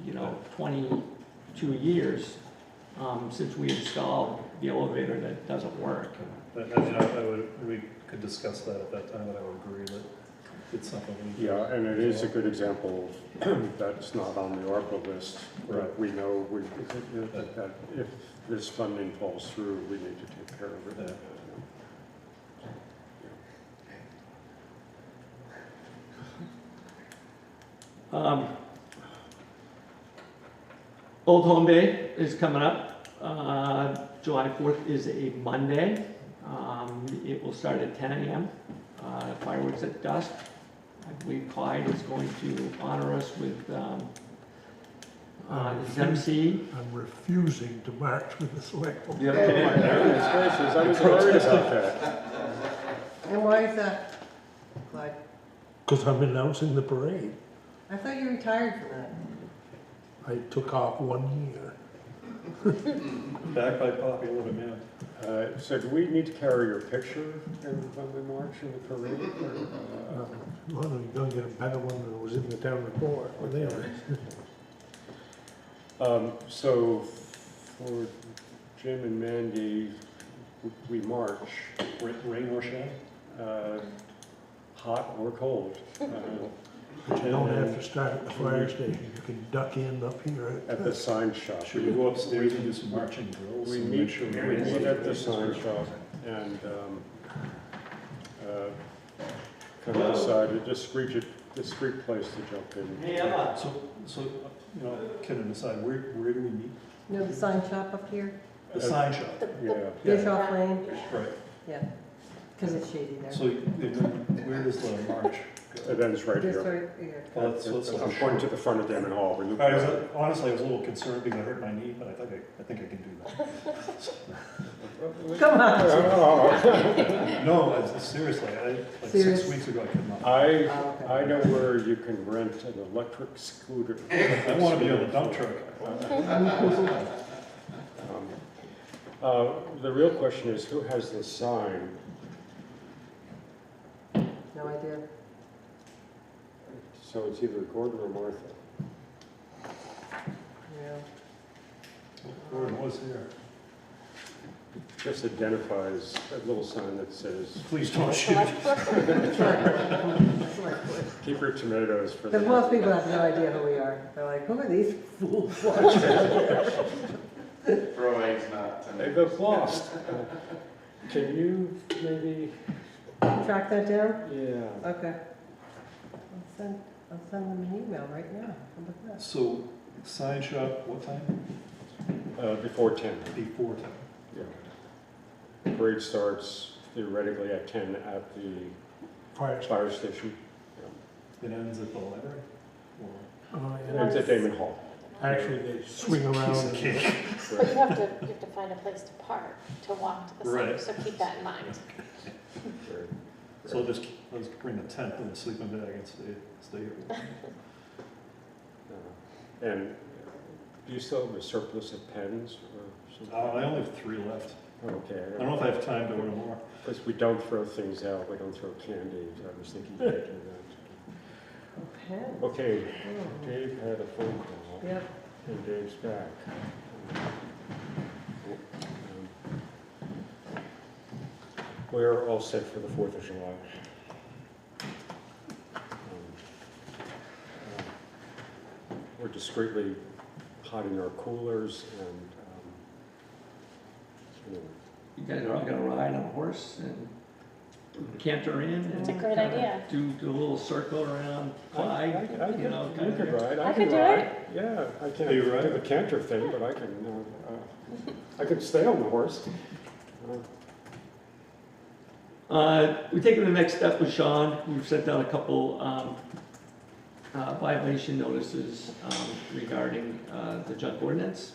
you know, 22 years since we installed the elevator that doesn't work.
We could discuss that at that time, but I would agree that it's something we.
Yeah, and it is a good example that's not on the ARPA list.
Right.
We know that if this funding falls through, we need to take care of it.
Old Home Day is coming up. July 4th is a Monday. It will start at 10 a.m. Fireworks at dusk. I believe Clyde is going to honor us with his MC.
I'm refusing to march with the select board.
Oh, my goodness gracious, I was worried about that.
And why is that, Clyde?
Because I'm announcing the parade.
I thought you retired from that.
I took off 1 year.
Back by popular demand.
So do we need to carry your picture when we march in the parade?
Well, you're gonna get a better one than was in the town report, but anyway.
So for Jim and Mandy, we march,
Rain or shine?
hot or cold.
But you don't have to start at the fire station, you can duck in up here
At the sign shop.
Should we go upstairs and do some marching drills?
We
and
meet,
make sure
we
everyone's
meet
on
at the
pace?
sign shop and kind of decide a discreet place to jump in.
Hey, Emma.
So, you know, can decide where do we meet?
You know the sign shop up here?
The sign shop,
Yeah.
Bischoff Lane?
right.
Yeah, because it's shady there.
So where does the march
It
go?
ends right
Just
here.
right here.
Well, let's
I'm pointing to the front of Damon Hall. We look-
honestly, I was a little concerned because I hurt my knee, but I think I can do that.
Come on.
No, seriously, like
Serious?
6 weeks ago, I could not.
Oh, okay.
I know where you can rent an electric scooter.
I want to be on the dump truck.
The real question is, who has the sign?
No idea.
So it's either Gordon or Martha.
Yeah.
Gordon was here.
Just identifies a little sign that says,
Please don't shoot.
keep your tomatoes for the.
Because most people have no idea who we are. They're like, who are these fools watching out here?
Throw eggs, not
They
tomatoes.
got lost. Can you maybe,
Track that down?
yeah.
Okay. I'll send them an email right now. How about that?
So, sign shop, what time?
Before 10.
Before 10.
Yeah. The parade starts theoretically at 10 at the
Fire station.
fire station.
It ends at the library? Or
It ends at Damon Hall.
Actually, they swing around.
piece of cake?
But you have to find a place to park, to walk to the
Right.
site, so keep that in mind.
So let's bring the tent and the sleeping bag and stay here.
And do you still have a surplus of pens or something?
I only have 3 left.
Okay.
I don't know if I have time to order more.
Because we don't throw things out, we don't throw candy, so I was thinking of taking that.
Okay.
Okay,
Oh.
Dave had a phone call,
Yep.
and Dave's back. We're all set for the 4th of July. We're discreetly hiding our coolers and, anyway.
You guys are all gonna ride on a horse and canter in
It's a
and
great idea.
do a little circle around Clyde, you know,
You
kind
could
of.
ride,
I
I
could
can
do
ride.
it.
Yeah, I can't
You
do
ride?
the canter thing, but I can stay on the horse.
We're taking the next step with Sean. We've sent out a couple violation notices regarding the junk ordinance.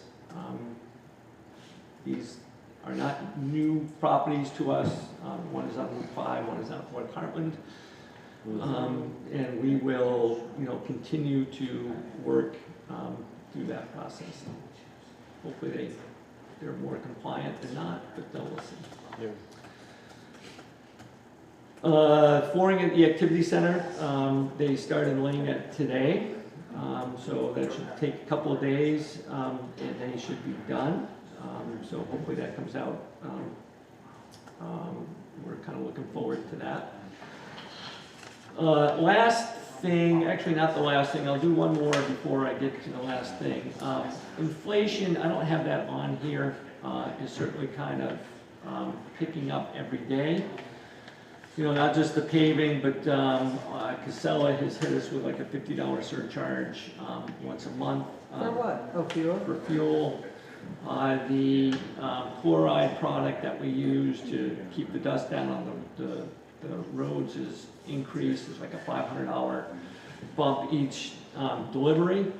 These are not new properties to us. One is on Route 5, one is on North Hartland. And we will, continue to work through that process. Hopefully they're more compliant than not, but then we'll see.
Yeah.
Flooring at the activity center, they started laying it today, so that should take a couple of days, and they should be done. So hopefully that comes out. We're kind of looking forward to that. Last thing, actually not the last thing, I'll do one more before I get to the last thing. Inflation, I don't have that on here, is certainly kind of picking up every day. You know, not just the paving, but Casella has hit us with like a $50 surcharge once a month.
For what? Oh, fuel?
For fuel. The chloride product that we use to keep the dust down on the roads is increased. It's like a $500 bump each delivery.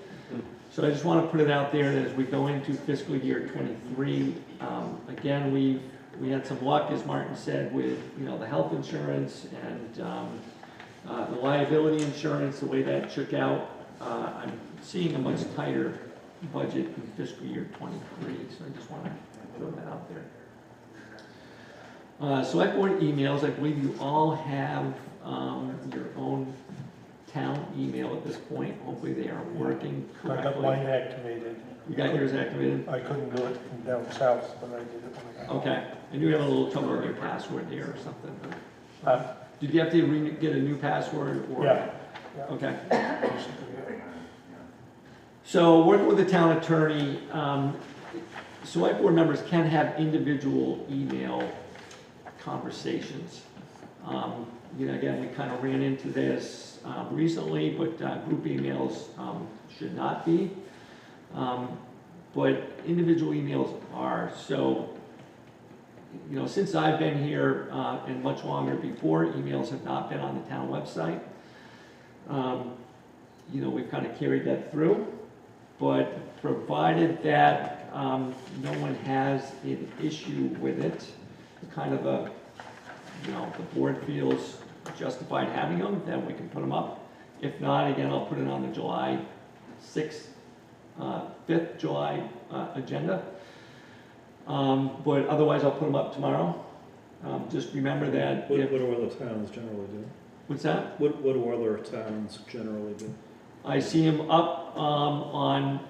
So I just want to put it out there that as we go into fiscal year '23, again, we had some luck, as Martin said, with, you know, the health insurance and the liability insurance, the way that shook out. I'm seeing a much tighter budget in fiscal year '23, so I just want to throw that out there. Select board emails, I believe you all have your own town email at this point. Hopefully they are working
I
correctly.
got mine activated.
You got yours activated?
I couldn't do it from down south, but I did it when I got home.
Okay. And you have a little trouble with your password there or something?
Huh?
Did you have to get a new password or?
Yeah.
Okay.
Basically, yeah.
So working with the town attorney, select board members can have individual email conversations. You know, again, we kind of ran into this recently, but group emails should not be. But individual emails are. So, you know, since I've been here and much longer before, emails have not been on the town website. You know, we've kind of carried that through. But provided that no one has an issue with it, kind of a, you know, the board feels justified having them, then we can put them up. If not, again, I'll put it on the July 6th, 5th July agenda. But otherwise, I'll put them up tomorrow. Just remember that.
What do other towns generally do?
What's that?
What do other towns generally do?
I see them up on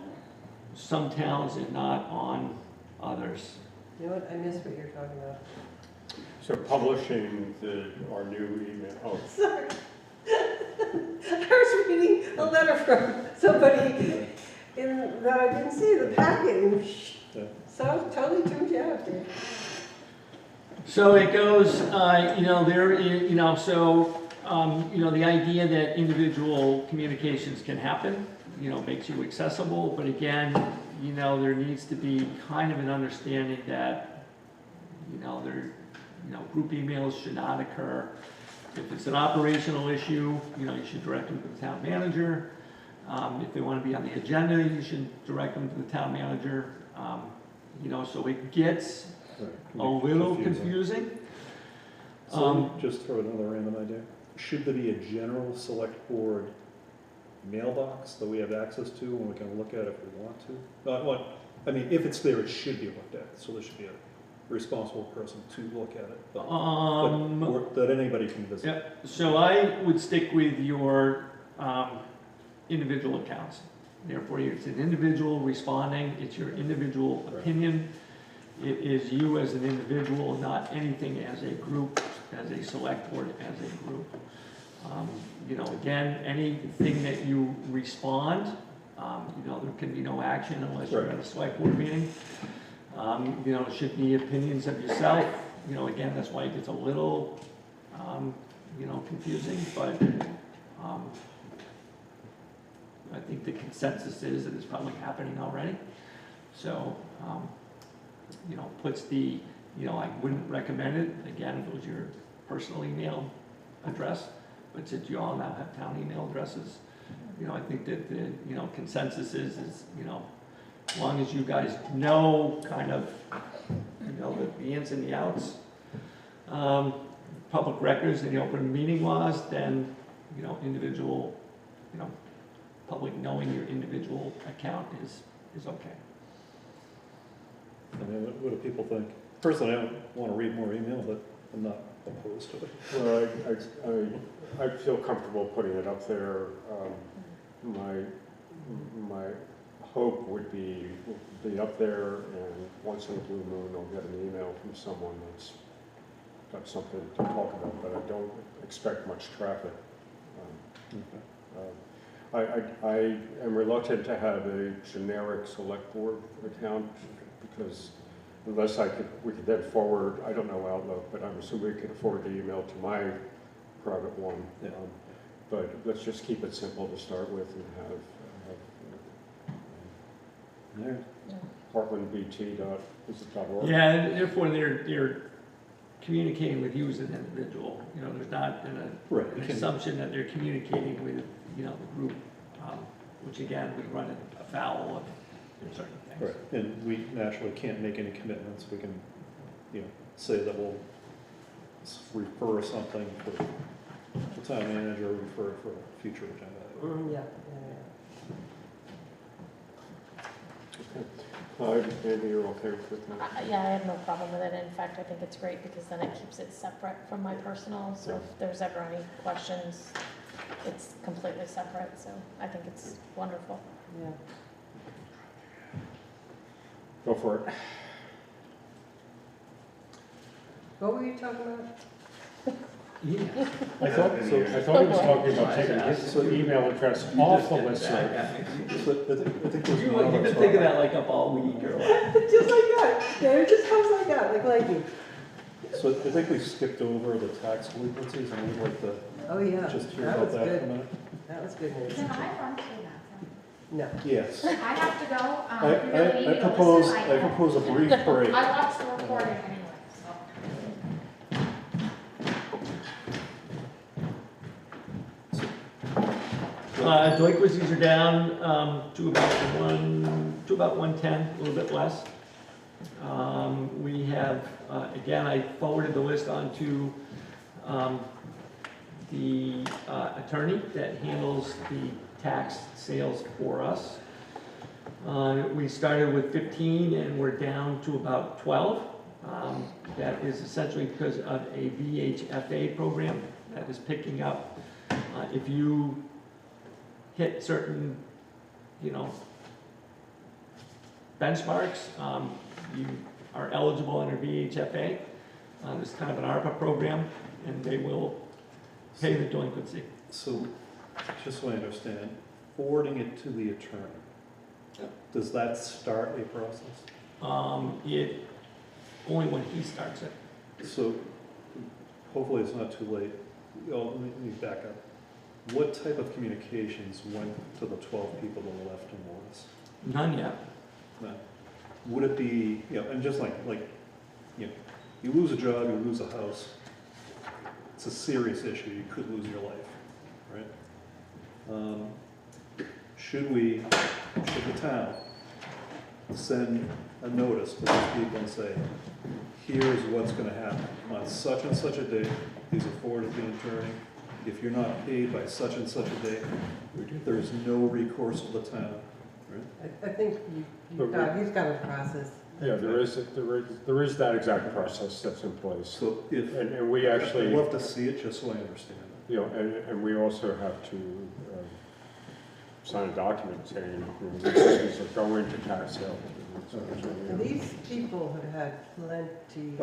some towns and not on others.
You know what, I missed what you're talking about.
So publishing our new email, oh,
Sorry. I was reading a letter from somebody that I didn't see, the packet, and
Yeah.
so totally tuned you out there.
So it goes, you know, there is, you know, so, you know, the idea that individual communications can happen, you know, makes you accessible, but again, you know, there needs to be kind of an understanding that, you know, group emails should not occur. If it's an operational issue, you know, you should direct them to the town manager. If they want to be on the agenda, you should direct them to the town manager. You know, so it gets
Right.
a little confusing.
So just throw another random idea. Should there be a general select board mailbox that we have access to and we can look at if we want to? I mean, if it's there, it should be looked at. So there should be a responsible person to look at it. Or that anybody can visit.
Yep. So I would stick with your individual accounts. Therefore, it's an individual responding. It's your individual opinion. It is you as an individual, not anything as a group, as a select board, as a group. You know, again, anything that you respond, you know, there can be no action unless you're at a select board meeting. You know, it should be opinions of yourself. You know, again, that's why it gets a little, you know, confusing, but I think the consensus is that it's probably happening already. So, you know, puts the, you know, I wouldn't recommend it, again, if it was your personal email address, but since you all now have town email addresses, you know, I think that the, you know, consensus is, you know, as long as you guys know kind of, you know, the ins and the outs, public records and the open meeting laws, then, you know, individual, you know, public knowing your individual account is okay.
I mean, what do people think? Personally, I don't want to read more email, but I'm not opposed to it.
well, I feel comfortable putting it up there. My hope would be up there, and once in a blue moon, I'll get an email from someone that's got something to talk about, but I don't expect much traffic I am reluctant to have a generic select board account because unless we could then forward, I don't know Outlook, but I'm assuming we could forward the email to my private one.
Yeah.
But let's just keep it simple to start with and have heartlandbt.org.
Yeah, and therefore they're communicating with you as an individual. You know, there's not
Right.
an assumption that they're communicating with, you know, the group, which again, would run afoul of certain things.
Right, and we naturally can't make any commitments. We can, you know, say that we'll refer something for the town manager, refer for a future agenda.
Yeah.
Andy, you're okay with that?
Yeah, I have no problem with it. In fact, I think it's great because then it keeps it separate from my personal. So if there's ever any questions, it's completely separate. So I think it's wonderful.
Yeah.
Go for it.
What were you talking about?
I thought he was talking about taking his email address off the list.
So I think there's one
You've
other
been thinking that like up all week or what?
Just like that. Yeah, it just comes like that, like lightning.
So I think we skipped over the tax delinquencies, and we'd like to
Oh, yeah.
just hear
That
about
was
that for a
good.
minute.
That was good news.
Can I run through that?
No.
Yes.
I have to go.
I propose a brief break.
I watched the recording anyway, so.
Delinquencies are down to about 110, a little bit less. We have, again, I forwarded the list on to the attorney that handles the tax sales for us. We started with 15 and we're down to about 12. That is essentially because of a VHFA program that is picking up. If you hit certain, you know, benchmarks, you are eligible under VHFA. It's kind of an ARPA program, and they will pay the delinquency.
So, just so I understand, forwarding it to the attorney, does that start a process?
It, only when he starts it.
So, hopefully it's not too late. Let me back up. What type of communications went to the 12 people that were left in Morris?
None yet.
No. Would it be, you know, and just like, you know, you lose a job, you lose a house, it's a serious issue, you could lose your life, right? Should the town send a notice to these people and say, here's what's gonna happen, on such and such a date, these are forwarded to the attorney, if you're not paid by such and such a date, there's no recourse to the town, right?
I think he's got a process.
Yeah, there is that exact process that's in place.
So if,
And we actually,
I'd love to see it just so I understand it.
you know, and we also have to sign a document saying these are going to tax sale.
And these people have had plenty.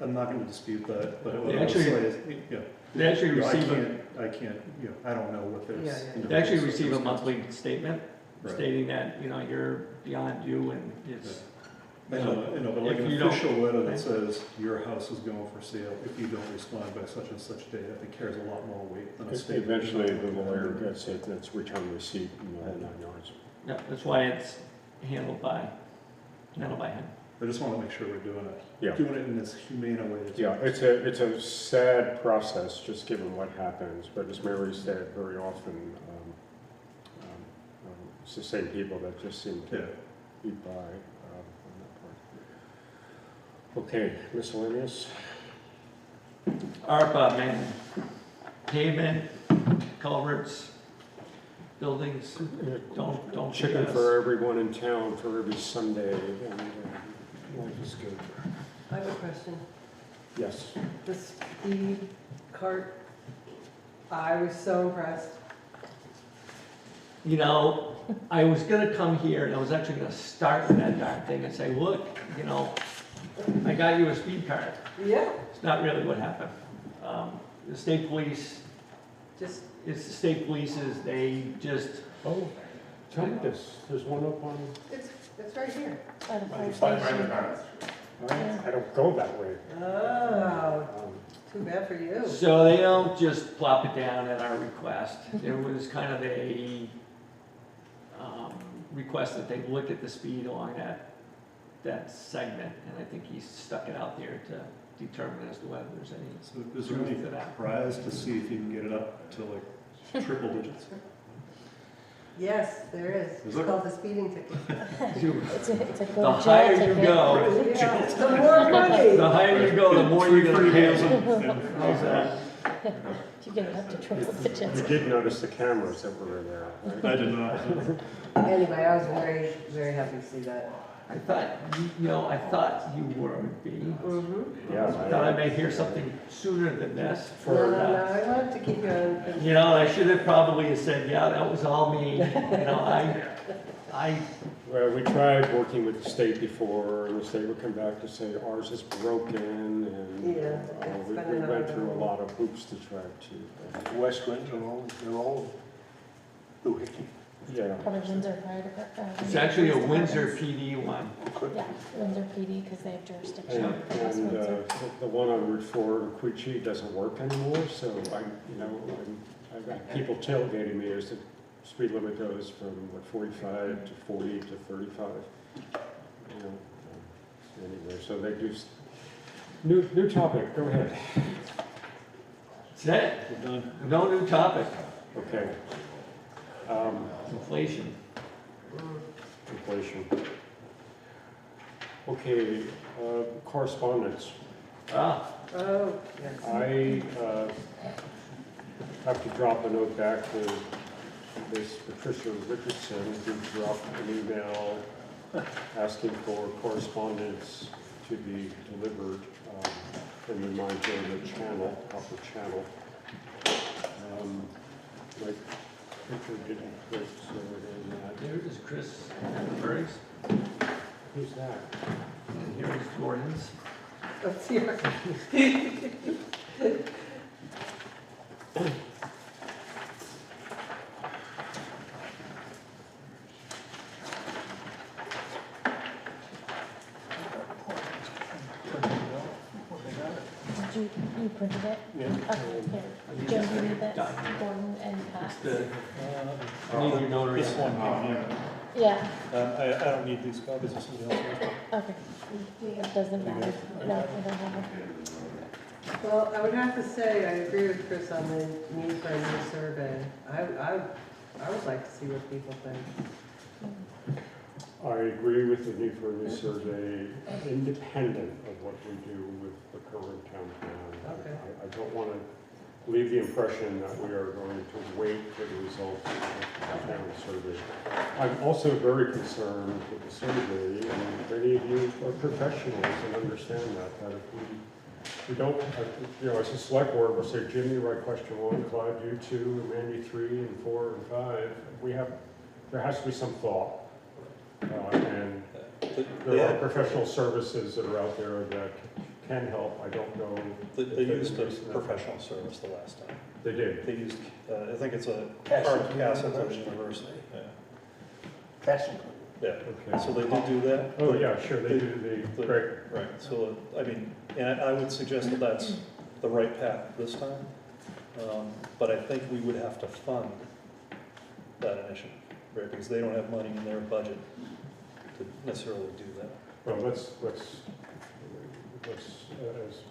I'm not gonna dispute that, but what
They
I will say
actually-
is, yeah.
They actually
You know,
receive,
I can't, you know, I don't know what there's.
Yeah, yeah.
they actually receive a monthly statement
Right.
stating that, you know, you're beyond due and it's,
I know, but like
If
an
you don't-
official letter that says your house is going for sale if you don't respond by such and such date, I think carries a lot more weight than a statement.
Eventually, the lawyer gets it, and it's return receipt and the whole 9 yards.
yeah, that's why it's handled by him.
I just wanna make sure we're doing
Yeah.
it in as humane a way as.
Yeah, it's a sad process, just given what happens, but as Mary said, very often, it's the same people that just seem to
Yeah.
beat by on that part. Okay, miscellaneous?
ARPA, man, pavement, culverts, buildings, don't.
Chicken
forget us.
for everyone in town for every Sunday, and life is good.
I have a question.
Yes.
The speed cart, I was so impressed.
You know, I was gonna come here and I was actually gonna start with that darn thing and say, look, you know, I got you a speed card.
Yeah.
It's not really what happened. The state police,
Just,
it's the state police's, they just,
Oh, tell me this, there's one up on,
It's right here.
By the fire
Right in
station.
front of us.
I don't go that way.
Oh,
Um,
too bad for you.
so they don't just plop it down at our request. There was kind of a request that they look at the speed along that segment, and I think he stuck it out there to determine as to whether there's any
So is there any
truth to that.
prize to see if you can get it up to like triple digits?
Yes, there is. It's
there?
called the speeding ticket.
It's a
The
good
higher
jail
you
ticket.
go,
Yeah, the more money.
the higher you go, the more you're gonna pay.
and-
How's that?
You get it up to triple
You
digits.
did notice the cameras that were in there, right?
I did not.
Anyway, I was very, very happy to see that.
I thought, I thought you would be.
Mm-hmm.
Yeah,
I thought I may hear something sooner than this
No,
for,
no, no, I wanted to keep you on.
you know, I should have probably said, yeah, that was all me. You know, I,
Well, we tried working with the state before, and the state would come back to say ours is broken, and
Yeah,
we
it's been
went through a
another-
lot of hoops to try to,
West Winds they're all doohickey.
yeah.
Probably Windsor Fire Department.
it's actually a Windsor PD one.
Yeah, Windsor PD, because they have jurisdiction.
And,
over West
and
Windsor.
the one on Route 4 in Quechee doesn't work anymore, so I've got people tailgating me as the speed limit goes from, 45 to 40 to 35. You know, anyway, so they do, new topic, go ahead.
That's it.
We're done.
No new topic.
Okay.
Inflation.
Inflation. Okay, correspondence.
Ah,
Oh, yes.
I have to drop a note back to Miss Patricia Richardson, who dropped an email asking for correspondence to be delivered, and remind her of the channel, proper channel. My picture didn't fit, so
there is Chris Burns,
who's that?
and here is Gordon's.
Let's see.
You printed it?
Yeah.
Okay, here. Joe, you need this, Gordon and Pat.
It's the, I need your notary.
This one came here.
Yeah,
I don't need these copies, if somebody else wants them.
okay. It doesn't matter. No, I don't have it.
Well, I would have to say, I agree with Chris on the need for a new survey. I would like to see what people think.
I agree with the need for a new survey, independent of what we do with the current town plan.
Okay.
I don't want to leave the impression that we are going to wait for the results of the town survey. I'm also very concerned with the survey, and many of you are professionals and understand that if we don't, as a select board, we'll say, Jim, you write question 1, Clyde, you 2, Mandy 3, and 4, and 5. There has to be some thought. And there are professional services that are out there that can help. I don't know.
They used a professional service the last time.
They did.
They used, I think it's a
Castleton
Castleton
University.
University. Yeah.
Castleton.
Yeah,
Okay.
so they did do that.
Oh, yeah, sure, they do great.
Right, so, I mean, and I would suggest that that's the right path this time. But I think we would have to fund that initiative, right? Because they don't have money in their budget to necessarily do that.
Well, let's,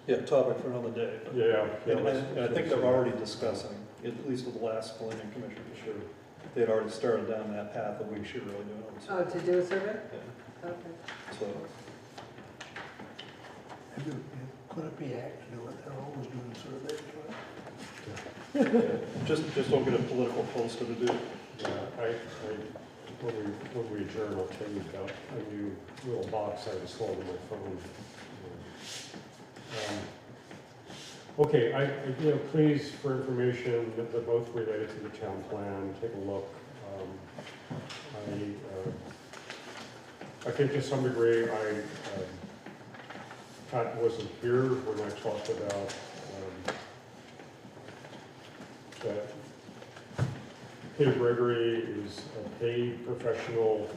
Yeah, topic for another day. But
yeah.
and I think they're already discussing, at least with the last planning commission, sure, they had already started down that path that we should really do it.
Oh, to do a survey?
Yeah,
Okay.
so,
Could it be accurate? They're always doing surveys,
just don't get a political poster to do it.
Yeah, when we adjourn, I'll tell you about a new little box I installed on my phone. Okay, please, for information, that they're both related to the town plan, take a look. I think to some degree, Pat wasn't here when I talked about that Peter Gregory is a paid professional.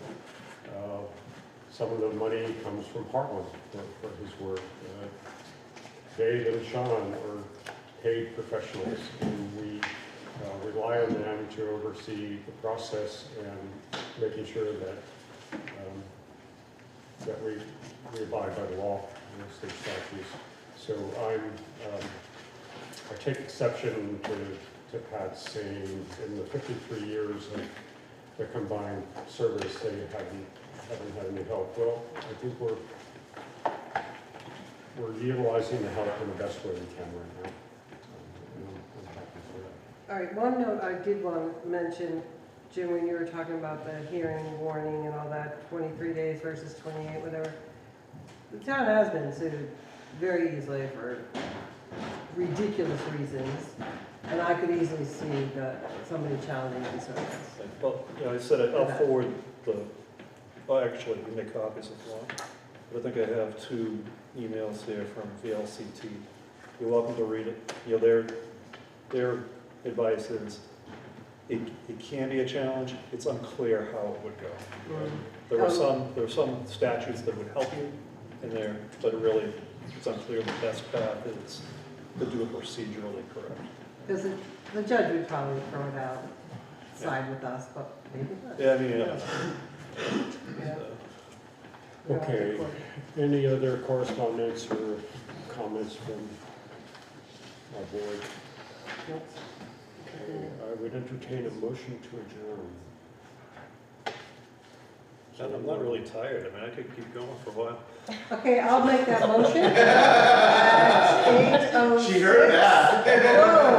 Some of the money comes from Hartland for his work. Dave and Sean are paid professionals, and we rely on them to oversee the process and making sure that we abide by the law and the state statutes. So I take exception to Pat's saying in the 53 years of the combined service, they haven't had any help. Well, I think we're utilizing the help in the best way we can right now. And I'm happy for that.
All right, one note I did want to mention, Jim, when you were talking about the hearing warning and all that, 23 days versus 28, whatever. The town has been sued very easily for ridiculous reasons, and I could easily see somebody challenging the service.
Well, I said I'll forward actually, we make copies if you want. But I think I have 2 emails here from VLCT. You're welcome to read it. Their advice is, it can be a challenge. It's unclear how it would go. There are some statutes that would help you in there, but really, it's unclear the best path is to do it procedurally correct.
Because the judge would probably throw it out, side with us, but maybe not.
Yeah, I mean,
Yeah.
Okay, any other correspondence or comments from our board? Okay, I would entertain a motion to adjourn.
I'm not really tired. I mean, I could keep going for a while.
Okay, I'll make that motion. At 8:06.
She heard that.
Whoa,